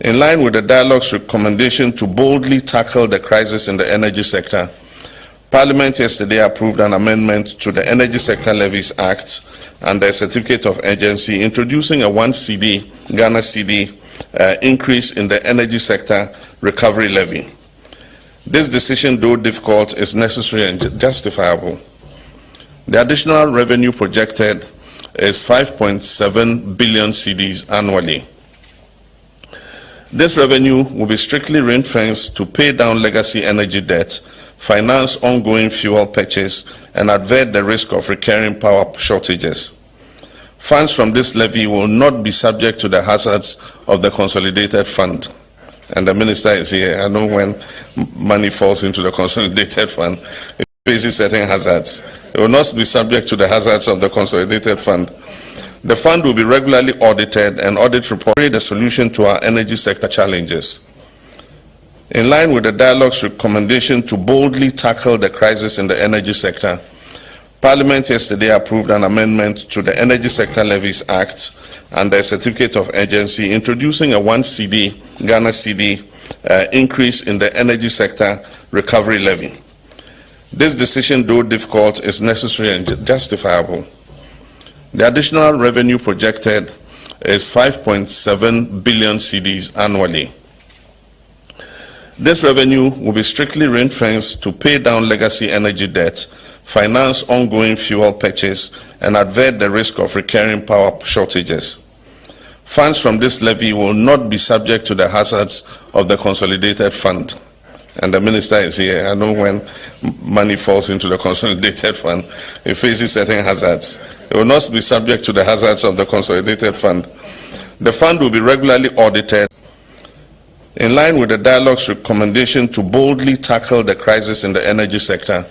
In line with the dialogue's recommendation to boldly tackle the crisis in the energy sector, Parliament yesterday approved an amendment to the Energy Sector Levies Act and the Certificate of Urgency, introducing a 1 CD, Ghana CD, increase in the energy sector recovery levy. This decision, though difficult, is necessary and justifiable. The additional revenue projected is 5.7 billion cedis annually. This revenue will be strictly ring-fenced to pay down legacy energy debt, finance ongoing fuel purchase, and avert the risk of recurring power shortages. Funds from this levy will not be subject to the hazards of the consolidated fund. And the minister is here. I know when money falls into the consolidated fund, it faces certain hazards. It will not be subject to the hazards of the consolidated fund. The fund will be regularly audited and audit report a solution to our energy sector challenges. In line with the dialogue's recommendation to boldly tackle the crisis in the energy sector, Parliament yesterday approved an amendment to the Energy Sector Levies Act and the Certificate of Urgency, introducing a 1 CD, Ghana CD, increase in the energy sector recovery levy. This decision, though difficult, is necessary and justifiable. The additional revenue projected is 5.7 billion cedis annually. This revenue will be strictly ring-fenced to pay down legacy energy debt, finance ongoing fuel purchase, and avert the risk of recurring power shortages. Funds from this levy will not be subject to the hazards of the consolidated fund. And the minister is here. I know when money falls into the consolidated fund, it faces certain hazards. It will not be subject to the hazards of the consolidated fund. The fund will be regularly audited in line with the dialogue's recommendation to boldly tackle the crisis in the energy sector.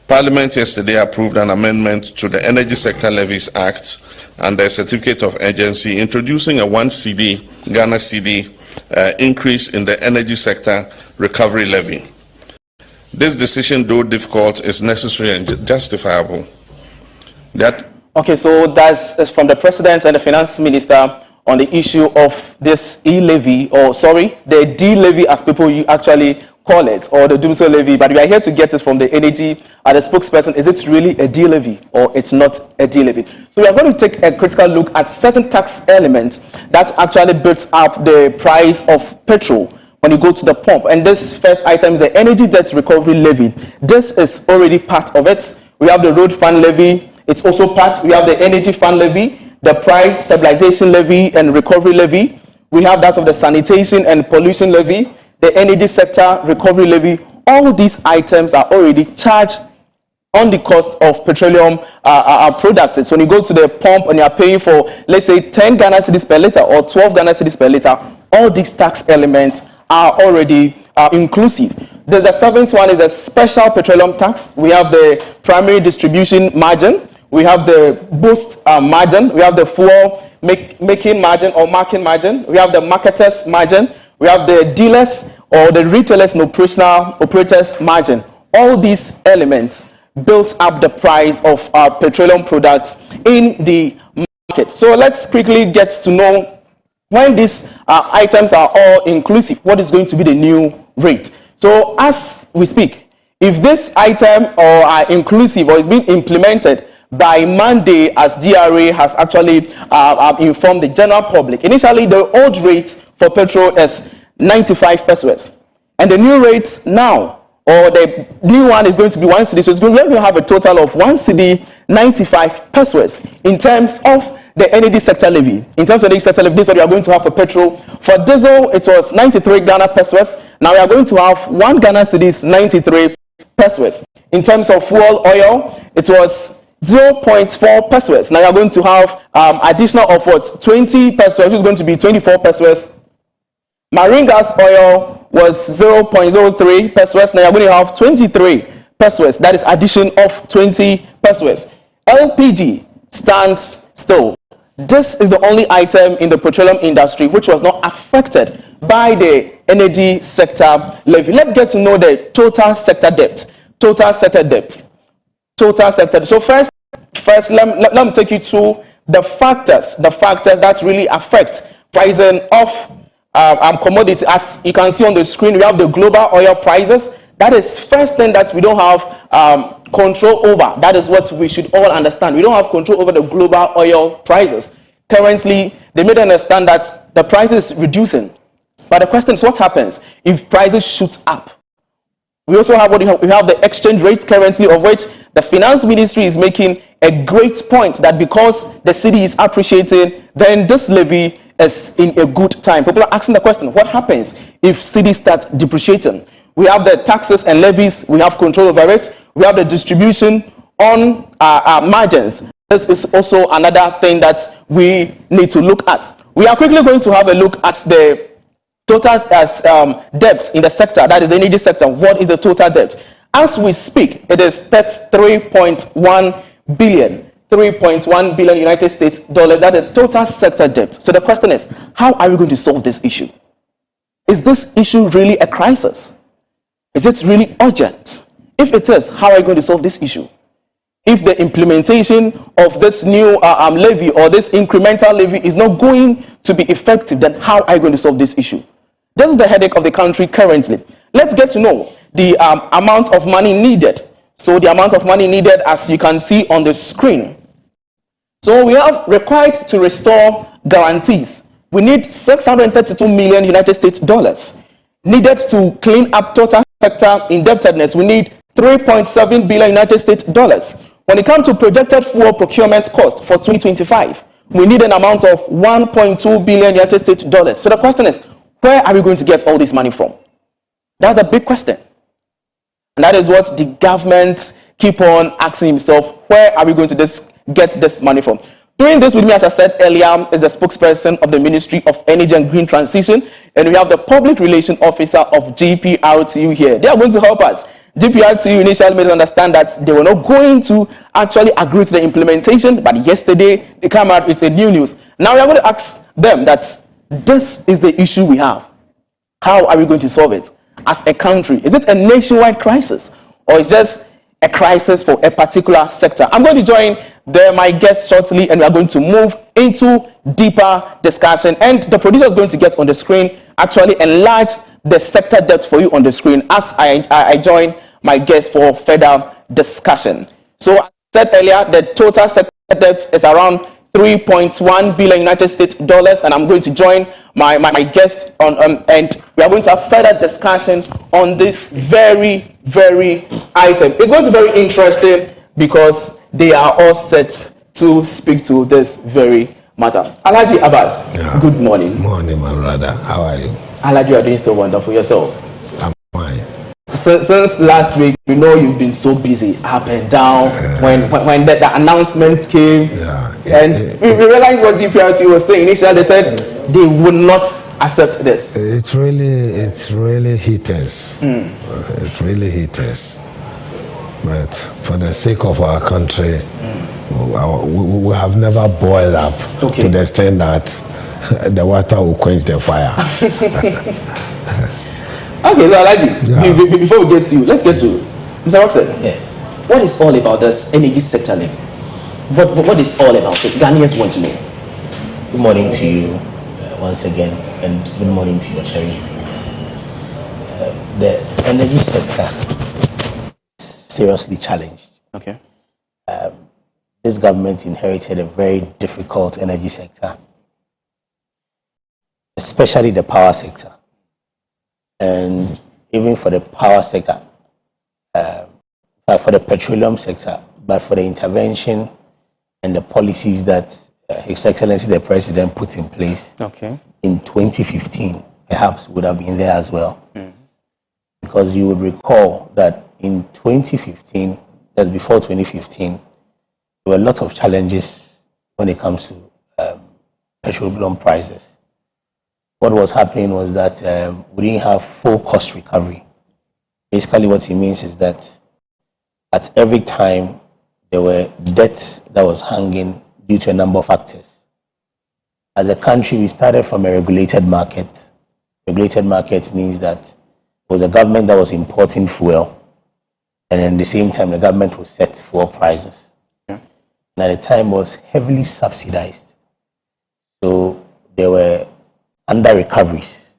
Parliament yesterday approved an amendment to the Energy Sector Levies Act and the Certificate of Urgency, introducing a 1 CD, Ghana CD, increase in the energy sector recovery levy. This decision, though difficult, is necessary and justifiable. Okay, so that's from the President and the Finance Minister on the issue of this e-levy, or sorry, the D-levy as people actually call it, or the doomsday levy. But we are here to get it from the energy, the spokesperson. Is it really a D-levy or it's not a D-levy? So we are going to take a critical look at certain tax elements that actually builds up the price of petrol when you go to the pump. And this first item is the energy debt recovery levy. This is already part of it. We have the road fund levy. It's also part. We have the energy fund levy, the price stabilization levy and recovery levy. We have that of the sanitation and pollution levy, the energy sector recovery levy. All these items are already charged on the cost of petroleum products. So when you go to the pump and you are paying for, let's say, 10 Ghana cedis per liter or 12 Ghana cedis per liter, all these tax elements are already inclusive. The seventh one is a special petroleum tax. We have the primary distribution margin. We have the boost margin. We have the fuel making margin or marking margin. We have the marketers margin. We have the dealers or the retailers and operators margin. All these elements build up the price of our petroleum products in the market. So let's quickly get to know, when these items are all inclusive, what is going to be the new rate. So as we speak, if this item are inclusive or is being implemented by Monday, as DRA has actually informed the general public, initially the old rate for petrol is 95 pesos, and the new rate now, or the new one, is going to be 1 cedi. So it's going to have a total of 1 cedi 95 pesos in terms of the energy sector levy. In terms of the energy sector levy, this is what we are going to have for petrol. For diesel, it was 93 Ghana pesos. Now we are going to have 1 Ghana cedis 93 pesos. In terms of fuel oil, it was 0.4 pesos. Now you are going to have additional of what, 20 pesos, which is going to be 24 pesos. Marine gas oil was 0.03 pesos. Now you're going to have 23 pesos. That is addition of 20 pesos. LPG stands still. This is the only item in the petroleum industry which was not affected by the energy sector levy. Let's get to know the total sector debt. Total sector debt. Total sector. So first let me take you to the factors that really affect pricing of commodity. As you can see on the screen, we have the global oil prices. That is first thing that we don't have control over. That is what we should all understand. We don't have control over the global oil prices. Currently, they made understand that the price is reducing. But the question is, what happens if prices shoot up? We also have we have the exchange rate currently, of which the finance ministry is making a great point that because the cedi is appreciating, then this levy is in a good time. People are asking the question, what happens if cedi starts depreciating? We have the taxes and levies, we have control over it. We have the distribution on margins. This is also another thing that we need to look at. We are quickly going to have a look at the total debts in the sector, that is the energy sector. What is the total debt? As we speak, it is 3.1 billion. 3.1 billion United States dollars. That is the total sector debt. So the question is, how are we going to solve this issue? Is this issue really a crisis? Is it really urgent? If it is, how are you going to solve this issue? If the implementation of this new levy or this incremental levy is not going to be effective, then how are you going to solve this issue? This is the headache of the country currently. Let's get to know the amount of money needed. So the amount of money needed, as you can see on the screen. So we have required to restore guarantees. We need 632 million United States dollars. Needed to clean up total sector indebtedness, we need 3.7 billion United States dollars. When it comes to projected fuel procurement cost for 2025, we need an amount of 1.2 billion United States dollars. So the question is, where are we going to get all this money from? That's a big question. And that is what the government keep on asking himself, where are we going to get this money from? Doing this with me, as I said earlier, is the spokesperson of the Ministry of Energy and Green Transition, and we have the Public Relations Officer of GPRTU here. They are going to help us. GPRTU initially made us understand that they were not going to actually agree to the implementation, but yesterday they came out with a new news. Now we are going to ask them that this is the issue we have. How are we going to solve it as a country? Is it a nationwide crisis, or is just a crisis for a particular sector? I'm going to join my guests shortly, and we are going to move into deeper discussion. And the producer is going to get on the screen, actually enlarge the sector depth for you on the screen as I join my guests for further discussion. So, as I said earlier, the total sector depth is around 3.1 billion United States dollars, and I'm going to join my guest on and we are going to have further discussion on this very item. It's going to be very interesting because they are all set to speak to this very matter. Alhaji Abbas, good morning. Morning, my brother. How are you? Alhaji, you are doing so wonderful yourself. I'm fine. Since last week, we know you've been so busy, up and down. When the announcement came, and we realized what GPRT was saying initially. They said they would not accept this. It's really hit us. It really hit us. But for the sake of our country, we have never boiled up to the extent that the water will quench the fire. Okay, so Alhaji, before we get to you, let's get to Mr. Roxanne. Yeah. What is all about this energy sector levy? What is all about it? Ghanaians want to know. Good morning to you once again, and good morning to your cherished viewers. The energy sector is seriously challenged. Okay. This government inherited a very difficult energy sector, especially the power sector. And even for the power sector, for the petroleum sector, but for the intervention and the policies that His Excellency the President put in place in 2015, perhaps would have been there as well. Because you would recall that in 2015, that's before 2015, there were a lot of challenges when it comes to petroleum prices. What was happening was that we didn't have full cost recovery. Basically what it means is that at every time there were debts that was hanging due to a number of factors. As a country, we started from a regulated market. Regulated market means that it was a government that was importing fuel, and at the same time the government would set fuel prices. And at the time was heavily subsidized. So there were under recoveries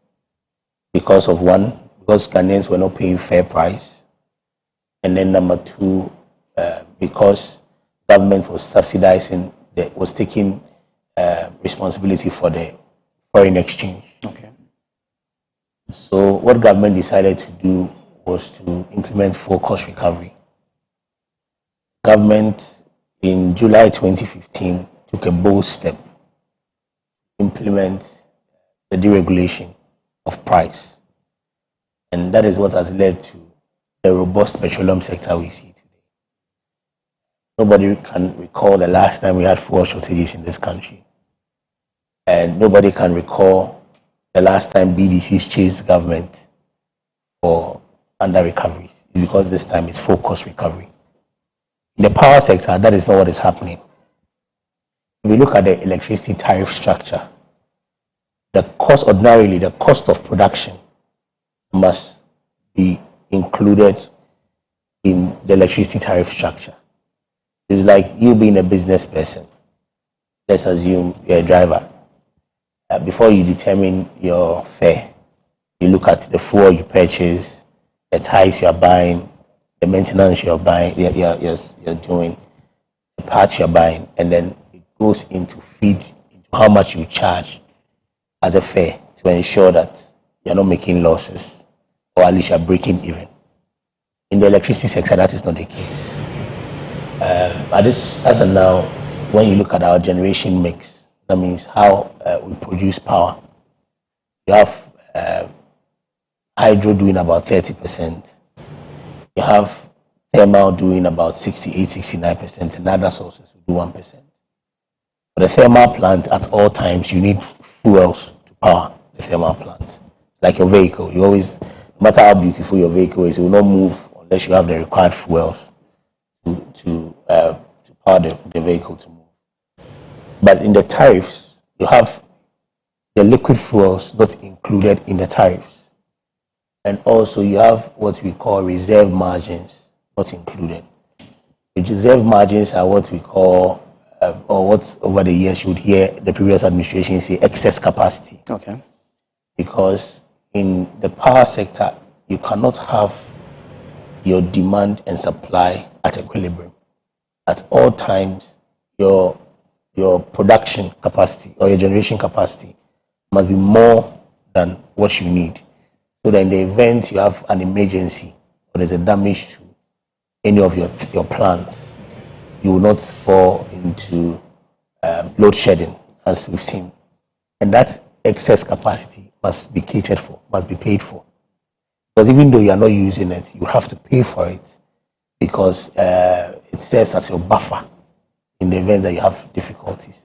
because Ghanaians were not paying fair price, and then number two, because government was subsidizing, was taking responsibility for the foreign exchange. Okay. So what government decided to do was to implement full cost recovery. Government in July 2015 took a bold step to implement the deregulation of price. And that is what has led to the robust petroleum sector we see today. Nobody can recall the last time we had fuel shortages in this country. And nobody can recall the last time BDCs chased government for under recoveries, because this time it's full cost recovery. In the power sector, that is not what is happening. If we look at the electricity tariff structure, ordinarily the cost of production must be included in the electricity tariff structure. It's like you being a business person. Let's assume you're a driver. Before you determine your fare, you look at the fuel you purchase, the tires you're buying, the maintenance you're buying, you're doing, the parts you're buying, and then it goes into feed into how much you charge as a fare to ensure that you're not making losses, or at least you're breaking even. In the electricity sector, that is not the case. As of now, when you look at our generation mix, That means how we produce power. You have hydro doing about 30%. You have thermal doing about 68-69%, and other sources will do 1%. For the thermal plant, at all times, you need fuels to power the thermal plant. It's like your vehicle. You always, no matter how beautiful your vehicle is, it will not move unless you have the required fuels to power the vehicle to move. But in the tariffs, you have the liquid fuels not included in the tariffs. And also you have what we call reserve margins not included. The reserve margins are what we call, or what over the years you would hear the previous administration say, excess capacity. Okay. Because in the power sector, you cannot have your demand and supply at equilibrium. At all times, your production capacity or your generation capacity must be more than what you need. So that in the event you have an emergency or there's a damage to any of your plants, you will not fall into load shedding, as we've seen. And that excess capacity must be catered for, must be paid for. Because even though you are not using it, you have to pay for it because it serves as your buffer in the event that you have difficulties.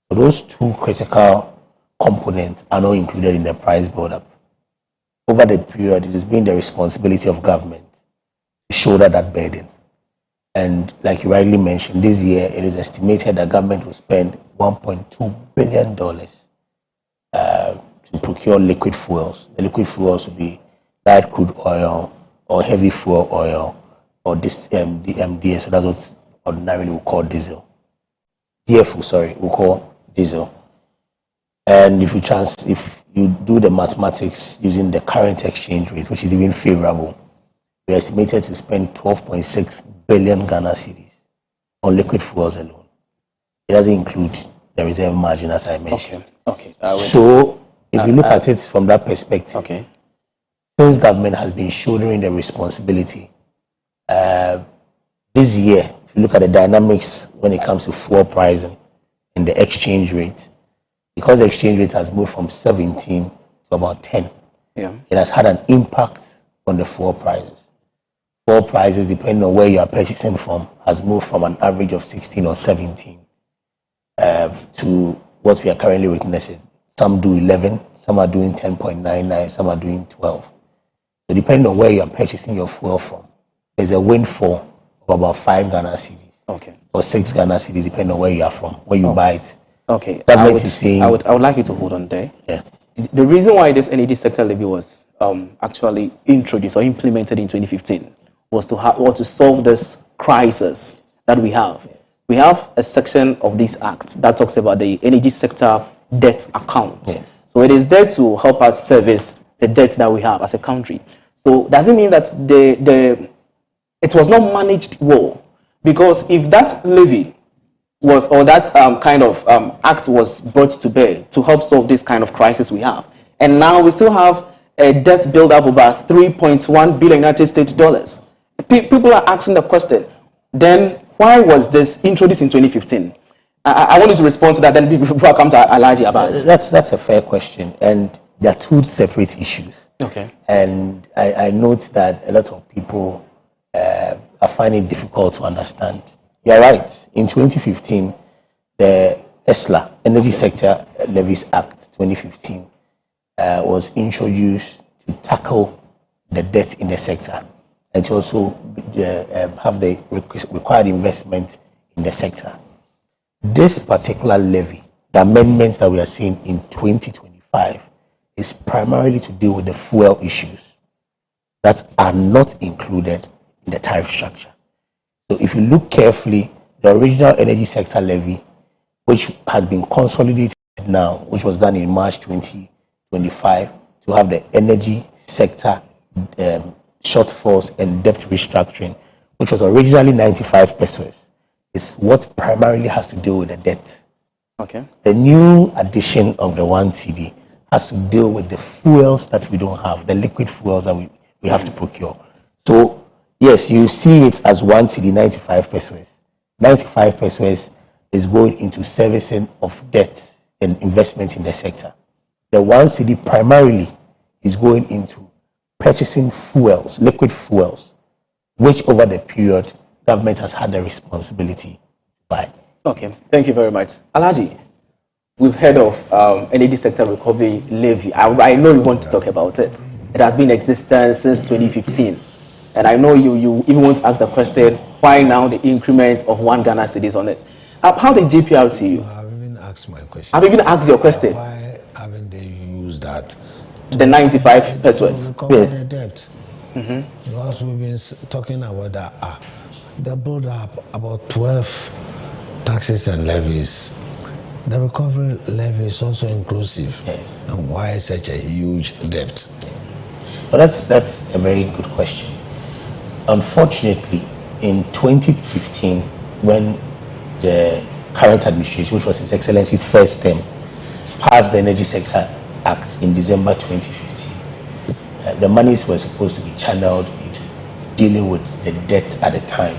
So those two critical components are not included in the price build-up. Over the period, it has been the responsibility of government to shoulder that burden. And like you rightly mentioned, this year it is estimated that government will spend $1.2 billion to procure liquid fuels. The liquid fuels will be light crude oil or heavy fuel oil or this DMDS, so that's what ordinarily we call diesel. DFO, sorry, we call diesel. And if you do the mathematics using the current exchange rate, which is even favorable, we are estimated to spend 12.6 billion Ghana cedis on liquid fuels alone. It doesn't include the reserve margin, as I mentioned. Okay. So if you look at it from that perspective, since government has been shouldering the responsibility, this year, if you look at the dynamics when it comes to fuel pricing and the exchange rate, because the exchange rate has moved from 17 to about 10, it has had an impact on the fuel prices. Fuel prices, depending on where you are purchasing from, has moved from an average of 16 or 17 to what we are currently witnessing. Some do 11, some are doing 10.99, some are doing 12. So depending on where you are purchasing your fuel from, there's a windfall of about 5 Ghana cedis, or 6 Ghana cedis, depending on where you are from, where you buy it. Okay, Government is saying, I would like you to hold on there. Yeah. The reason why this energy sector levy was actually introduced or implemented in 2015 was to solve this crisis that we have. We have a section of this act that talks about the energy sector debt account. So it is there to help us service the debt that we have as a country. So does it mean that it was not managed well? Because if that levy was, or that kind of act was brought to bear to help solve this kind of crisis we have, and now we still have a debt build up over $3.1 billion United States dollars. People are asking the question, then why was this introduced in 2015? I want you to respond to that then before I come to Alhaji Abbas. That's a fair question, and there are two separate issues. Okay. And I note that a lot of people are finding it difficult to understand. You're right. In 2015, the ESLA, Energy Sector Levies Act 2015, was introduced to tackle the debt in the sector and to also have the required investment in the sector. This particular levy, the amendments that we are seeing in 2025, is primarily to deal with the fuel issues that are not included in the tariff structure. So if you look carefully, the original energy sector levy, which has been consolidated now, which was done in March 2025, to have the energy sector shortfalls and debt restructuring, which was originally 95 pesos, is what primarily has to deal with the debt. Okay. The new addition of the 1 CD has to deal with the fuels that we don't have, the liquid fuels that we have to procure. So yes, you see it as 1 CD, 95 pesos. 95 pesos is going into servicing of debt in investments in the sector. The 1 cedi primarily is going into purchasing fuels, liquid fuels, which over the period government has had the responsibility to buy. Okay, thank you very much. Alhaji, we've heard of energy sector recovery levy. I know you want to talk about it. It has been in existence since 2015. And I know you even want to ask the question, why now the increment of 1 Ghana cedis on it? How did GPR to you? I haven't even asked my question. Have you even asked your question? Why haven't they used that? The 95 pesos. Yes. The debt. Because we've been talking about that. They brought up about 12 taxes and levies. The recovery levy is also inclusive. Yes. And why such a huge debt? Well, that's a very good question. Unfortunately, in 2015, when the current administration, which was His Excellency's first term, passed the Energy Sector Act in December 2015, the monies were supposed to be channeled into dealing with the debt at the time.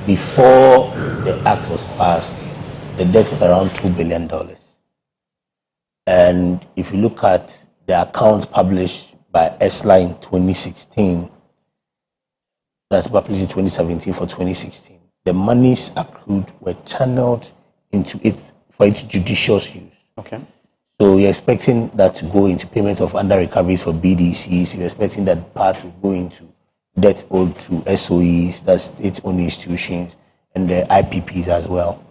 Before the act was passed, the debt was around $2 billion. And if you look at the accounts published by ESLA in 2016, that's published in 2017 for 2016, the monies accrued were channeled into it for its judicious use. Okay. So you're expecting that to go into payment of under recoveries for BDCs. You're expecting that part will go into debt owed to SOEs, that's state-owned institutions, and the IPPs as well.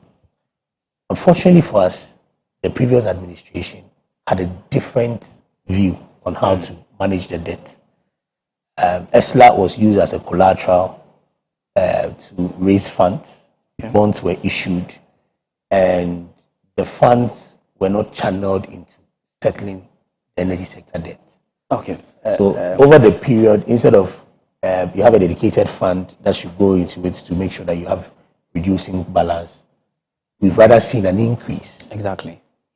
Unfortunately for us, the previous administration had a different view on how to manage the debt. ESLA was used as a collateral to raise funds. Okay. Bonds were issued, and the funds were not channeled into settling the energy sector debt. Okay. So over the period, instead of you have a dedicated fund that should go into it to make sure that you have reducing balance, we've rather seen an increase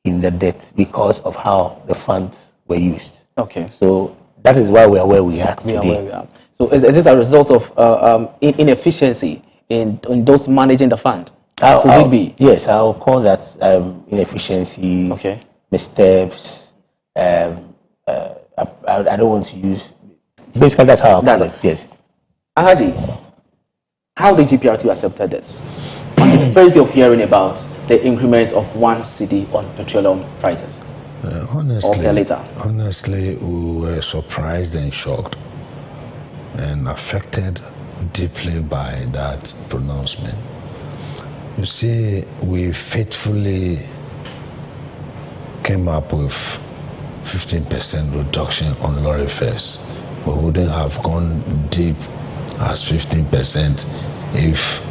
in the debt because of how the funds were used. Okay. So that is why we are where we are today. Where we are. So is this a result of inefficiency in those managing the fund? Could it be? Yes, I'll call that inefficiencies, missteps. I don't want to use. Basically, that's how I'll call it. Yes. Alhaji, how did GPRT accept this? On the first day of hearing about the increment of 1 cedi on petroleum prices? Honestly, we were surprised and shocked and affected deeply by that pronouncement. You see, we faithfully came up with 15% reduction on lorry fares. We wouldn't have gone deep as 15% if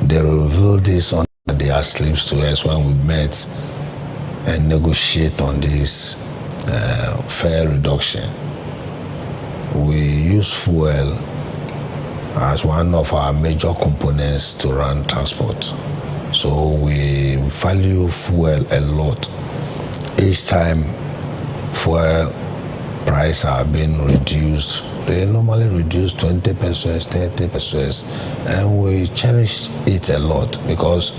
they revealed this on their sleeves to us when we met and negotiate on this fare reduction. We use fuel as one of our major components to run transport. So we value fuel a lot. Each time fuel price are being reduced, they normally reduce 20 pesos, 30 pesos, and we cherish it a lot because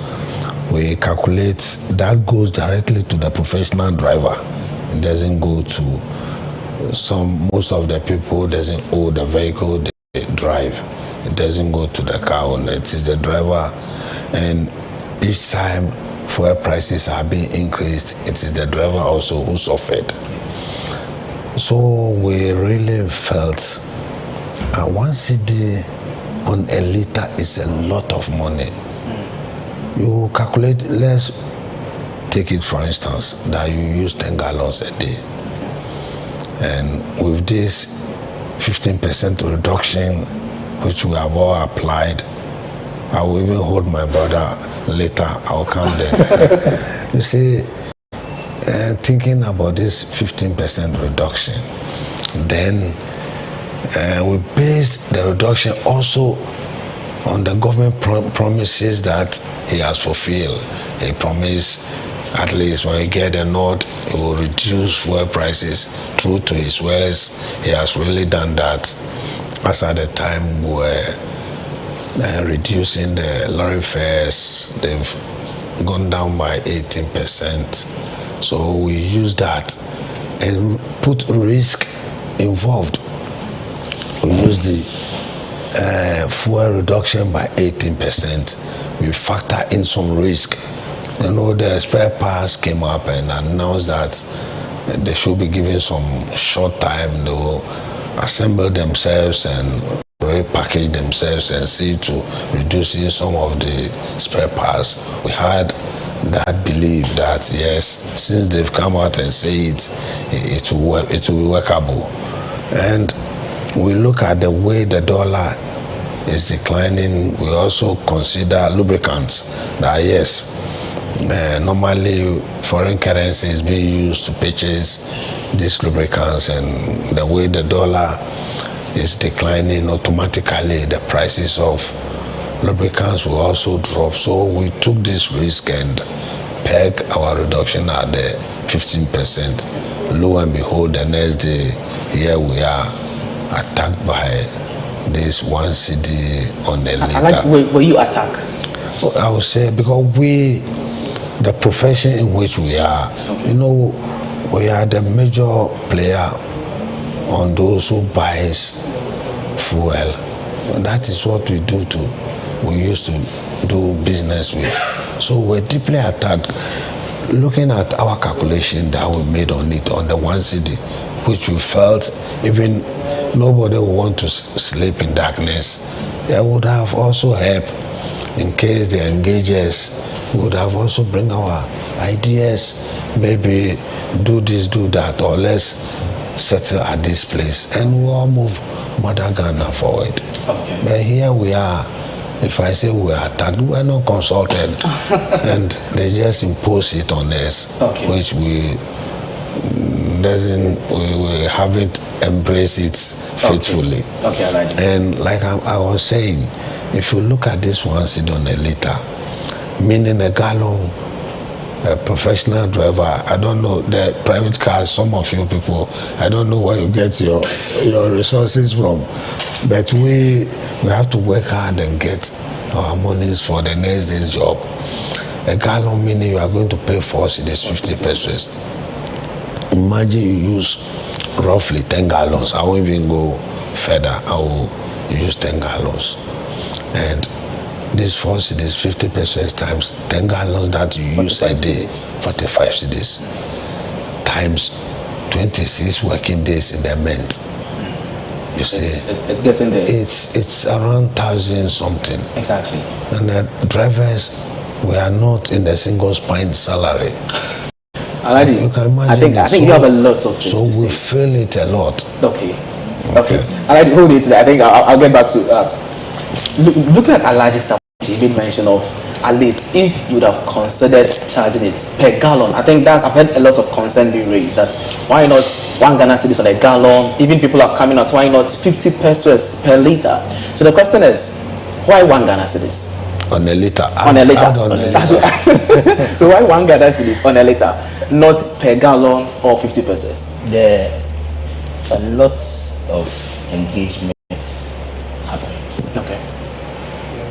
we calculate that goes directly to the professional driver. It doesn't go to most of the people doesn't own the vehicle they drive. It doesn't go to the car owner, it is the driver. And each time fuel prices are being increased, it is the driver also who suffered. So we really felt 1 cedi on a liter is a lot of money. You calculate, let's take it for instance, that you use 10 gallons a day. And with this 15% reduction, which we have all applied, I will even hold my brother later, I'll come there. You see, thinking about this 15% reduction, then we based the reduction also on the government promises that he has fulfilled. He promised at least when he get a nod, he will reduce fuel prices. True to his words, he has really done that. As at the time we were reducing the lorry fares, they've gone down by 18%. So we use that and put risk involved. We use the fuel reduction by 18%. We factor in some risk. You know, the spare parts came up and announced that they should be given some short time to assemble themselves and repackage themselves and see to reducing some of the spare parts. We had that belief that yes, since they've come out and say it will be workable. And we look at the way the dollar is declining. We also consider lubricants. That yes, normally foreign currency is being used to purchase these lubricants, and the way the dollar is declining, automatically the prices of lubricants will also drop. So we took this risk and peg our reduction at the 15%. Lo and behold, the next day, here we are attacked by this 1 cedi on a liter. Were you attacked? I would say because the profession in which we are, you know, we are the major player on those who buys fuel. That is what we used to do business with. So we're deeply attacked. Looking at our calculation that we made on it, on the 1 cedi, which we felt even nobody would want to sleep in darkness, it would have also helped in case they engage us. We would have also bring our ideas, maybe do this, do that, or let's settle at this place, and we'll all move Mother Ghana forward. Okay. But here we are. If I say we are attacked, we are not consulted, and they just impose it on us, which we haven't embraced it faithfully. And like I was saying, if you look at this 1 cedi on a liter, meaning a gallon, a professional driver, I don't know, the private cars, some of you people, I don't know where you get your resources from, but we have to work hard and get our monies for the next day's job. A gallon meaning you are going to pay for cedis 50 pesos. Imagine you use roughly 10 gallons. I won't even go further. I will use 10 gallons. And this 4 cedis, 50 pesos times 10 gallons that you use a day, 45 cedis, times 26 working days in the month. You see, it's getting there. It's around 1,000 something. Exactly. And the drivers, we are not in the single spine salary. You can imagine. I think you have a lot of things. So we feel it a lot. Okay. Hold it there. I think I'll get back to looking at Alhaji Samuel. You made mention of at least if you would have considered charging it per gallon. I think I've heard a lot of concern being raised that why not 1 Ghana cedis on a gallon? Even people are coming out, why not 50 pesos per liter? So the question is, why 1 Ghana cedis? On a liter. On a liter. So why 1 Ghana cedis on a liter, not per gallon or 50 pesos? There are lots of engagements happening. Okay.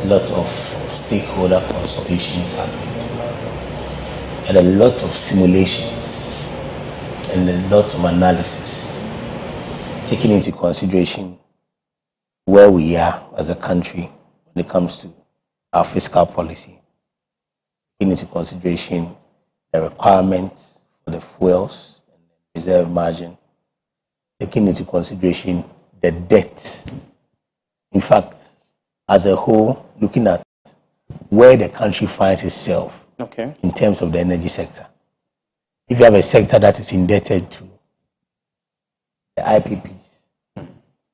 Lots of stakeholder consultations happening. And a lot of simulations and a lot of analysis taking into consideration where we are as a country when it comes to our fiscal policy, taking into consideration the requirements for the fuels and the reserve margin, taking into consideration the debt. In fact, as a whole, looking at where the country finds itself in terms of the energy sector. If you have a sector that is indebted to the IPPs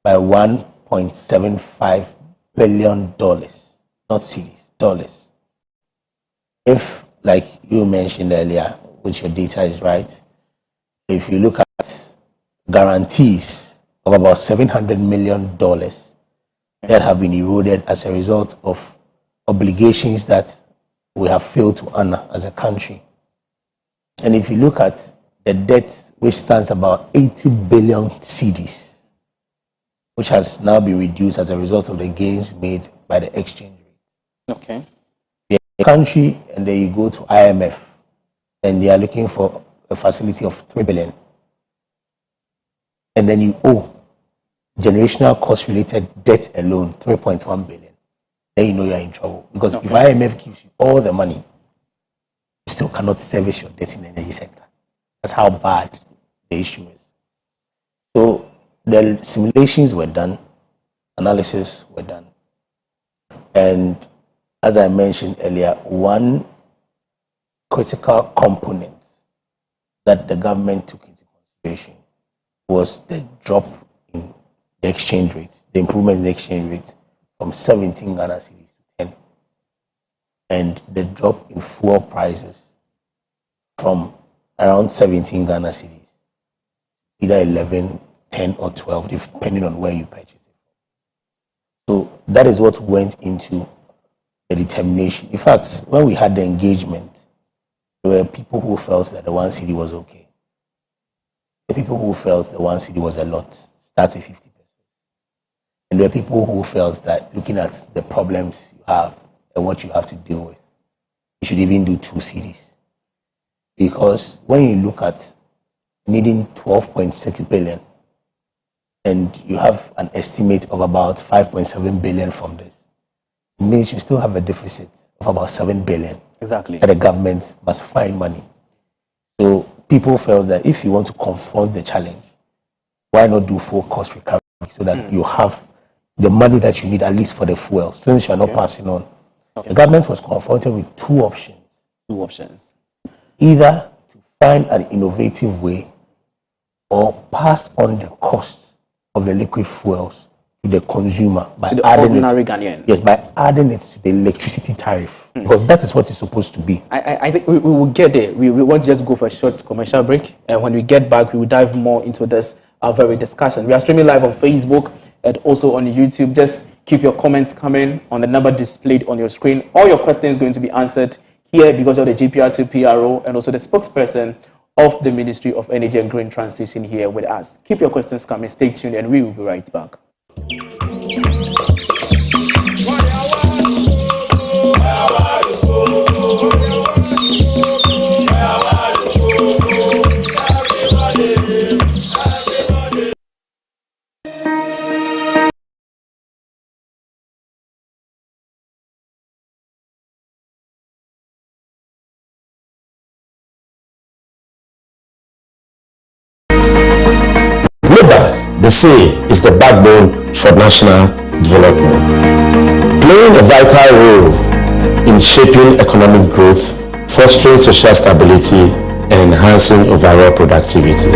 by $1.75 billion, not cedis, dollars. If, like you mentioned earlier, which your data is right, if you look at guarantees of about $700 million that have been eroded as a result of obligations that we have failed to honor as a country. And if you look at the debt, which stands about 80 billion cedis, which has now been reduced as a result of the gains made by the exchange rate. Okay. We a country, and then you go to IMF, and they are looking for a facility of 3 billion, and then you owe generational cost-related debt alone 3.1 billion, then you know you're in trouble. Because if IMF gives you all the money, you still cannot service your debt in the energy sector. That's how bad the issue is. So the simulations were done, analysis were done, and as I mentioned earlier, one critical component that the government took into consideration was the drop in the exchange rate, the improvement in the exchange rate from 17 Ghana cedis to 10, and the drop in fuel prices from around 17 Ghana cedis, either 11, 10, or 12, depending on where you purchase it. So that is what went into the determination. In fact, when we had the engagement, there were people who felt that the 1 cedi was okay. The people who felt the 1 cedi was a lot, starts with 50%. And there are people who felt that looking at the problems you have and what you have to deal with, you should even do 2 cedis. Because when you look at needing 12.6 billion and you have an estimate of about 5.7 billion from this, it means you still have a deficit of about 7 billion. Exactly. That the government must find money. So people felt that if you want to confront the challenge, why not do full cost recovery so that you have the money that you need at least for the fuel, since you're not passing on. The government was confronted with 2 options. 2 options. Either to find an innovative way or pass on the cost of the liquid fuels to the consumer by To the adding ordinary it, Ghanaian. Yes, by adding it to the electricity tariff, because that is what it's supposed to be. I think we will get there. We want to just go for a short commercial break, and when we get back, we will dive more into this very discussion. We are streaming live on Facebook and also on YouTube. Just keep your comments coming on the number displayed on your screen. All your questions going to be answered here because of the GPR2 PRO and also the spokesperson of the Ministry of Energy and Green Transition here with us. Keep your questions coming. Stay tuned, and we will be right back. They say is the backbone for national development, playing a vital role in shaping economic growth, fostering social stability, and enhancing overall productivity.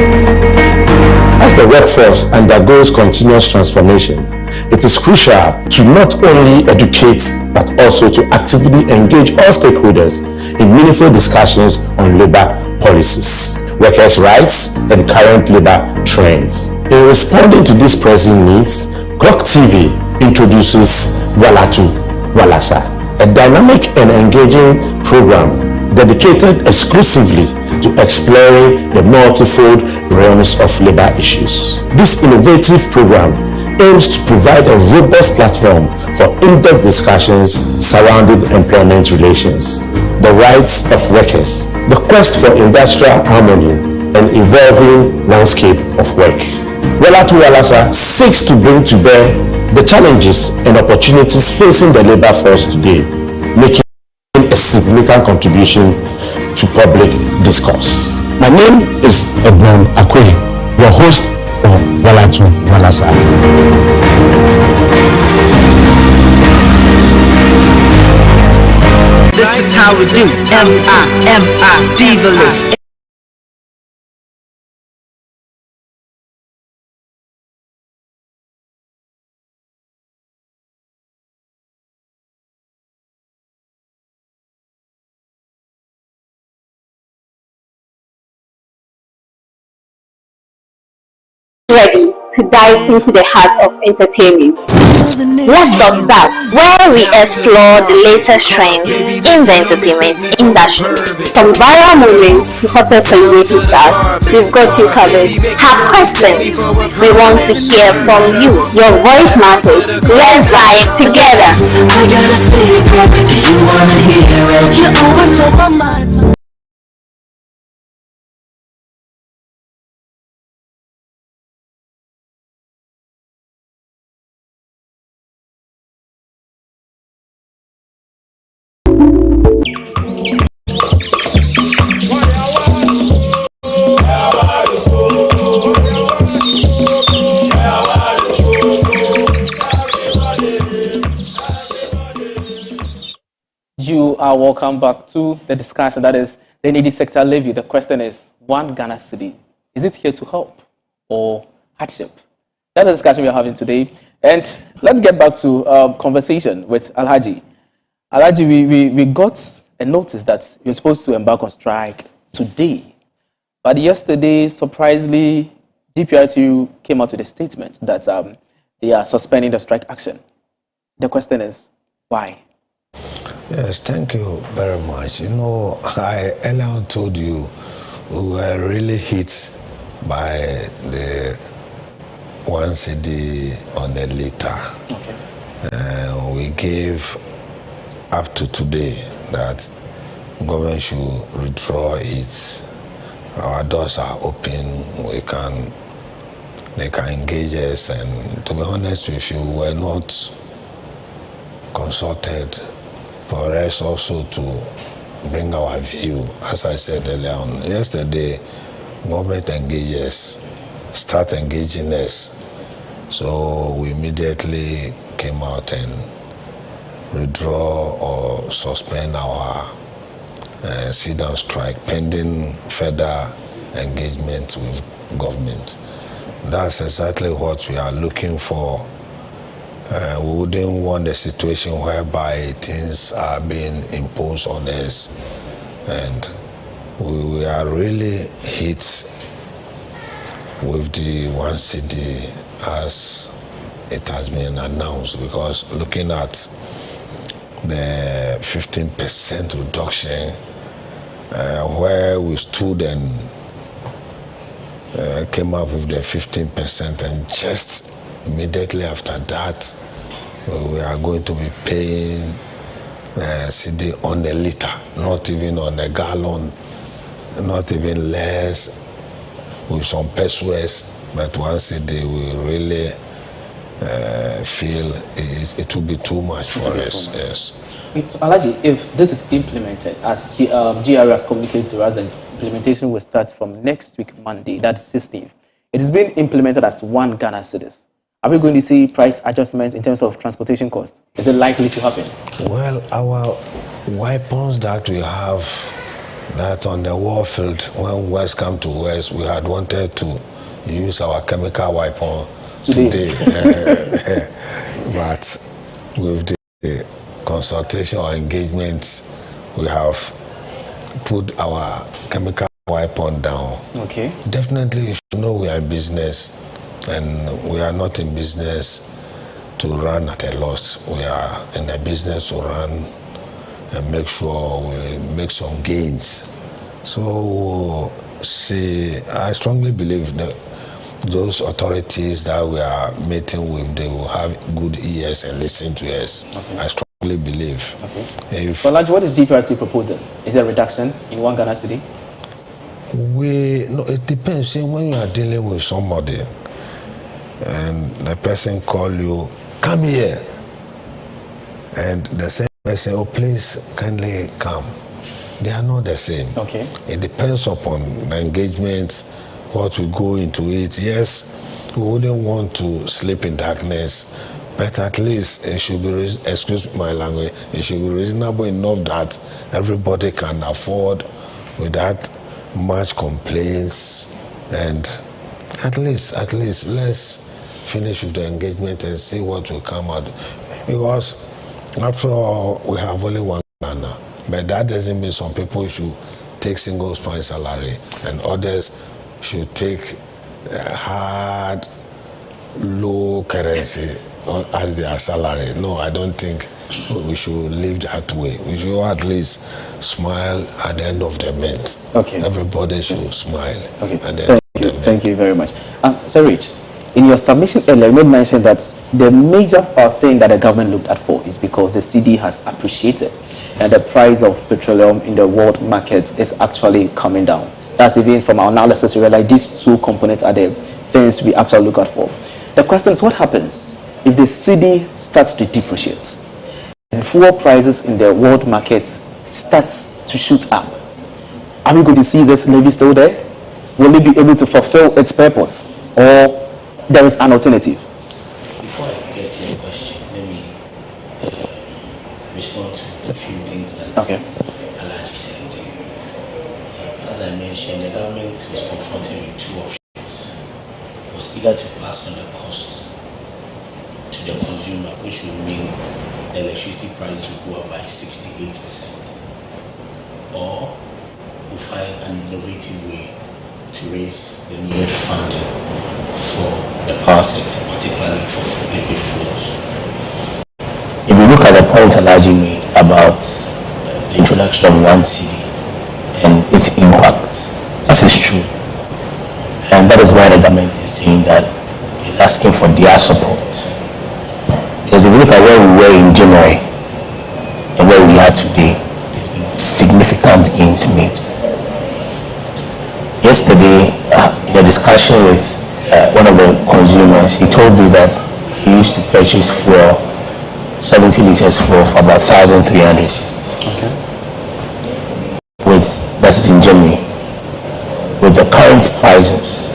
As the workforce undergoes continuous transformation, it is crucial to not only educate but also to actively engage all stakeholders in meaningful discussions on labor policies, workers' rights, and current labor trends. In responding to these pressing needs, Clock TV introduces Walatu Walasa, a dynamic and engaging program dedicated exclusively to exploring the multifold realms of labor issues. This innovative program aims to provide a robust platform for in-depth discussions surrounding employment relations, the rights of workers, the quest for industrial harmony, and evolving landscape of work. Walatu Walasa seeks to bring to bear the challenges and opportunities facing the labor force today, making a significant contribution to public discourse. My name is Edmond Akwe, your host of Walatu Walasa. This is how we do M-I-M-I, Devilish. ready to dive into the heart of entertainment. Let's Talk Start, where we explore the latest trends in the entertainment industry. From viral movies to hottest celebrity stars, we've got you covered. Have questions? We want to hear from you. Your voice matters. Let's vibe together. I got a secret, you wanna hear it? You're always on my mind. You are welcome back to the discussion, that is the needy sector levy. The question is, one Ghana cedi, is it here to help or hardship? That's the discussion we are having today. And let's get back to conversation with Alhaji. Alhaji, we got a notice that you're supposed to embark on strike today. But yesterday, surprisingly, GPRTU came out with a statement that they are suspending the strike action. The question is, why? Yes, thank you very much. You know, I earlier on told you we were really hit by the 1 cedi on a liter. Okay. We gave up to today that government should withdraw it. Our doors are open. They can engage us, and to be honest with you, we were not consulted for us also to bring our view. As I said earlier on, yesterday, government engages, start engaging us. So we immediately came out and withdraw or suspend our sit-down strike pending further engagement with government. That's exactly what we are looking for. We wouldn't want a situation whereby things are being imposed on us, and we are really hit with the 1 cedi as it has been announced, because looking at the 15% reduction where we stood and came up with the 15%, and just immediately after that, we are going to be paying cedi on a liter, not even on a gallon, not even less, with some pesos, but 1 cedi we really feel it will be too much for us. Yes. So, Alhaji, if this is implemented, as GRA has communicated to us, that implementation will start from next week, Monday, that's 16th. It is being implemented as 1 Ghana cedis. Are we going to see price adjustment in terms of transportation costs? Is it likely to happen? Well, our weapons that we have, that on the war field, when West come to West, we had wanted to use our chemical weapon today. But with the consultation or engagement, we have put our chemical weapon down. Okay. Definitely, you should know we are in business, and we are not in business to run at a loss. We are in a business to run and make sure we make some gains. So, see, I strongly believe that those authorities that we are meeting with, they will have good ears and listen to us. Okay. I strongly believe. Okay. Alhaji, what is GPRT proposing? Is there a reduction in 1 Ghana cedi? No, it depends. See, when you are dealing with somebody and the person call you, come here, and the same person, oh, please kindly come. They are not the same. Okay. It depends upon the engagement, what we go into it. Yes, we wouldn't want to sleep in darkness, but at least it should be, excuse my language, it should be reasonable enough that everybody can afford without much complaints, and at least let's finish with the engagement and see what will come out. Because after all, we have only 1 Ghana, but that doesn't mean some people should take single spine salary and others should take had low currency as their salary. No, I don't think we should live that way. We should at least smile at the end of the event. Okay. Everybody should smile. Okay. At the end of the event. Thank you very much. Sir Rich, in your submission earlier, you made mention that the major thing that the government looked at for is because the cedi has appreciated and the price of petroleum in the world market is actually coming down. That's even from our analysis, we realize these two components are the things we actually look at for. The question is, what happens if the cedi starts to depreciate and fuel prices in the world market starts to shoot up? Are we going to see this levy still there? Will it be able to fulfill its purpose, or there is an alternative? Before I get to your question, let me respond to a few things that Alaji said. As I mentioned, the government was confronted with two options. It was either to pass on the costs to the consumer, which would mean the electricity price will go up by 68%, or we find an innovative way to raise the needed funding for the power sector, particularly for liquid fuels. If you look at the point Alaji made about the introduction of one cedi and its impact, that is true. And that is why the government is saying that it's asking for their support. Because if you look at where we were in January and where we are today, there's been significant gains made. Yesterday, in a discussion with one of the consumers, he told me that he used to purchase fuel, 70 liters fuel, for about 1,300. Okay. That's in January. With the current prices,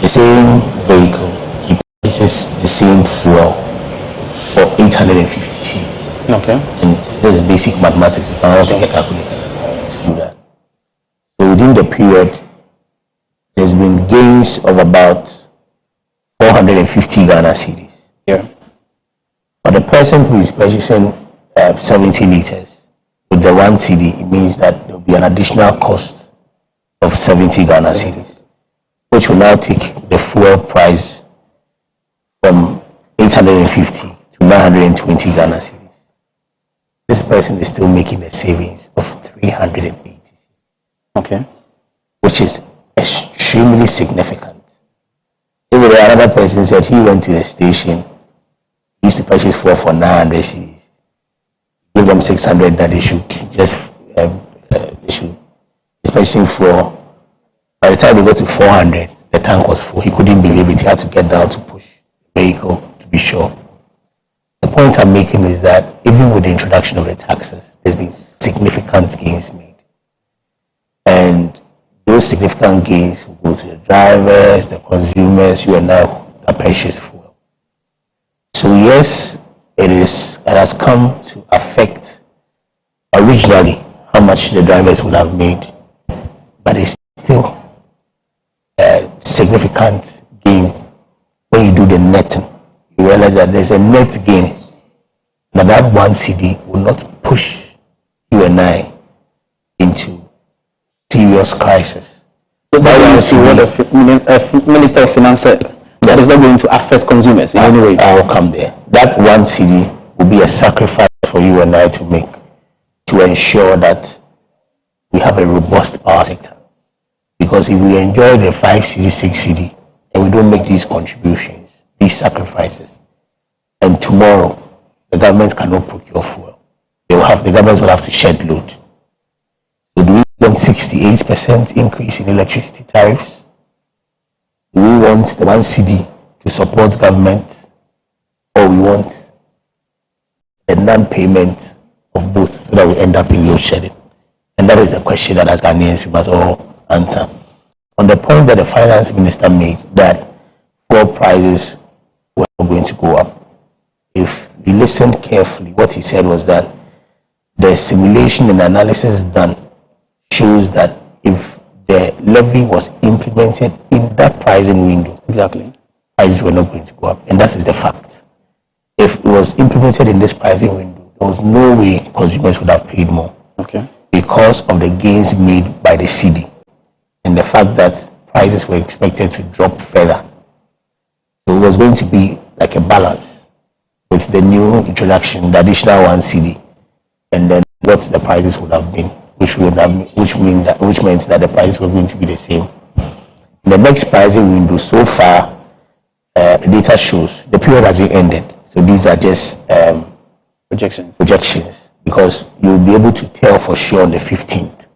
the same vehicle, he purchases the same fuel for 850 cedis. Okay. And this is basic mathematics. You can all take a calculator to do that. So within the period, there's been gains of about 450 Ghana cedis. Yeah. For the person who is purchasing 70 liters with the 1 cedi, it means that there will be an additional cost of 70 Ghana cedis, which will now take the fuel price from 850 to 920 Ghana cedis. This person is still making a savings of 380. Okay. Which is extremely significant. Yesterday, another person said he went to the station, he used to purchase fuel for 900 cedis. Give them 600 that they should just he's purchasing fuel. By the time they got to 400, the tank was full. He couldn't believe it. He had to get down to push the vehicle to be sure. The point I'm making is that even with the introduction of the taxes, there's been significant gains made. And those significant gains will go to the drivers, the consumers, you and I that purchase fuel. So yes, it has come to affect originally how much the drivers would have made, but it's still a significant gain. When you do the netting, you realize that there's a net gain, that 1 cedi will not push you and I into serious crisis. So that you see what the Minister of Finance said, that is not going to affect consumers in any way. I will come there. That 1 cedi will be a sacrifice for you and I to make to ensure that we have a robust power sector. Because if we enjoy the 5 cedi, 6 cedi, and we don't make these contributions, these sacrifices, and tomorrow the government cannot procure fuel, the government will have to shed load. So do we want 68% increase in electricity tariffs? Do we want the 1 cedi to support government, or we want a non-payment of both so that we end up in load shedding? And that is the question that as Ghanaians we must all answer. On the point that the finance minister made, that fuel prices were going to go up, if you listened carefully, what he said was that the simulation and analysis done shows that if the levy was implemented in that pricing window, prices were not going to go up, and that is the fact. If it was implemented in this pricing window, there was no way consumers would have paid more, because of the gains made by the cedi and the fact that prices were expected to drop further. So it was going to be like a balance with the new introduction, the additional 1 cedi, and then what the prices would have been, which meant that the prices were going to be the same. In the next pricing window, so far, the data shows the period hasn't ended. So these are just projections, because you'll be able to tell for sure on the 15th.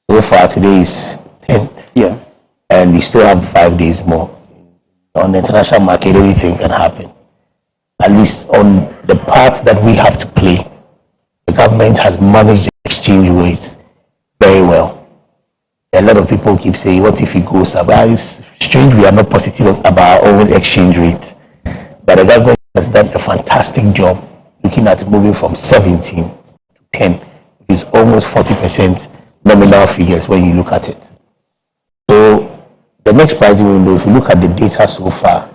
So far, today is 10th. Yeah. And you still have 5 days more. On the international market, anything can happen. At least on the part that we have to play, the government has managed the exchange rates very well. A lot of people keep saying, what if it goes up? Well, it's strange we are not positive about our own exchange rate. But the government has done a fantastic job looking at moving from 17 to 10, which is almost 40% nominal figures when you look at it. So the next pricing window, if you look at the data so far,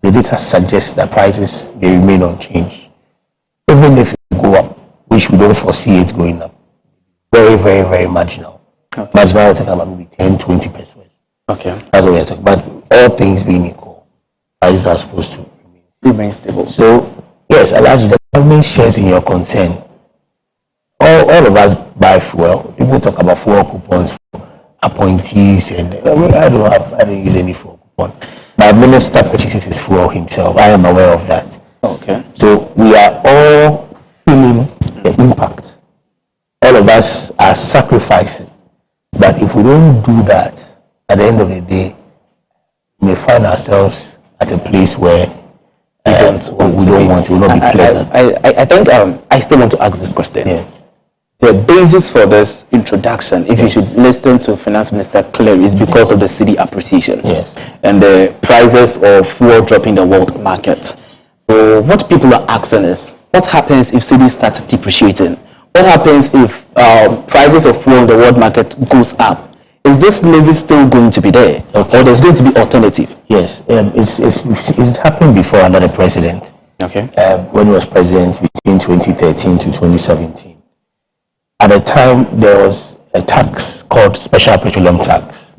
the data suggests that prices may remain unchanged. Even if it go up, which we don't foresee it going up, very, very, very marginal. Okay. Marginal, we're talking about maybe 10, 20%. Okay. That's what we're talking about. But all things being equal, prices are supposed to remain stable. So, yes, Alhaji, the government shares in your concern. All of us buy fuel. People talk about fuel coupons for appointees, and I don't use any fuel coupon. My minister purchases his fuel himself. I am aware of that. Okay. So we are all feeling the impact. All of us are sacrificing. But if we don't do that, at the end of the day, we may find ourselves at a place where we don't want to. It will not be pleasant. I think I still want to ask this question. Yeah. The basis for this introduction, if you should listen to Finance Minister clearly, is because of the cedi appreciation and the prices of fuel dropping the world market. So what people are asking is, what happens if cedi starts depreciating? What happens if prices of fuel in the world market goes up? Is this levy still going to be there, or there's going to be alternative? Yes, it's happened before under the president. Okay. When he was president between 2013 to 2017. At the time, there was a tax called Special Petroleum Tax.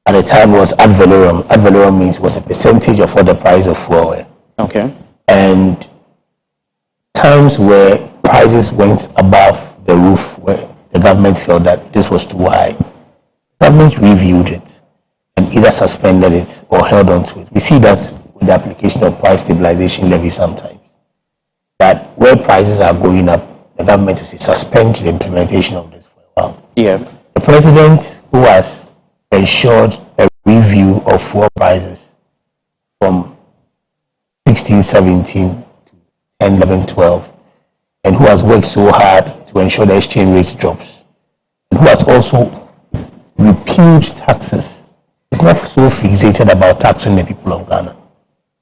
At the time, it was ad valorem. Ad valorem means it was a percentage of what the price of fuel were. Okay. And times where prices went above the roof, where the government felt that this was too high, the government reviewed it and either suspended it or held on to it. We see that with the application of price stabilization levy sometimes, that where prices are going up, the government will suspend the implementation of this for a while. Yeah. The president, who has ensured a review of fuel prices from 16, 17 to 10, 11, 12, and who has worked so hard to ensure the exchange rate drops, and who has also repealed taxes, is not so fixated about taxing the people of Ghana.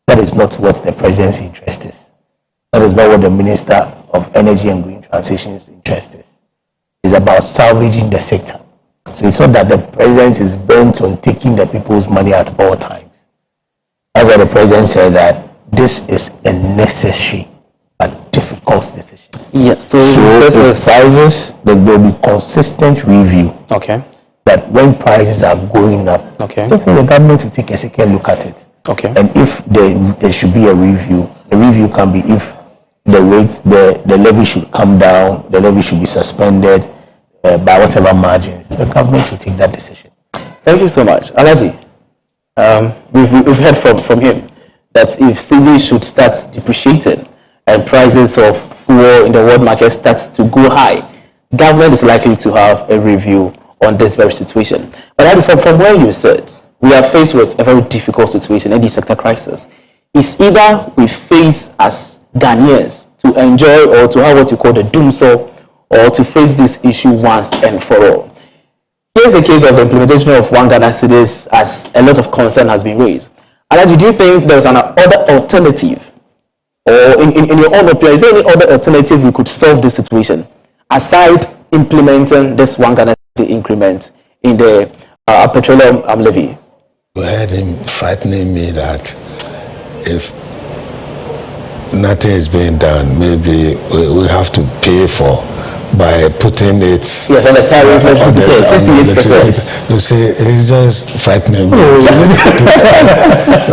That is not what the president's interest is. That is not what the Minister of Energy and Green Transition's interest is. It's about salvaging the sector. So it's not that the president is bent on taking the people's money at all times. That's why the president said that this is a necessary but difficult decision. Yes. So this is prices, there will be consistent review. Okay. That when prices are going up, okay, I don't think the government will take a second look at it. Okay. And if there should be a review, the review can be if the rates, the levy should come down, the levy should be suspended by whatever margins. The government will take that decision. Thank you so much. Alhaji, we've heard from him that if cedi should start depreciating and prices of fuel in the world market starts to go high, government is likely to have a review on this very situation. But from where you sit, we are faced with a very difficult situation, energy sector crisis. It's either we face as Ghanaians to enjoy or to have what you call the doomsaw, or to face this issue once and for all. Here's the case of the implementation of One Ghana cedis, as a lot of concern has been raised. Alhaji, do you think there's another alternative, or in your own opinion, is there any other alternative we could solve this situation aside implementing this One Ghana cedi increment in the petroleum levy? We heard him frightening me that if nothing is being done, maybe we have to pay for by putting it. Yes, on the tariff, 68%. You see, it's just frightening.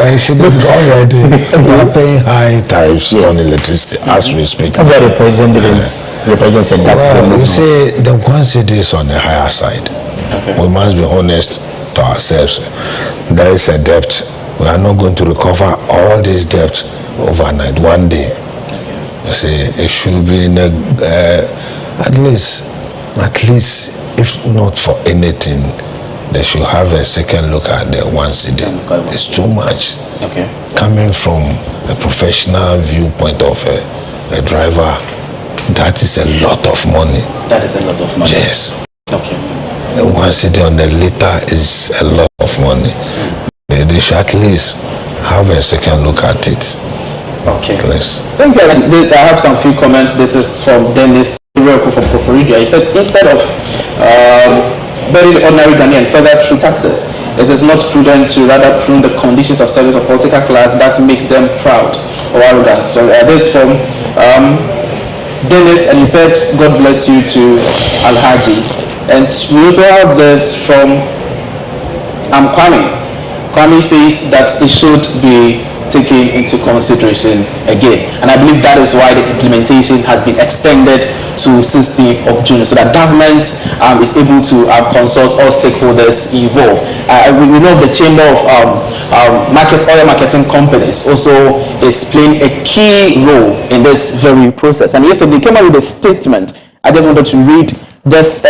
I should be already. We are paying high tariffs on electricity as we speak. That's why the president said that. Well, you see, the quantity is on the higher side. Okay. We must be honest to ourselves. There is a debt. We are not going to recover all this debt overnight, one day. You see, it should be in at least, if not for anything, they should have a second look at the one city. It's too much. Okay. Coming from a professional viewpoint of a driver, that is a lot of money. That is a lot of money. Yes. Okay. One city on the liter is a lot of money. They should at least have a second look at it. Okay. Please. Thank you. I have some few comments. This is from Dennis from Koforidia. He said, instead of burying the ordinary Ghanaian further through taxes, it is not prudent to rather prune the conditions of service of political class that makes them proud or arrogant. So this is from Dennis, and he said, God bless you to Alhaji. And we also have this from Kwame. Kwame says that it should be taken into consideration again, and I believe that is why the implementation has been extended to 16th of June, so that government is able to consult all stakeholders involved. We know the Chamber of oil marketing companies also is playing a key role in this very process, and yesterday they came out with a statement. I just wanted to read this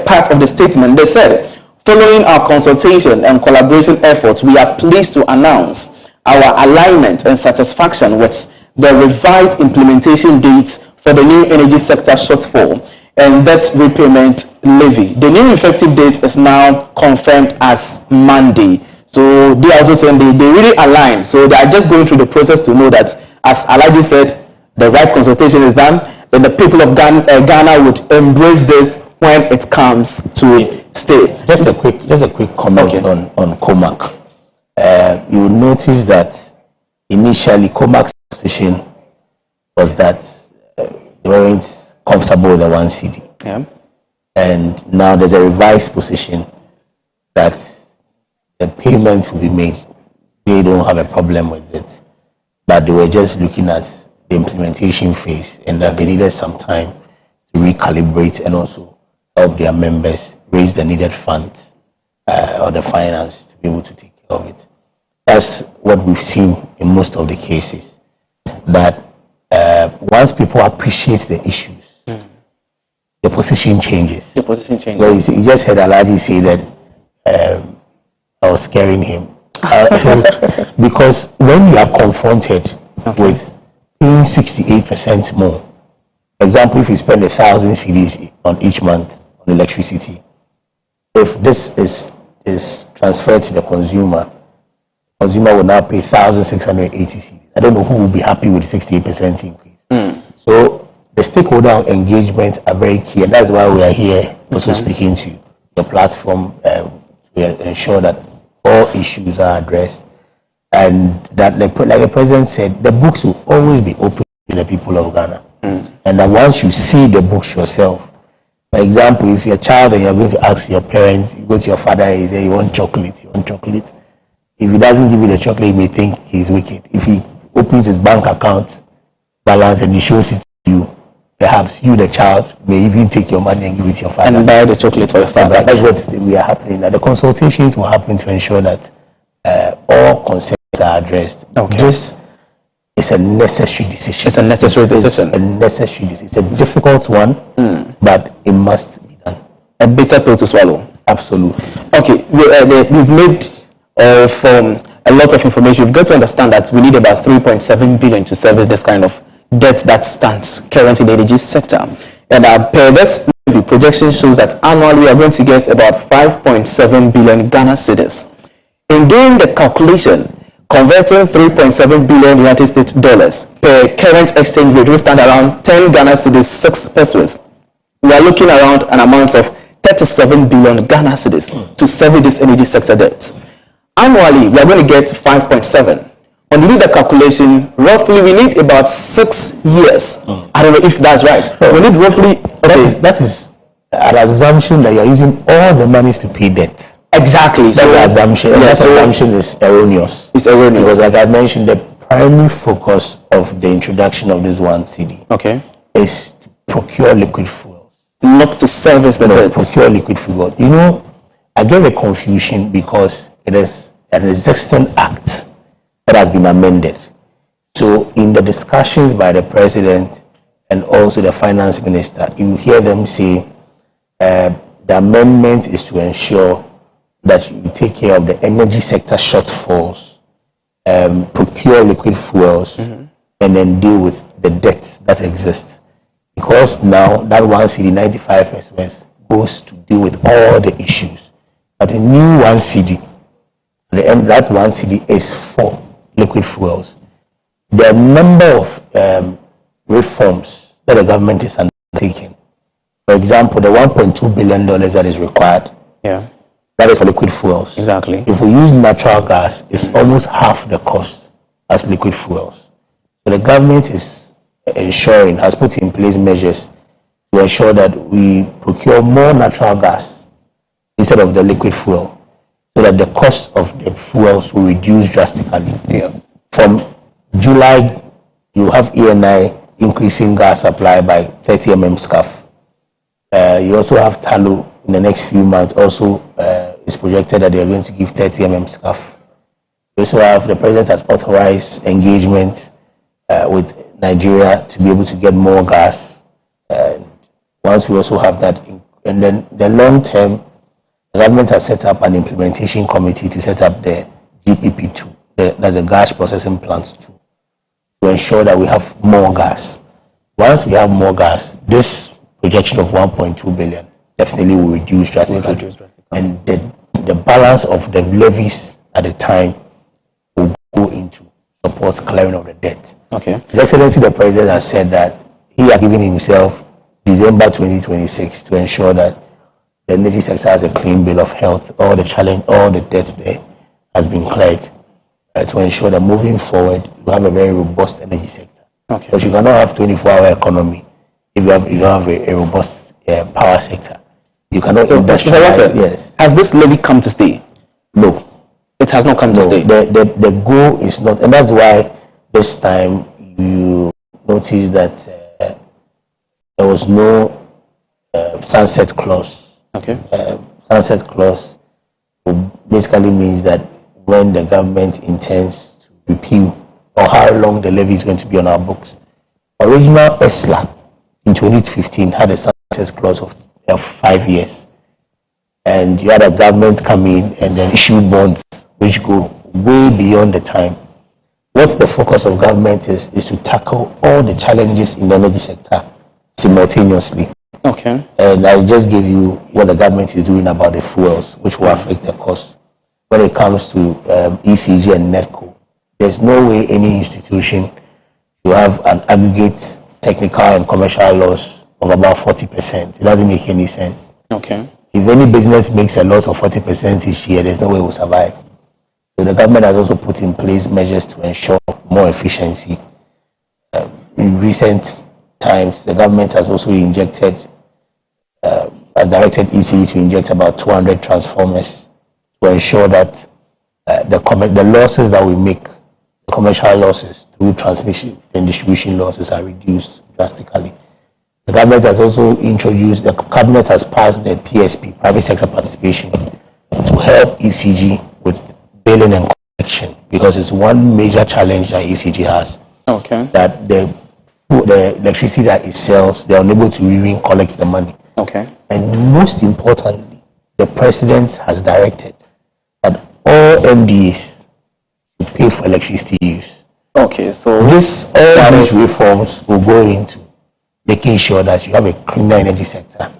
part of the statement. They said, following our consultation and collaboration efforts, we are pleased to announce our alignment and satisfaction with the revised implementation dates for the new energy sector shortfall and debt repayment levy. The new effective date is now confirmed as Monday. So they are also saying they really align. So they are just going through the process to know that, as Alaji said, the right consultation is done, then the people of Ghana would embrace this when it comes to stay. Just a quick comment on COMAC. You will notice that initially COMAC's position was that they weren't comfortable with the one CD. Yeah. And now there's a revised position that the payments will be made. They don't have a problem with it, but they were just looking at the implementation phase, and that they needed some time to recalibrate and also help their members raise the needed funds or the finance to be able to take care of it. That's what we've seen in most of the cases, that once people appreciate the issues, the position changes. The position changes. Well, you just heard Alaji say that I was scaring him. Because when you are confronted with paying 68% more, for example, if you spend 1,000 cedis on each month on electricity, if this is transferred to the consumer will now pay 1,680 cedis. I don't know who will be happy with the 68% increase. So the stakeholder engagements are very key, and that's why we are here also speaking to your platform to ensure that all issues are addressed, and that, like the president said, the books will always be open to the people of Ghana. And that once you see the books yourself, for example, if you're a child and you're going to ask your parents, you go to your father and you say, you want chocolate. If he doesn't give you the chocolate, he may think he's wicked. If he opens his bank account balance and he shows it to you, perhaps you, the child, may even take your money and give it to your father. And buy the chocolate for your father. That's what we are happening. Now, the consultations will happen to ensure that all concerns are addressed. Okay. This is a necessary decision. It's a necessary decision. It's a difficult one, but it must be done. A bitter pill to swallow. Absolutely. Okay, we've made from a lot of information. We've got to understand that we need about 3.7 billion to service this kind of debt that stands currently in the energy sector. And per this projection shows that annually we are going to get about 5.7 billion Ghana cedis. In doing the calculation, converting 3.7 billion United States dollars per current exchange rate will stand around 10 Ghana cedis, 6 pesos. We are looking around an amount of 37 billion Ghana cedis to service this energy sector debt. Annually, we are going to get 5.7. When you do the calculation, roughly we need about 6 years. I don't know if that's right. We need roughly That is an assumption that you're using all the monies to pay debt. Exactly. That's the assumption. Yeah, that assumption is erroneous. It's erroneous. Because like I mentioned, the primary focus of the introduction of this one CD is to procure liquid fuels. Not to service the debt. Procure liquid fuel. You know, I get a confusion because it is an existing act that has been amended. So in the discussions by the president and also the finance minister, you hear them say the amendment is to ensure that you take care of the energy sector shortfalls, procure liquid fuels, and then deal with the debt that exists. Because now that one CD 95 express goes to deal with all the issues. But the new one CD, that one CD is for liquid fuels. There are a number of reforms that the government is undertaking. For example, the $1.2 billion that is required, that is for liquid fuels. Exactly. If we use natural gas, it's almost half the cost as liquid fuels. So the government is ensuring, has put in place measures to ensure that we procure more natural gas instead of the liquid fuel, so that the cost of the fuels will reduce drastically. From July, you have ENI increasing gas supply by 30 mm scarf. You also have tallow in the next few months. Also, it's projected that they are going to give 30 mm scarf. You also have, the president has authorized engagement with Nigeria to be able to get more gas. Once we also have that, and then the long term, the government has set up an implementation committee to set up the GPP2, that's a gas processing plant 2, to ensure that we have more gas. Once we have more gas, this projection of 1.2 billion definitely will reduce drastically. And the balance of the levies at the time will go into support clearing of the debt. His Excellency the President has said that he has given himself December 2026 to ensure that the energy sector has a clean bill of health. All the debt there has been cleared, to ensure that moving forward, we have a very robust energy sector. Because you cannot have 24-hour economy if you don't have a robust power sector. You cannot industrialize. Yes. Has this levy come to stay? No. It has not come to stay. The goal is not, and that's why this time you notice that there was no sunset clause. Sunset clause basically means that when the government intends to repeal, or how long the levy is going to be on our books. Original ESLA in 2015 had a sunset clause of 5 years, and you had a government come in and then issue bonds which go way beyond the time. What's the focus of government is to tackle all the challenges in the energy sector simultaneously. And I just gave you what the government is doing about the fuels, which will affect the cost. When it comes to ECG and NETCO, there's no way any institution will have an aggregate technical and commercial loss of about 40%. It doesn't make any sense. If any business makes a loss of 40% each year, there's no way it will survive. So the government has also put in place measures to ensure more efficiency. In recent times, the government has also injected, has directed ECE to inject about 200 transformers to ensure that the losses that we make, the commercial losses through transmission and distribution losses, are reduced drastically. The government has also introduced, the cabinet has passed the PSP, private sector participation, to help ECG with billing and collection, because it's one major challenge that ECG has. That the electricity that it sells, they're unable to even collect the money. And most importantly, the president has directed that all MDAs should pay for electricity use. All these reforms will go into making sure that you have a cleaner energy sector,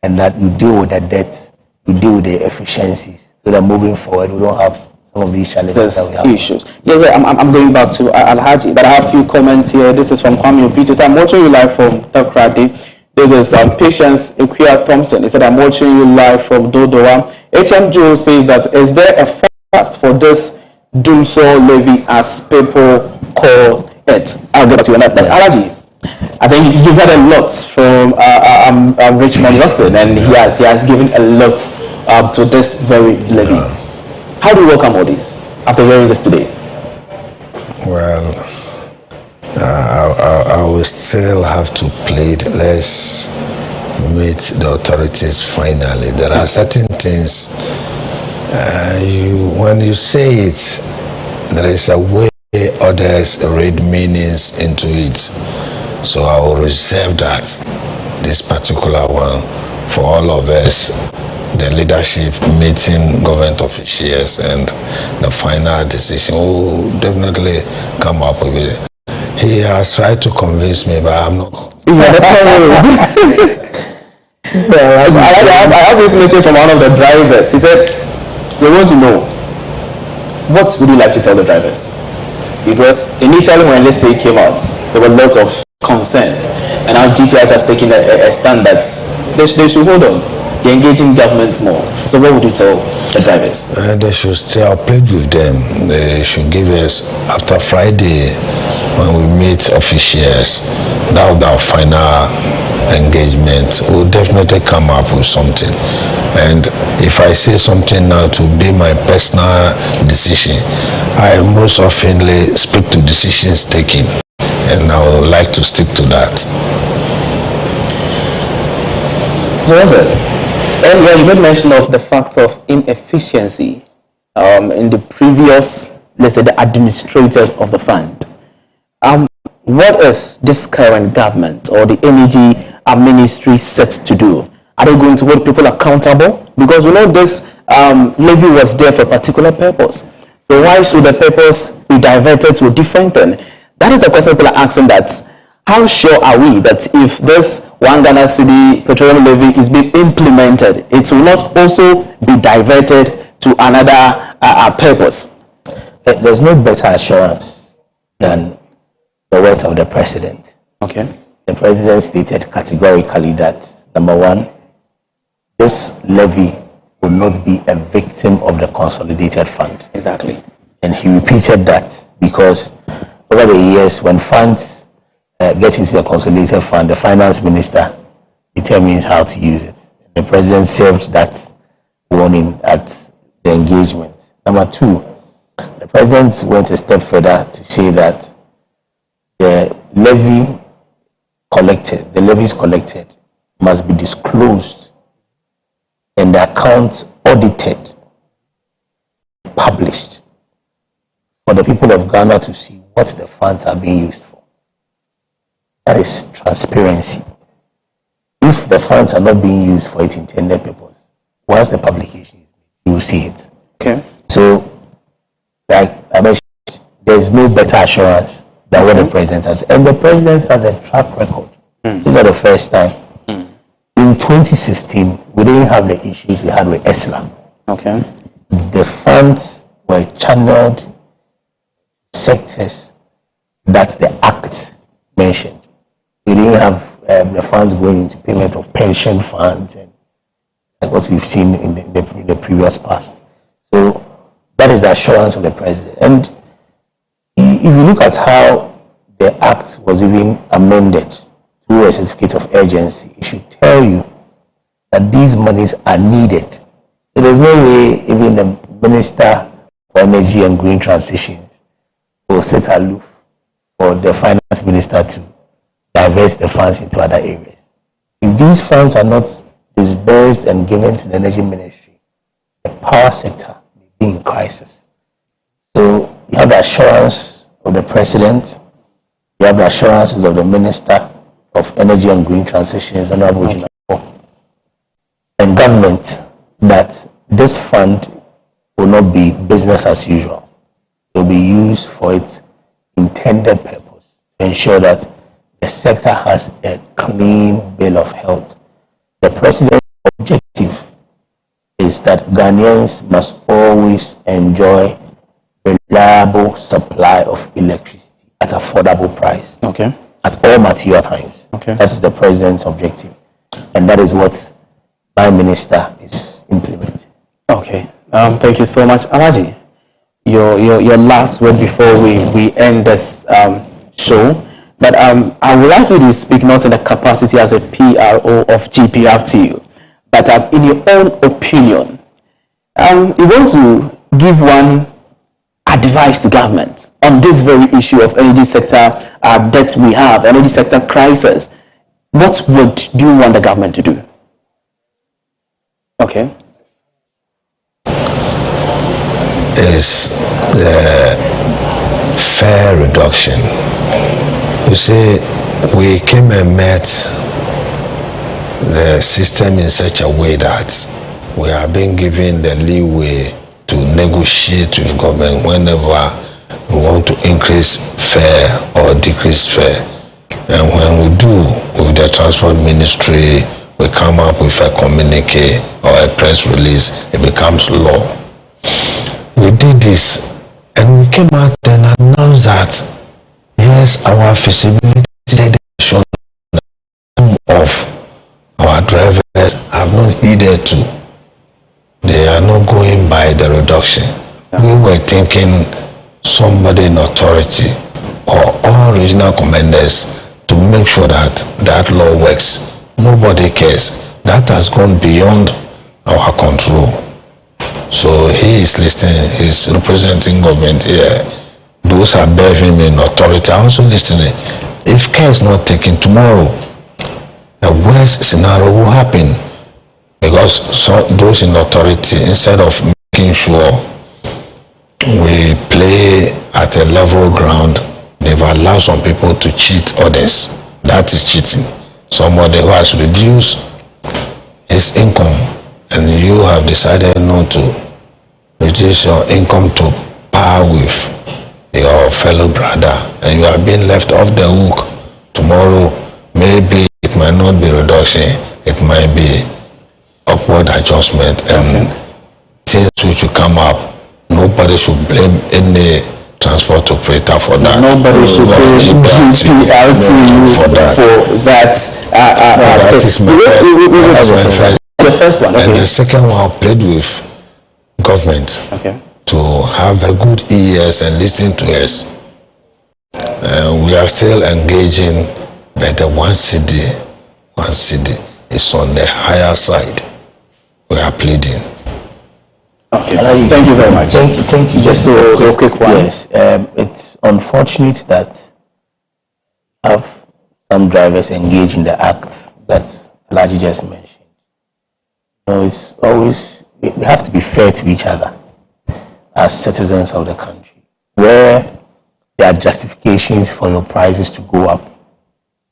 and that you deal with the debt, you deal with the efficiencies, so that moving forward we don't have some of these challenges that we have. Issues. I'm going back to Alhaji, but I have a few comments here. This is from Kwame Peters. I'm watching you live from Takrady. This is Patience Ikuya Thompson. He said, I'm watching you live from Dodowa. HM Joe says that, is there a forecast for this doomsday levy, as people call it? I'll get to you on that. Alhaji, I think you've got a lot from Richmond Roxon, and he has given a lot to this very levy. How do you welcome all this after hearing this today? Well, I will still have to plead. Let's meet the authorities finally. There are certain things, when you say it, there is a way others read meanings into it. So I will reserve that, this particular one, for all of us, the leadership meeting government officials, and the final decision will definitely come up with it. He has tried to convince me, but I'm not. I have this message from one of the drivers. He said, we want to know, what would you like to tell the drivers? Because initially when this day came out, there were lots of concern, and now DPS has taken a stand that they should hold on. They're engaging government more. So what would you tell the drivers? They should stay up with them. They should give us, after Friday, when we meet officials, that will be our final engagement. We'll definitely come up with something. And if I say something now to be my personal decision, I most oftenly speak to decisions taken, and I would like to stick to that. What was it? Earlier, you made mention of the fact of inefficiency in the previous, let's say, the administrator of the fund. What is this current government or the energy ministry set to do? Are they going to hold people accountable? Because we know this levy was there for a particular purpose. So why should the purpose be diverted to a different thing? That is the question people are asking, that how sure are we that if this one Ghana cedi petroleum levy is being implemented, it will not also be diverted to another purpose? There's no better assurance than the words of the president. Okay. The president stated categorically that, number one, this levy will not be a victim of the consolidated fund. Exactly. And he repeated that because over the years, when funds get into the consolidated fund, the finance minister determines how to use it. The president served that warning at the engagement. Number two, the president went a step further to say that the levies collected must be disclosed and the accounts audited, published, for the people of Ghana to see what the funds are being used for. That is transparency. If the funds are not being used for its intended purpose, once the publication is made, you will see it. Okay. So, like I mentioned, there's no better assurance than what the president has. And the president has a track record. This is not the first time. In 2016, we didn't have the issues we had with ESLA. Okay. The funds were channeled sectors that the Act mentioned. We didn't have the funds going into payment of pension funds and like what we've seen in the previous past. So that is the assurance of the president. And if you look at how the Act was even amended through a certificate of urgency, it should tell you that these monies are needed. So there's no way even the Minister for Energy and Green Transitions will sit aloof for the Finance Minister to divest the funds into other areas. If these funds are not disbursed and given to the Energy Ministry, the power sector may be in crisis. So you have the assurance of the President, you have the assurances of the Minister of Energy and Green Transitions, and government, that this fund will not be business as usual. It will be used for its intended purpose to ensure that the sector has a clean bill of health. The president's objective is that Ghanaians must always enjoy reliable supply of electricity at affordable price. Okay. At all material times. Okay. That is the president's objective. And that is what my minister is implementing. Okay. Thank you so much. Alaji, your last word before we end this show. But I would like you to speak not in the capacity as a PRO of GPRTU, but in your own opinion. You want to give one advice to government on this very issue of energy sector debts we have, energy sector crisis. What would you want the government to do? Okay. Is the fare reduction. You see, we came and met the system in such a way that we are being given the leeway to negotiate with government whenever we want to increase fare or decrease fare. And when we do with the transport ministry, we come up with a communique or a press release, it becomes law. We did this and we came out and announced that yes, our feasibility shown of our drivers have not heeded to. They are not going by the reduction. We were thinking somebody in authority or all regional commanders to make sure that that law works. Nobody cares. That has gone beyond our control. So he is listening, he's representing government here. Those above him in authority are also listening. If care is not taken tomorrow, the worst scenario will happen, because those in authority, instead of making sure we play at a level ground, they've allowed some people to cheat others. That is cheating. Somebody who has reduced his income and you have decided not to reduce your income to par with your fellow brother, and you are being left off the hook. Tomorrow, maybe it might not be reduction, it might be upward adjustment, and things which will come up. Nobody should blame any transport operator for that. Nobody should blame GPRTU for that. That is my first. The first one, okay. And the second one, I played with government to have a good ears and listen to us. We are still engaging, but the one city is on the higher side. We are pleading. Okay. Thank you very much. Thank you. Just a quick one. Yes, it's unfortunate that have some drivers engage in the acts that Alaji just mentioned. It's always, we have to be fair to each other as citizens of the country. Where there are justifications for your prices to go up,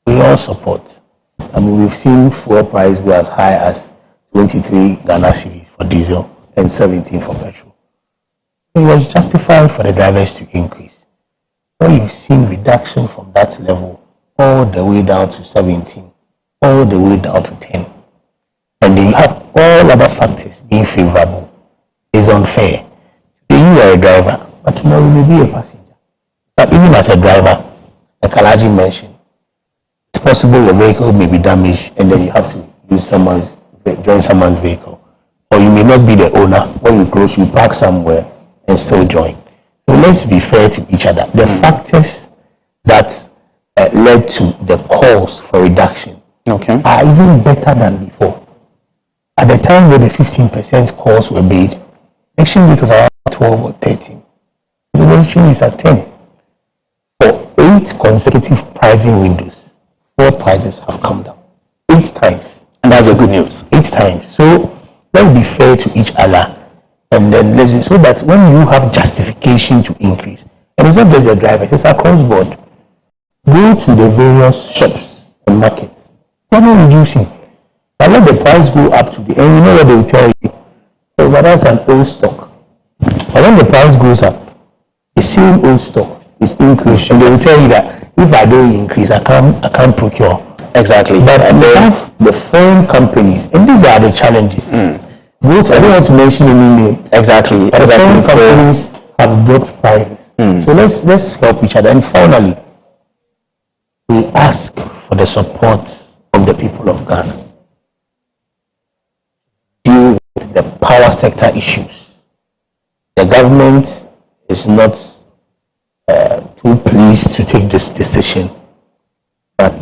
we all support. I mean, we've seen fuel price go as high as 23 Ghana cedis for diesel and 17 for petrol. It was justified for the drivers to increase. But you've seen reduction from that level all the way down to 17, all the way down to 10. And then you have all other factors being favorable. It's unfair. Today you are a driver, but tomorrow you may be a passenger. But even as a driver, like Alaji mentioned, it's possible your vehicle may be damaged and then you have to use join someone's vehicle. Or you may not be the owner. When you close, you park somewhere and still join. So let's be fair to each other. The factors that led to the calls for reduction are even better than before. At the time when the 15% calls were made, action rate was around 12 or 13. The registration is at 10. For 8 consecutive pricing windows, 4 prices have come down. 8 times. And that's a good news. 8 times. So let's be fair to each other, and then so that when you have justification to increase, and it's not just the drivers, it's across board. Go to the various shops and markets. They're not reducing. But let the price go up to the end. You know what they will tell you? Oh, but that's an old stock. But when the price goes up, the same old stock is increased, and they will tell you that if I don't increase, I can't procure. Exactly. But they have the foreign companies, and these are the challenges. I don't want to mention any names. Exactly. But the foreign companies have dropped prices. So let's help each other. And finally, we ask for the support of the people of Ghana. Deal with the power sector issues. The government is not too pleased to take this decision, but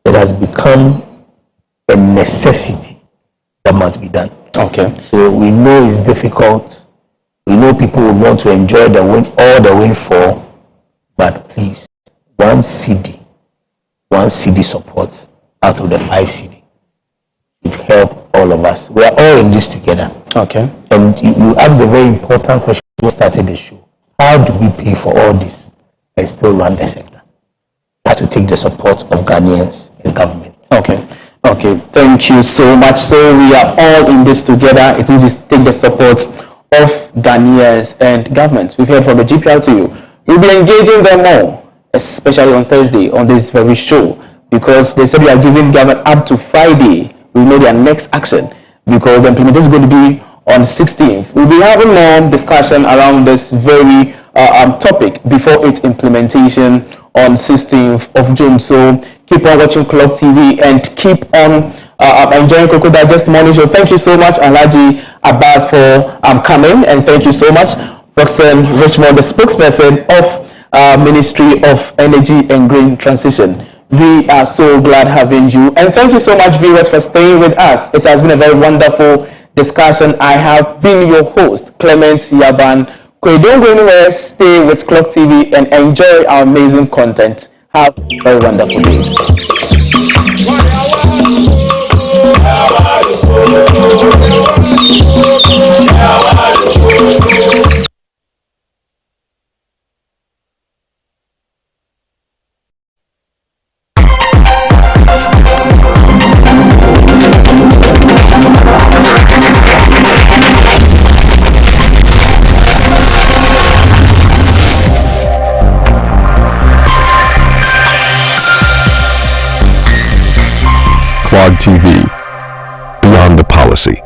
it has become a necessity that must be done. Okay. So we know it's difficult. We know people would want to enjoy the win, all the windfall, but please, one CD support out of the 5 CD would help all of us. We are all in this together. Okay. And you asked a very important question when we started the show. How do we pay for all this and still run the sector? We have to take the support of Ghanaians and government. Okay. Okay, thank you so much. So we are all in this together. It needs to take the support of Ghanaians and government. We've heard from the GPRTU. We'll be engaging them more, especially on Thursday on this very show, because they said we are giving government up to Friday. We know their next action, because the implementation is going to be on 16th. We'll be having more discussion around this very topic before its implementation on 16th of June. So keep on watching Clock TV and keep on enjoying Koko Digest Morning Show. Thank you so much, Alhaji Abbas, for coming, and thank you so much, Roxanne Richmond, the spokesperson of Ministry of Energy and Green Transition. We are so glad having you, and thank you so much, viewers, for staying with us. It has been a very wonderful discussion. I have been your host, Clement Yaban. Don't go anywhere. Stay with Clock TV and enjoy our amazing content. Have a very wonderful day. Clog TV, beyond the policy.